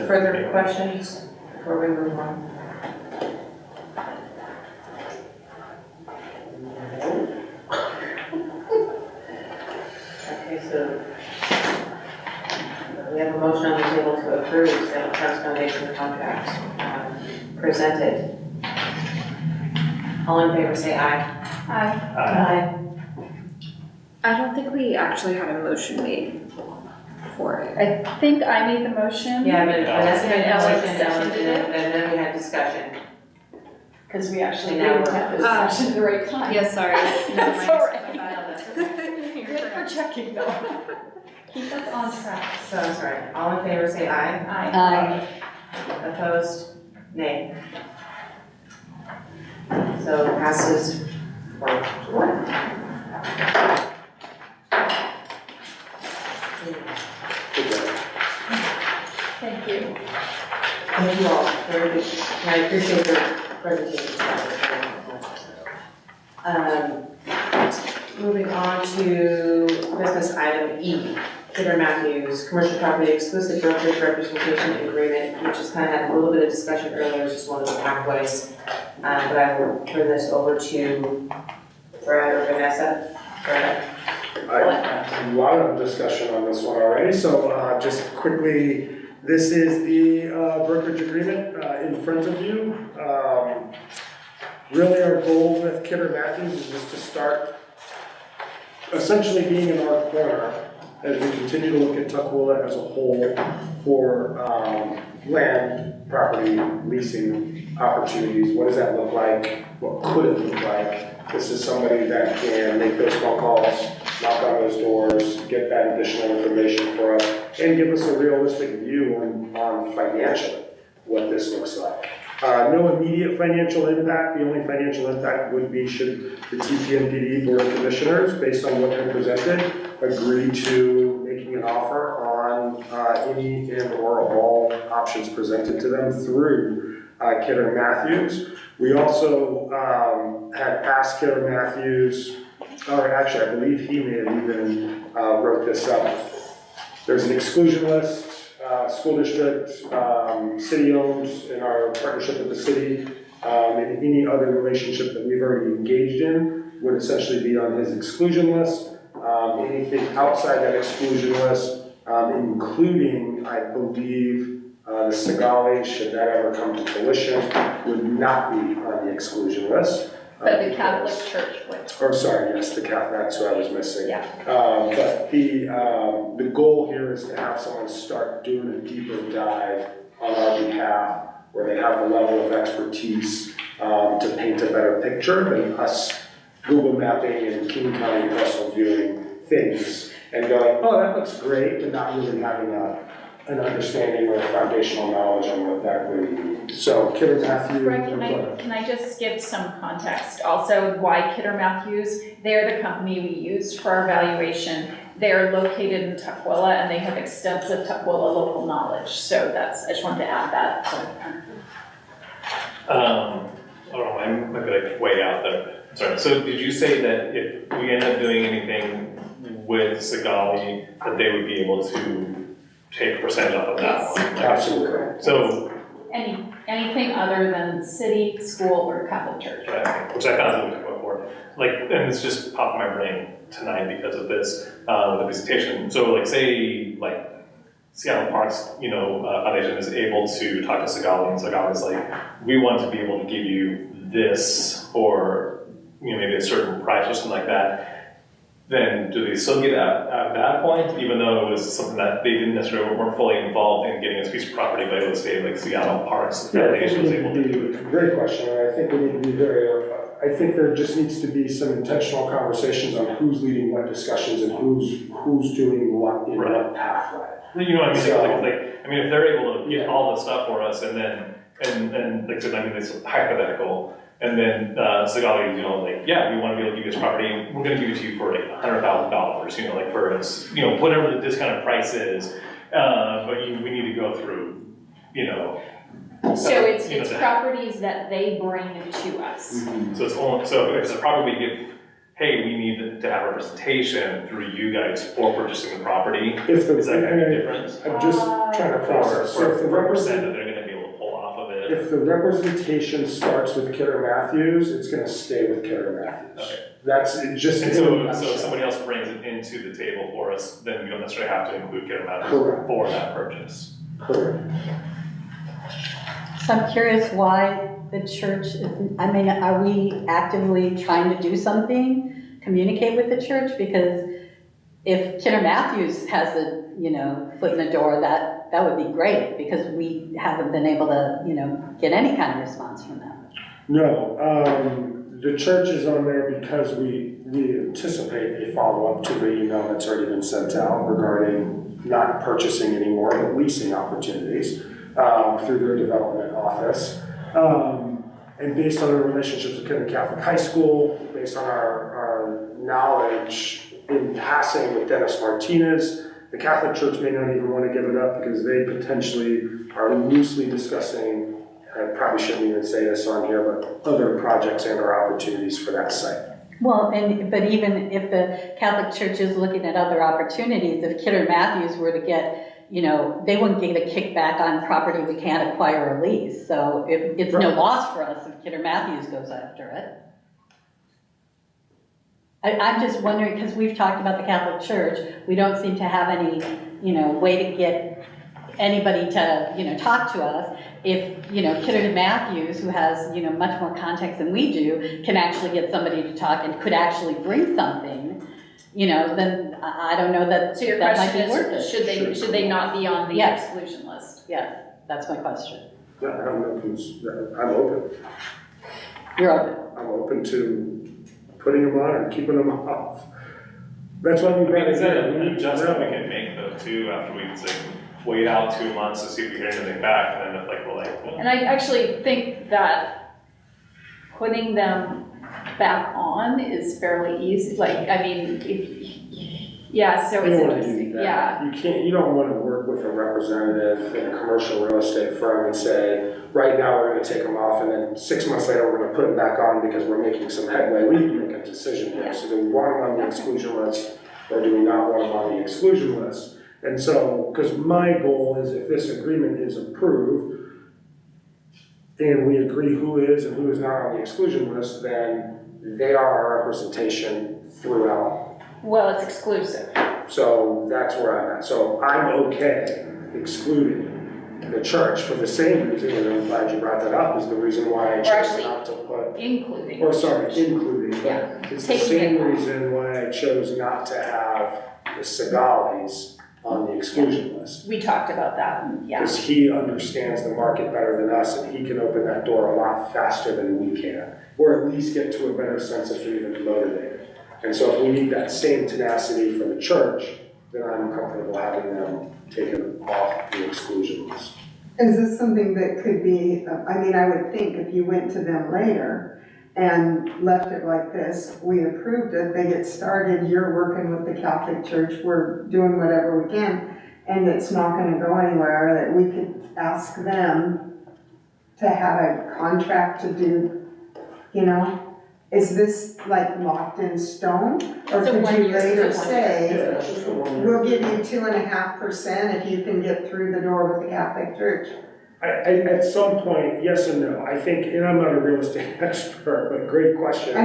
further questions before we move on? Okay, so we have a motion on the table to approve the Parks Foundation contract presented. All in favor say aye. Aye.
I don't think we actually had a motion made for it.
I think I made the motion.
Yeah, but Vanessa made the
Ellen
motion,
seconded it.
and then we had discussion.
Because we actually
Now
didn't
we're-
have this discussion at the right time.
Yes, sorry.
That's all right. Good for checking though. Keep us on track.
So I'm sorry, all in favor say aye.
Aye.
Opposed? Nay. So passes 4-1.
Thank you.
Thank you all, very good. I appreciate your presentation. Moving on to business item E, Kidder Matthews, commercial property exclusive brokerage representation agreement, which just kind of had a little bit of discussion earlier, just one of the pathways. But I will turn this over to Brad or Vanessa. Brad.
a lot of discussion on this one already, so just quickly, this is the brokerage agreement in front of you. Really our goal with Kidder Matthews is just to start essentially being in our corner as we continue to look at Tukwila as a whole for land, property, leasing opportunities. What does that look like? What could it look like? This is somebody that can make those phone calls, knock on those doors, get that additional information for us, and give us a realistic view on financially what this looks like. No immediate financial impact. The only financial impact would be should the TPMPD Board of Commissioners, based on what they presented, agree to making an offer on any and or all options presented to them through Kidder Matthews. We also had asked Kidder Matthews, or actually I believe he may have even wrote this up. There's an exclusion list. School district, city-owned in our partnership with the city, and any other relationship that we've already engaged in would essentially be on his exclusion list. Anything outside that exclusion list, including, I believe, the Sigali, should that ever come to fruition, would not be on the exclusion list.
But the Catholic Church would.
Or sorry, yes, the Catholic, that's what I was missing.
Yeah.
But the goal here is to have someone start doing a deeper dive on our behalf, where they have the level of expertise to paint a better picture than us Google mapping and King County parcel viewing things and going, oh, that looks great, but not really having an understanding or foundational knowledge on what that really means. So Kidder Matthews.
Greg, can I just give some context? Also, why Kidder Matthews? They're the company we used for our valuation. They're located in Tukwila and they have extensive Tukwila local knowledge. So I just wanted to add that.
I don't know, I might be like way out there. Sorry, so did you say that if we end up doing anything with Sigali, that they would be able to take a percentage off of that one?
Absolutely.
So
Anything other than city, school, or Catholic Church.
Which I kind of looked at before. Like, and it's just popped in my brain tonight because of this, the presentation. So like say, like Seattle Parks, Foundation is able to talk to Sigali, and Sigali's like, we want to be able to give you this for, maybe a certain price or something like that. Then do they still get at that point, even though it was something that they didn't necessarily weren't fully involved in getting a piece of property, but it was say like Seattle Parks Foundation was able to do it?
Great question, and I think we need to be I think there just needs to be some intentional conversations on who's leading what discussions and who's doing what in what pathway.
You know what I mean? So, if they're able to get all the stuff for us, and like I said, it's hypothetical. And then Sigali, we want to be able to give you this property. We're going to give it to you for like $100,000, for us, whatever the discounted price is. But we need to go through,
So it's properties that they bring to us.
Mm-hmm. So if it's a property we give, hey, we need to have representation through you guys for purchasing the property. Is that going to be different?
I'm just trying to process.
So if the represent that they're going to be able to pull off of it.
If the representation starts with Kidder Matthews, it's going to stay with Kidder Matthews. Okay. That's it. Just
so if somebody else brings it into the table for us, then we don't necessarily have to include Kidder Matthews for that purchase.
Correct.
So I'm curious why the church are we actively trying to do something, communicate with the church? Because if Kidder Matthews has a, foot in the door, that would be great, because we haven't been able to, get any kind of response from them.
No, the church is on there because we anticipate a follow-up to the email that's already been sent out regarding not purchasing anymore, but leasing opportunities through their development office. And based on our relationships with Kidder Catholic High School, based on our knowledge in passing with Dennis Martinez, the Catholic Church may not even want to give it up because they potentially are loosely discussing, I probably shouldn't even say this on here, but other projects and or opportunities for that site.
Well, but even if the Catholic Church is looking at other opportunities, if Kidder Matthews were to get, they wouldn't get a kickback on property we can't acquire or lease. So it's no loss for us if Kidder Matthews goes after it. I'm just wondering, because we've talked about the Catholic Church, we don't seem to have any, way to get anybody to, talk to us. If, Kidder Matthews, who has, much more context than we do, can actually get somebody to talk and could actually bring something, then I don't know that
So your
that might
question
be worth
is,
it.
should they not be on the
Yes.
exclusion list?
Yeah, that's my question.
Yeah, I'm open.
You're open.
I'm open to putting them on or keeping them off. That's why we brought
Is
it
that
in.
an adjustment we can make though too, after we say, wait out 2 months to see if we get anything back, and then if like, well,
And I actually think that putting them back on is fairly easy, so
You
it's
don't want to do
interesting,
that.
yeah.
You don't want to work with a representative in a commercial real estate firm and say, right now we're going to take them off, and then 6 months later we're going to put them back on because we're making some headway. We need to make a decision here. So do we want them on the exclusion list, or do we not want them on the exclusion list? And so, because my goal is if this agreement is approved, and we agree who is and who is not on the exclusion list, then they are our representation throughout.
Well, it's exclusive.
So that's where I'm at. So I'm okay excluding the church for the same reason, and I'm glad you brought that up, is the reason why I chose
actually,
not to put,
Including.
including, but
Yeah.
it's the
Taking
same
it out.
reason why I chose not to have the Segalis on the exclusion list.
We talked about that, yeah.
Because he understands the market better than us, and he can open that door a lot faster than we can, or at least get to a better sense if we're even motivated. And so if we need that same tenacity for the church, then I'm comfortable having them taken off the exclusion list.
Is this something that could be, I would think if you went to them later and left it like this, we approved it, they get started, you're working with the Catholic Church, we're doing whatever we can, and it's not gonna go anywhere, that we could ask them to have a contract to do, is this like locked in stone? Or
It's a
could you
1 year,
later
it's a 1 year.
say,
it's just a 1 year.
we'll give you 2.5% if you can get through the door with the Catholic Church?
At some point, yes and no. I think, and I'm not a real estate expert, but great question.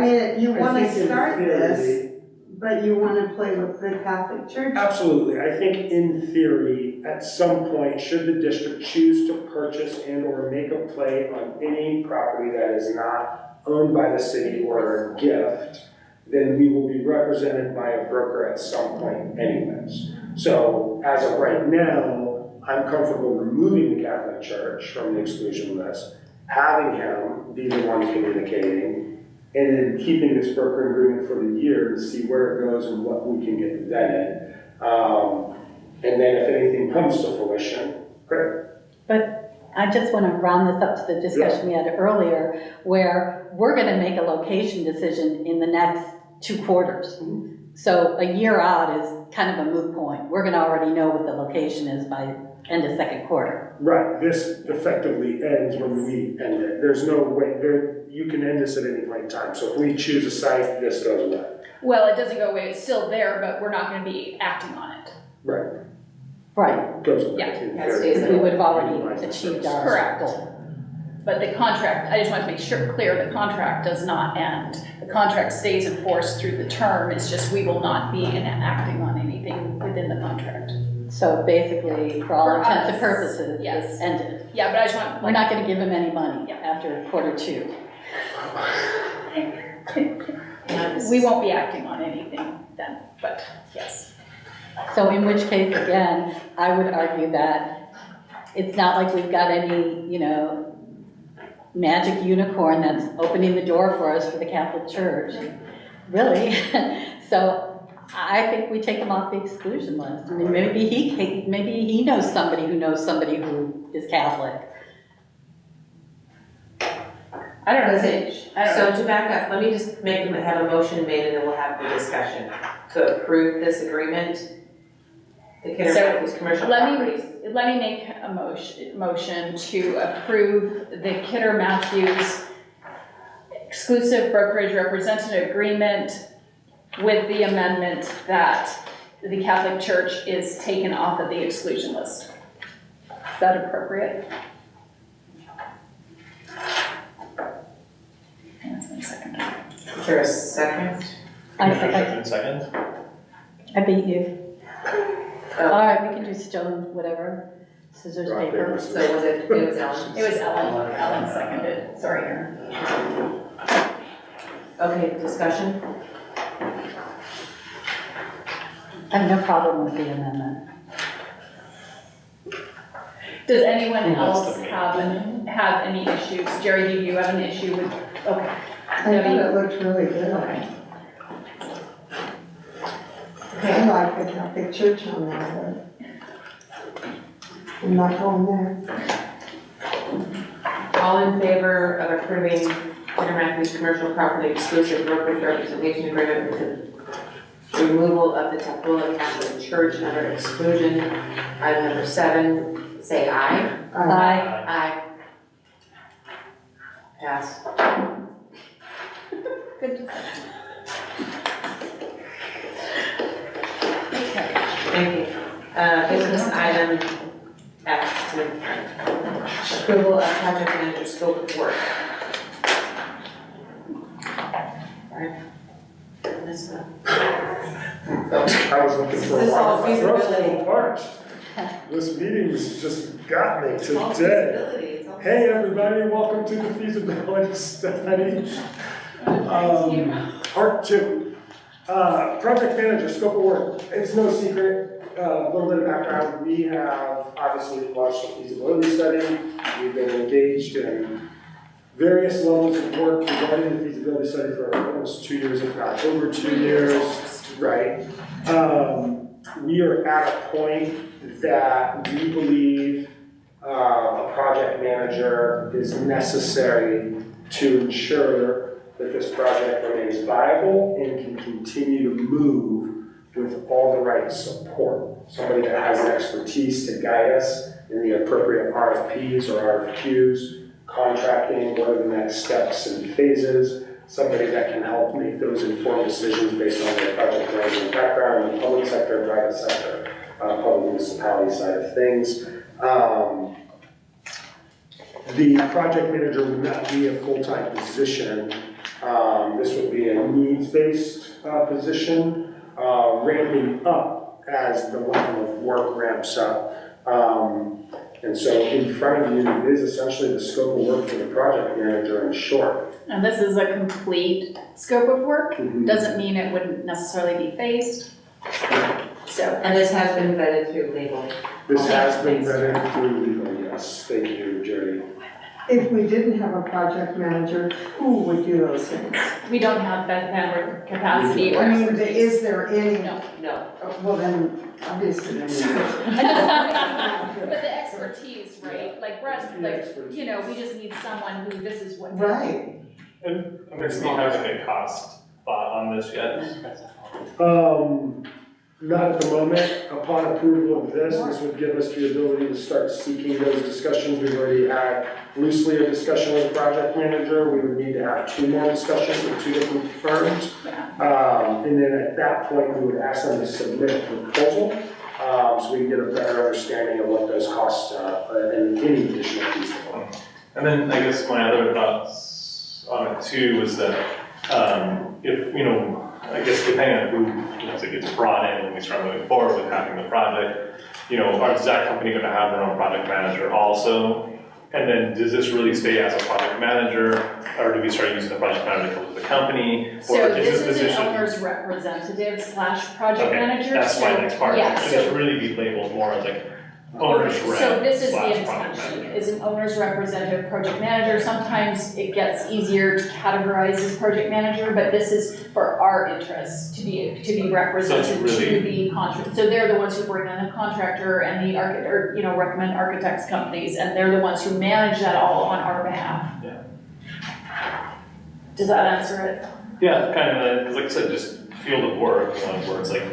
You
I
want to
think in
start
theory-
this, but you want to play with the Catholic Church?
Absolutely. I think in theory, at some point, should the district choose to purchase and or make a play on any property that is not owned by the city or a gift, then we will be represented by a broker at some point anyways. So as of right now, I'm comfortable removing the Catholic Church from the exclusion list, having him be the one communicating, and then keeping this broker agreement for the year to see where it goes and what we can get vetted. And then if anything comes to fruition, great.
But I just want to round this up to the discussion we had earlier, where we're going to make a location decision in the next 2 quarters.
Mm-hmm.
So a year out is kind of a moot point. We're going to already know what the location is by end of 2nd quarter.
Right, this effectively ends when we end it. There's no way, you can end this at any point in time. So if we choose a site, this goes away.
Well, it doesn't go away, it's still there, but we're not gonna be acting on it.
Right,
Right,
goes away.
Yeah.
In
That
theory.
stays
we would have already
Utilize the
achieved
service.
our
Correct.
goal.
But the contract, I just want to make sure, clear, the contract does not end. The contract stays in force through the term, it's just we will not be acting on anything within the contract.
So basically, for all
For
intents and
us,
purposes,
yes.
it's ended.
Yeah, but I just want,
We're not going to give him any money
Yeah.
after quarter 2.
we won't be acting on anything then, but yes.
So in which case, again, I would argue that it's not like we've got any, magic unicorn that's opening the door for us for the Catholic Church, really. So I think we take him off the exclusion list. I mean, maybe he knows somebody who is Catholic.
I don't know, I don't know.
So to back up, let me just have a motion made and then we'll have the discussion to approve this agreement. The Kidder
So,
Matthews commercial
Let
properties.
me make a motion to approve the Kidder Matthews exclusive brokerage representative agreement with the amendment that the Catholic Church is taken off of the exclusion list. Is that appropriate? That's my second.
Is there a second?
I
Commissioner Shipman, second.
I beat you. All right, we can do stone, whatever, scissors,
Rock,
paper.
paper,
So was it was Ellen?
It was Ellen. Ellen seconded. Sorry, Aaron.
Okay, discussion?
I have no problem with the amendment.
Does anyone
Who wants
else
to make
have any issues? Jerry, do you have an issue with, okay.
I thought it looked really good.
Okay.
I like the Catholic Church on there, but I'm not going there.
All in favor of approving Peter Matthews Commercial Property Exclusive Brokerage Representation Agreement with the removal of the Tukwila Catholic Church under exclusion, item number 7, say aye.
Aye.
Aye. Pass.
Good discussion. Okay.
Thank you. Business item F, approval of project manager scope of work. Right. This one.
I was looking for a
This is all
while. My throat's a
feasibility.
little parched. This meeting's just got me
It's all
today.
feasibility. It's all
Hey, everybody, welcome to the feasibility study. Part 2. Project manager, scope of work. It's no secret, a little bit of background. We have obviously launched a feasibility study. We've been engaged in various levels of work regarding the feasibility study for almost 2 years, if not over 2 years, right? We are at a point that we believe a project manager is necessary to ensure that this project remains viable and can continue to move with all the right support. Somebody that has the expertise to guide us in the appropriate RFPs or RFQs, contracting, what are the next steps and phases, somebody that can help make those informed decisions based on their project management background in the public sector, private sector, public municipality side of things. The project manager would not be a full-time position. This would be a needs-based position, ramping up as the level of work ramps up. And so in front of you is essentially the scope of work for the project manager in short.
And this is a complete scope of work.
Mhm.
Doesn't mean it wouldn't necessarily be phased. So,
And this has been vetted through legal.
This has been vetted through legal, yes. Thank you, Jerry.
If we didn't have a project manager, who would do those things?
we don't have that bandwidth capacity or
I mean,
expertise.
is there any?
No.
No.
Well, then, obviously, then.
But the expertise, right? Like Brett, we just need someone who this is what.
Right.
And I'm guessing you haven't a cost thought on this yet?
Not at the moment. Upon approval of this, this would give us the ability to start seeking those discussions. We've already had loosely a discussion with the project manager. We would need to have 2 more discussions with 2 different firms. And then at that point, we would ask them to submit a proposal, so we can get a better understanding of what those costs are and any additional fees.
And then I guess my other thoughts on it too was that if, I guess depending on who if it gets brought in when we start moving forward with having the project, is that company going to have their own project manager also? And then does this really stay as a project manager, or do we start using the project manager with the company?
So
Or
this is
position?
an owner's representative / project
Okay,
manager.
that's my next part.
Yeah,
Should
so-
this really be labeled more as like owner's rep
So this is
/
the
project
intention,
manager?
is an owner's representative project manager. Sometimes it gets easier to categorize as project manager, but this is for our interests to be represented
So it's really-
to the contract. So they're the ones who bring in the contractor and the recommend architects companies, and they're the ones who manage that all on our behalf.
Yeah.
Does that answer it?
Yeah, kind of, because like I said, just field of work, where it's like,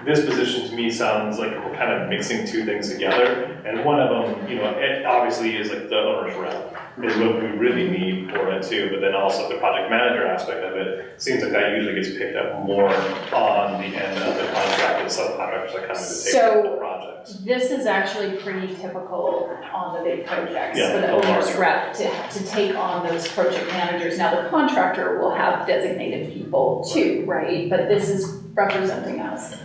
this position to me sounds like we're kind of mixing 2 things together. And one of them, it obviously is like the owner's rep, is what we really need for it too. But then also the project manager aspect of it seems like that usually gets picked up more on the end of the contract and subcontractors that come to take the project. projects.
This is actually pretty typical on the big projects
Yeah,
for the
the
owner's
larger.
rep to take on those project managers. Now, the contractor will have designated people too, right? But this is representing us.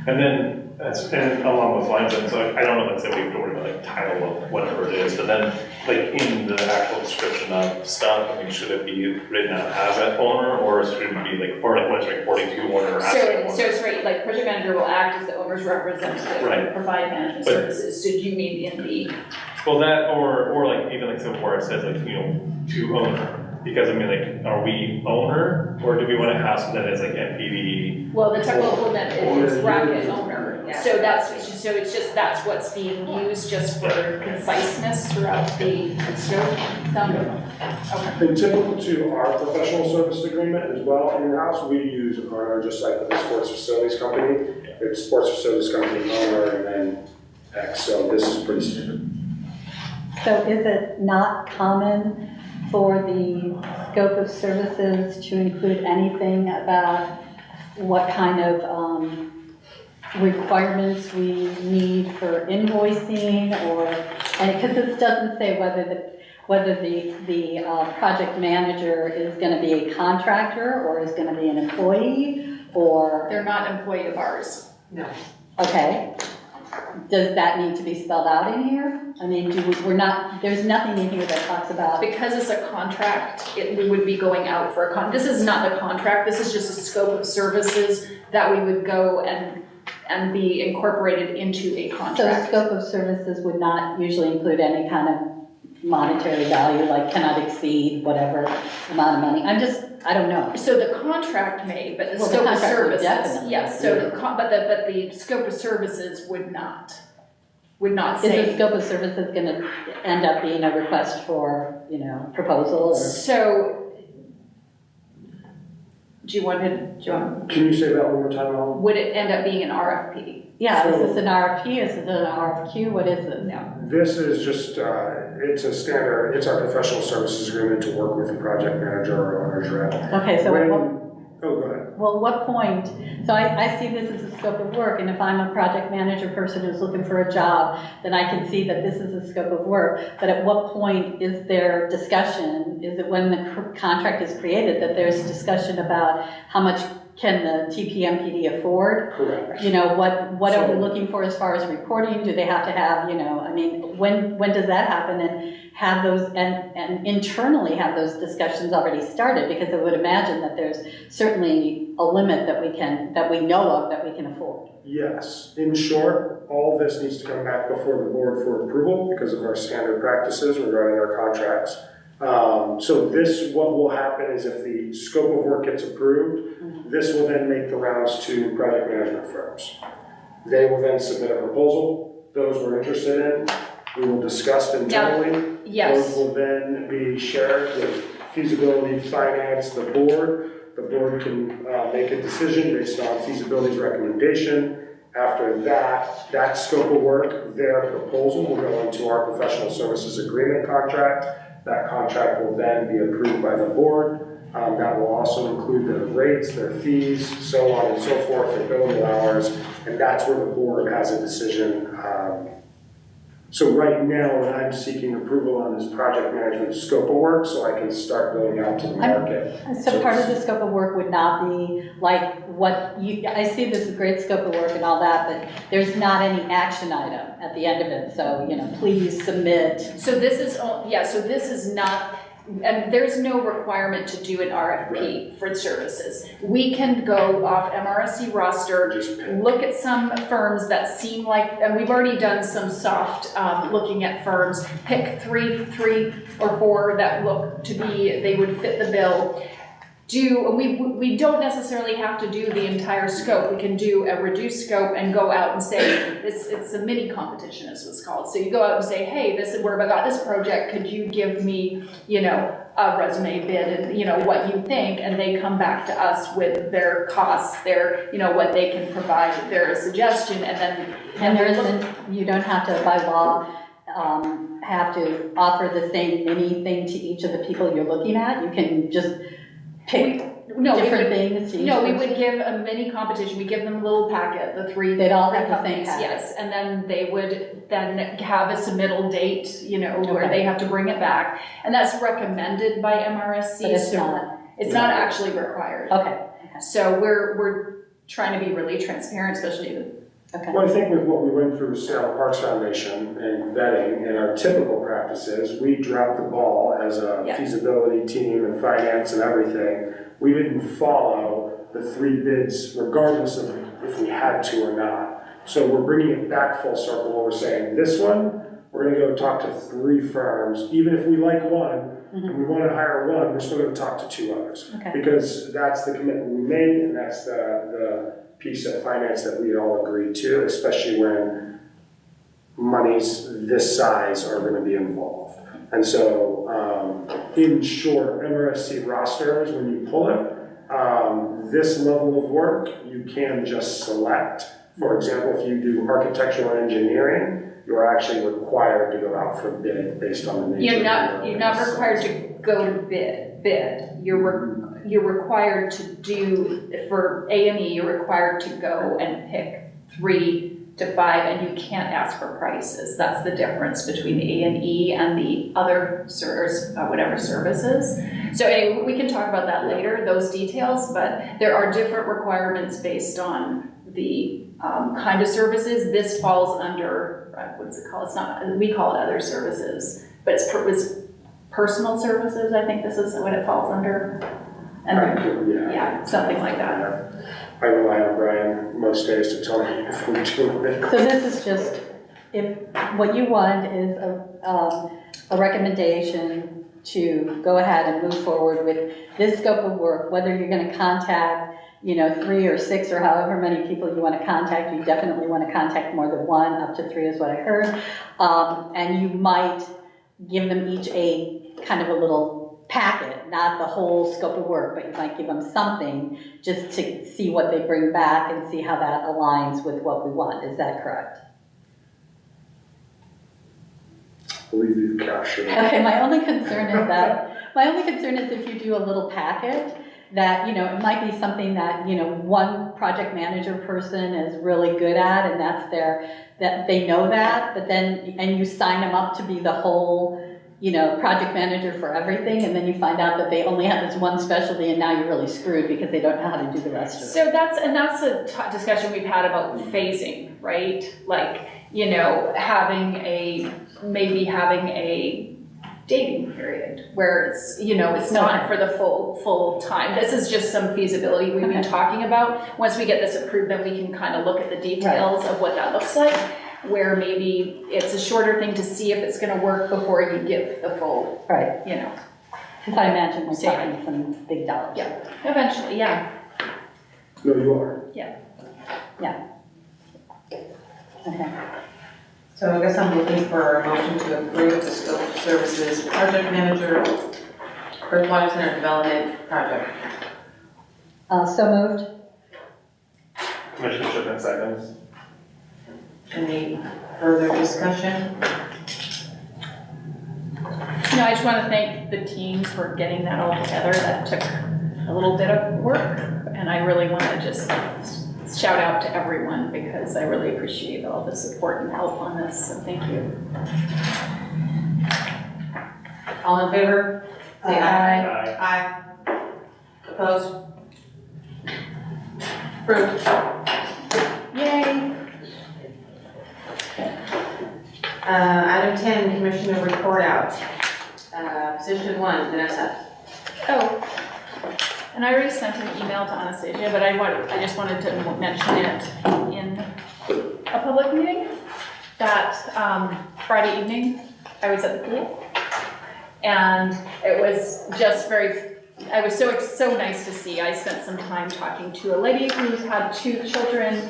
And then, and along those lines, and so I don't know, let's say we have to worry about like title of whatever it is, but then like in the actual description of stuff, I mean, should it be written out as an owner, or should it be like, for like when it's reporting to owner or asset owner?
So it's right, like project manager will act as the owner's representative
Right.
and provide management
But-
services. So do you mean in the,
Well, that, or like even like somewhere it says like, to owner, because I mean like, are we owner, or do we want to have something that is like NPD?
well, the technical event is
Or-
bracket owner.
Yeah.
So it's just, that's what's being used just for conciseness throughout the scope. Sound good? Okay.
And typical to our professional service agreement as well, in-house, we use a partner just like with the sports facilities company. It's sports facilities company owner and then X, so this is pretty standard.
So is it not common for the scope of services to include anything about what kind of requirements we need for invoicing, or, and because this doesn't say whether the project manager is going to be a contractor or is going to be an employee, or,
They're not employee of ours.
okay. Does that need to be spelled out in here? I mean, there's nothing in here that talks about.
Because it's a contract, we would be going out for this is not the contract, this is just a scope of services that we would go and be incorporated into a
So
contract.
scope of services would not usually include any kind of monetary value, like cannot exceed whatever amount of money. I don't know.
So the contract may, but the
Well, the
scope of
contract would
services,
definitely.
yes, so but the scope of services would not
Is
say.
the scope of services gonna end up being a request for, proposal or?
So, do you want,
Can you say that one more time, Alan?
would it end up being an RFP?
Yeah, is this an RFP, is it an RFQ, what is it?
No.
This is just, it's a standard, it's our professional services agreement to work with the project manager or owner's rep.
Okay, so
Go ahead.
well, what point, so I see this as a scope of work, and if I'm a project manager person who's looking for a job, then I can see that this is a scope of work, but at what point is there discussion? Is it when the contract is created that there's discussion about how much can the TPMPD afford?
Correct.
What are we looking for as far as reporting? Do they have to have, when does that happen? And have those, and internally have those discussions already started? Because I would imagine that there's certainly a limit that we know of that we can afford.
Yes. In short, all this needs to come back before the board for approval because of our standard practices regarding our contracts. So what will happen is if the scope of work gets approved, this will then make the rounds to project management firms. They will then submit a proposal. Those we're interested in, we will discuss internally.
Yes.
Those will then be shared with feasibility, finance, the board. The board can make a decision based on feasibility's recommendation. After that scope of work, their proposal will go into our professional services agreement contract. That contract will then be approved by the board. That will also include their rates, their fees, so on and so forth, their billable hours, and that's where the board has a decision. So right now, what I'm seeking approval on is project management scope of work, so I can start going out to the market.
So part of the scope of work would not be like I see this as a great scope of work and all that, but there's not any action item at the end of it. So, please submit.
So this is not, and there's no requirement to do an RFP for services. We can go off MRSC roster,
Just pick.
look at some firms that seem like, and we've already done some soft looking at firms, pick three or four that look to be, they would fit the bill. We don't necessarily have to do the entire scope. We can do a reduced scope and go out and say, it's a mini competition is what's called. So you go out and say, hey, this is where I got this project. Could you give me, a resume bid and, what you think? And they come back to us with their costs, their, what they can provide, their suggestion, and then.
And there isn't, you don't have to, by law, have to offer the same mini thing to each of the people you're looking at. You can just pick
No, we
different
would-
things to each
No, we
person?
would give a mini competition, we give them a little packet, the three.
They'd all have
three
the same
companies,
packet?
Yes, and then they would then have a submittal date, you know, where
Okay.
they have to bring it back. And that's recommended by MRSC.
But it's
so
not,
It's not actually required.
okay,
So we're trying to be really transparent, especially
okay.
Well, I think with what we went through with Seattle Parks Foundation and vetting and our typical practices, we dropped the ball as a
Yeah.
feasibility team and finance and everything. We didn't follow the 3 bids regardless of if we had to or not. So we're bringing it back full circle where we're saying, this one, we're gonna go talk to 3 firms, even if we like one, and we wanna hire one, we're still gonna talk to 2 others.
Okay.
Because that's the commitment we made, and that's the piece of finance that we all agreed to, especially when monies this size are gonna be involved. And so, in short, MRSC rosters, when you pull it, this level of work, you can just select. For example, if you do architectural engineering, you're actually required to go out for bid based on the nature
You're
of
not
your
required to go to bid. You're required to do, for A&E, you're required to go and pick 3 to 5, and you can't ask for prices. That's the difference between A&E and the other whatever services. So anyway, we can talk about that later, those details, but there are different requirements based on the kind of services. This falls under, what's it called? It's not, we call it other services, but it's personal services, I think this is what it falls under. And yeah, something like that.
I rely on Brian most days to tell me if we're doing it.
So this is just, if what you want is a recommendation to go ahead and move forward with this scope of work, whether you're gonna contact, 3 or 6 or however many people you wanna contact, you definitely wanna contact more than 1, up to 3 is what I heard. And you might give them each a kind of a little packet, not the whole scope of work, but you might give them something just to see what they bring back and see how that aligns with what we want. Is that correct?
I believe you've captured it.
Okay, my only concern is if you do a little packet, that, it might be something that, one project manager person is really good at, and that they know that, but then, and you sign them up to be the whole, project manager for everything, and then you find out that they only have this one specialty, and now you're really screwed because they don't know how to do the rest of it.
So that's a discussion we've had about phasing, right? Like, having a dating period where it's not for the full time. This is just some feasibility we've been talking about. Once we get this approved, then we can kind of look at the details of what that looks like, where maybe it's a shorter thing to see if it's going to work before you give the full,
Right. Because I imagine we're
Same.
talking some big dollars.
Yeah, eventually, yeah.
No, you are.
Okay.
So I guess I'm looking for a motion to approve the scope of services project manager for Aquatic Center Development Project.
So moved.
Commissioner Shipman seconds.
Any further discussion?
I just want to thank the team for getting that all together. That took a little bit of work, and I really want to just shout out to everyone because I really appreciate all the support and help on this, so thank you.
All in favor? Say aye.
Aye.
Aye. Opposed? Approved.
Yay!
Item 10, Commissioner report out. Position 1, Vanessa.
Oh, and I already sent an email to Anastasia, but I just wanted to mention it in a public meeting that Friday evening I was at the pool, and it was just I was so nice to see. I spent some time talking to a lady who's had 2 children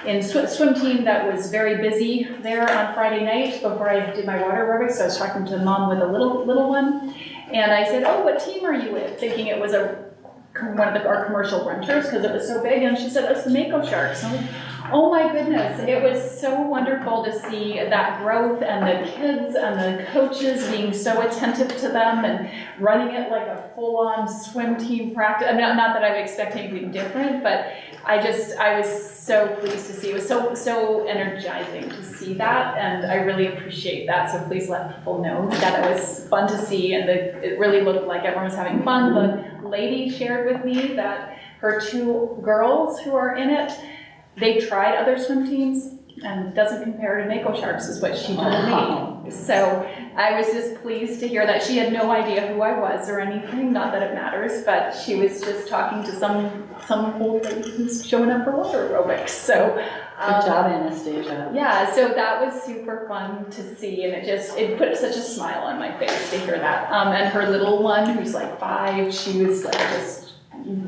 in swim team that was very busy there on Friday night before I did my water aerobics. So I was talking to a mom with a little one, and I said, "Oh, what team are you with?" Thinking it was one of our commercial renters because it was so big, and she said, "It's the Mako Sharks." And I was like, Oh my goodness, it was so wonderful to see that growth and the kids and the coaches being so attentive to them and running it like a full-on swim team practice. I mean, not that I would expect anything different, but I was so pleased to see. It was so energizing to see that, and I really appreciate that. So please let people know that it was fun to see, and it really looked like everyone was having fun. The lady shared with me that her 2 girls who are in it, they tried other swim teams, and it doesn't compare to Mako Sharks, is what she told me. So I was just pleased to hear that. She had no idea who I was or anything, not that it matters, but she was just talking to some old lady who's showing up for water aerobics. So
Good job, Anastasia.
yeah, so that was super fun to see, and it put such a smile on my face to hear that. And her little one, who's like 5, she was like just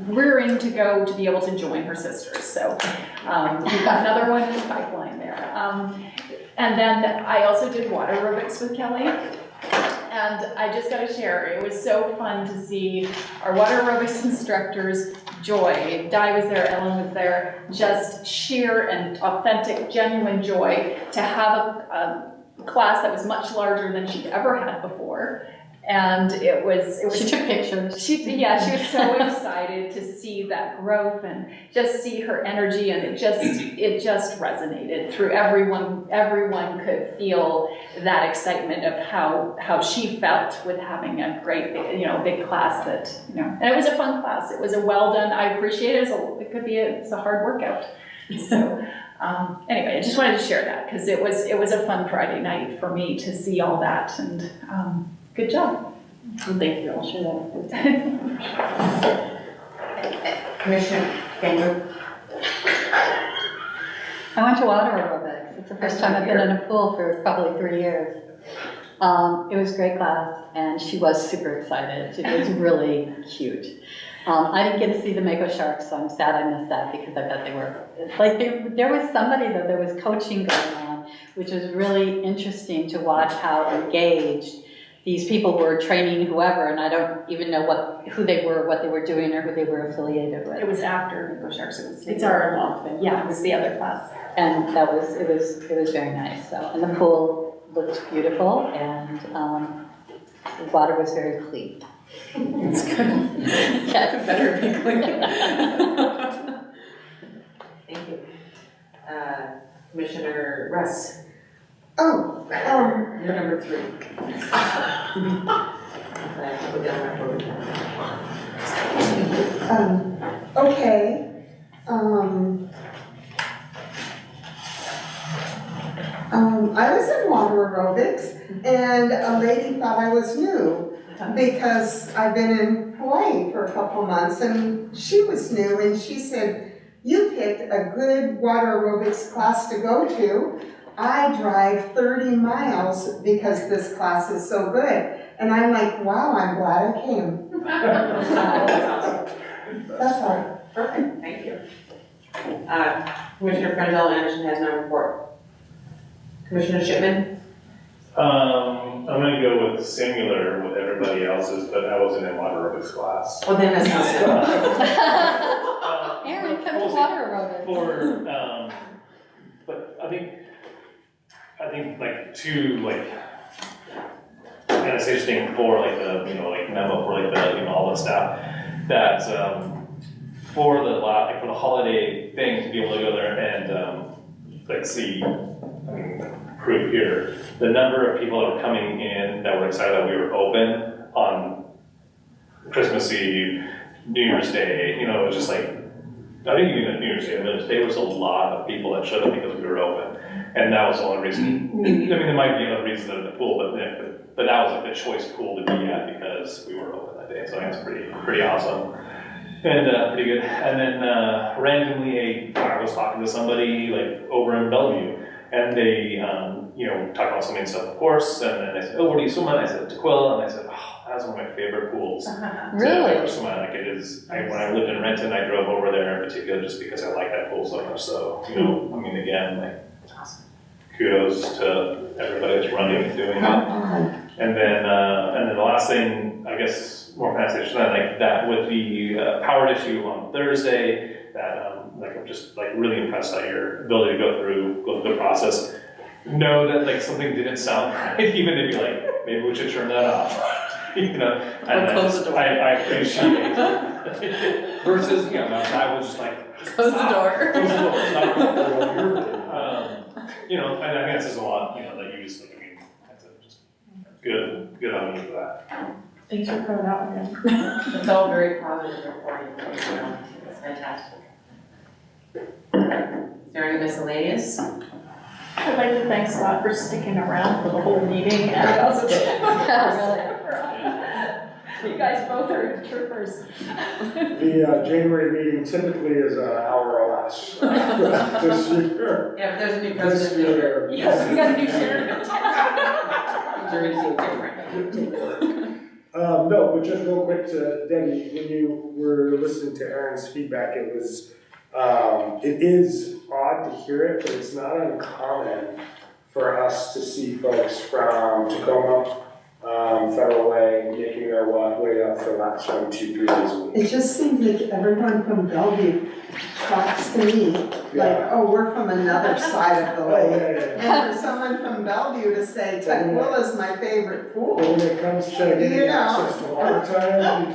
rearing to go to be able to join her sisters. So we've got another one in the pipeline there. And then I also did water aerobics with Kelly. And I just got to share, it was so fun to see our water aerobics instructors, Joy, Di was there, Ellen was there, just sheer and authentic, genuine joy to have a class that was much larger than she'd ever had before. And it was.
She took pictures.
She was so excited to see that growth and just see her energy, and it just resonated through everyone. Everyone could feel that excitement of how she felt with having a great, big class that, and it was a fun class. It was a well done. I appreciate it. It's a hard workout. So anyway, I just wanted to share that because it was a fun Friday night for me to see all that, and good job.
Thank you, I'll share that.
Commissioner Ganger.
I went to water aerobics. It's the first time I've been in a pool for probably 3 years. It was a great class, and she was super excited. It was really cute. I didn't get to see the Mako Sharks, so I'm sad I missed that because I bet they were, like, there was somebody that there was coaching going on, which was really interesting to watch how engaged these people were training whoever, and I don't even know who they were, what they were doing, or who they were affiliated with.
It was after Mako Sharks.
It's our long thing.
Yeah, it was the other class.
And it was very nice. So, and the pool looked beautiful, and the water was very clean.
It's good.
Yes,
It better be clean.
Thank you. Commissioner Russ.
Oh,
You're number 3.
okay. I was in water aerobics, and a lady thought I was new because I've been in Hawaii for a couple months, and she was new, and she said, "You picked a good water aerobics class to go to. I drive 30 miles because this class is so good." And I'm like, wow, I'm glad I came. That's all.
Perfect, thank you. Commissioner Frenzel Anderson has no report. Commissioner Shipman?
I'm gonna go with singular with everybody else's, but I wasn't in water aerobics class.
Well, then that's not so.
Aaron, come to water aerobics.
But I think like Anastasia's thing for like the, like memo for like the, all the staff, that for the holiday thing, to be able to go there and see, proof here, the number of people that were coming in that were excited that we were open on Christmas Eve, New Year's Day, it was just like, I think even New Year's Day, there was a lot of people that showed up because we were open. And that was the only reason. There might be other reasons in the pool, but that was like the choice pool to be at because we were open that day. So I think it's pretty awesome and pretty good. And then randomly, I was talking to somebody like over in Bellevue, and they, talked about swimming stuff, of course. And then they said, "Oh, where do you swim at?" I said, "Tequila." And I said, "Oh, that's one of my favorite pools."
Really?
To swim at. Like it is. When I lived in Renton, I drove over there in particular just because I like that pool so much. So again, kudos to everybody that's running and doing it. And then the last thing, I guess, more past issue, like that with the power issue on Thursday, that like, I'm just like really impressed by your ability to go through the process. Know that like something didn't sound right, even if you're like, maybe we should turn that off, you know? And
Or close the door.
I appreciate versus, you know, I was just like,
Close the door.
Close the door, it's not you know, and I think that says a lot, you know, that you just, like, I mean, that's just good on you for that.
Thanks for coming out again.
It's all very positive reporting, it's fantastic. Is there any miscellaneous?
I'd like to thank Scott for sticking around for the whole meeting. You guys both are troopers.
The January meeting typically is an hour or less. This year.
Yeah, but there's a new
This
president.
year.
Yes, we got a new sheriff.
Jury's so different.
No, but just real quick to Debbie, when you were listening to Aaron's feedback, it is odd to hear it, but it's not uncommon for us to see folks from Tacoma, Federal Way, making their way up the last 1, 2, 3 days a week.
It just seems like everyone from Bellevue talks to me like, oh, we're from another side of the lake. And for someone from Bellevue to say, Tukwila is my favorite pool.
But when it comes to getting access to water time,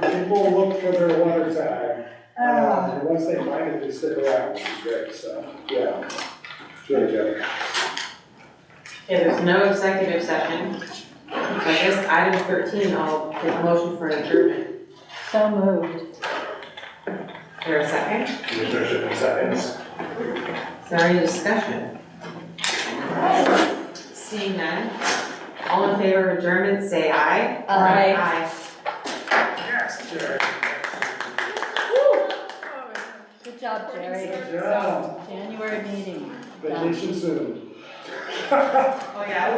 people look for their water time. And once they find it, they stick around, which is great, so, yeah. It's really good.
Okay, there's no executive session. So I guess item 13, I'll take a motion for adjournment.
So moved.
Is there a second?
Commissioner Shipman seconds.
Is there any discussion? Seeing none, all in favor of adjournment, say aye.
Aye.
Aye.
Yes, Jerry.
Good job, Jerry.
Good job.
January meeting.
Vacation soon.
Oh, yeah.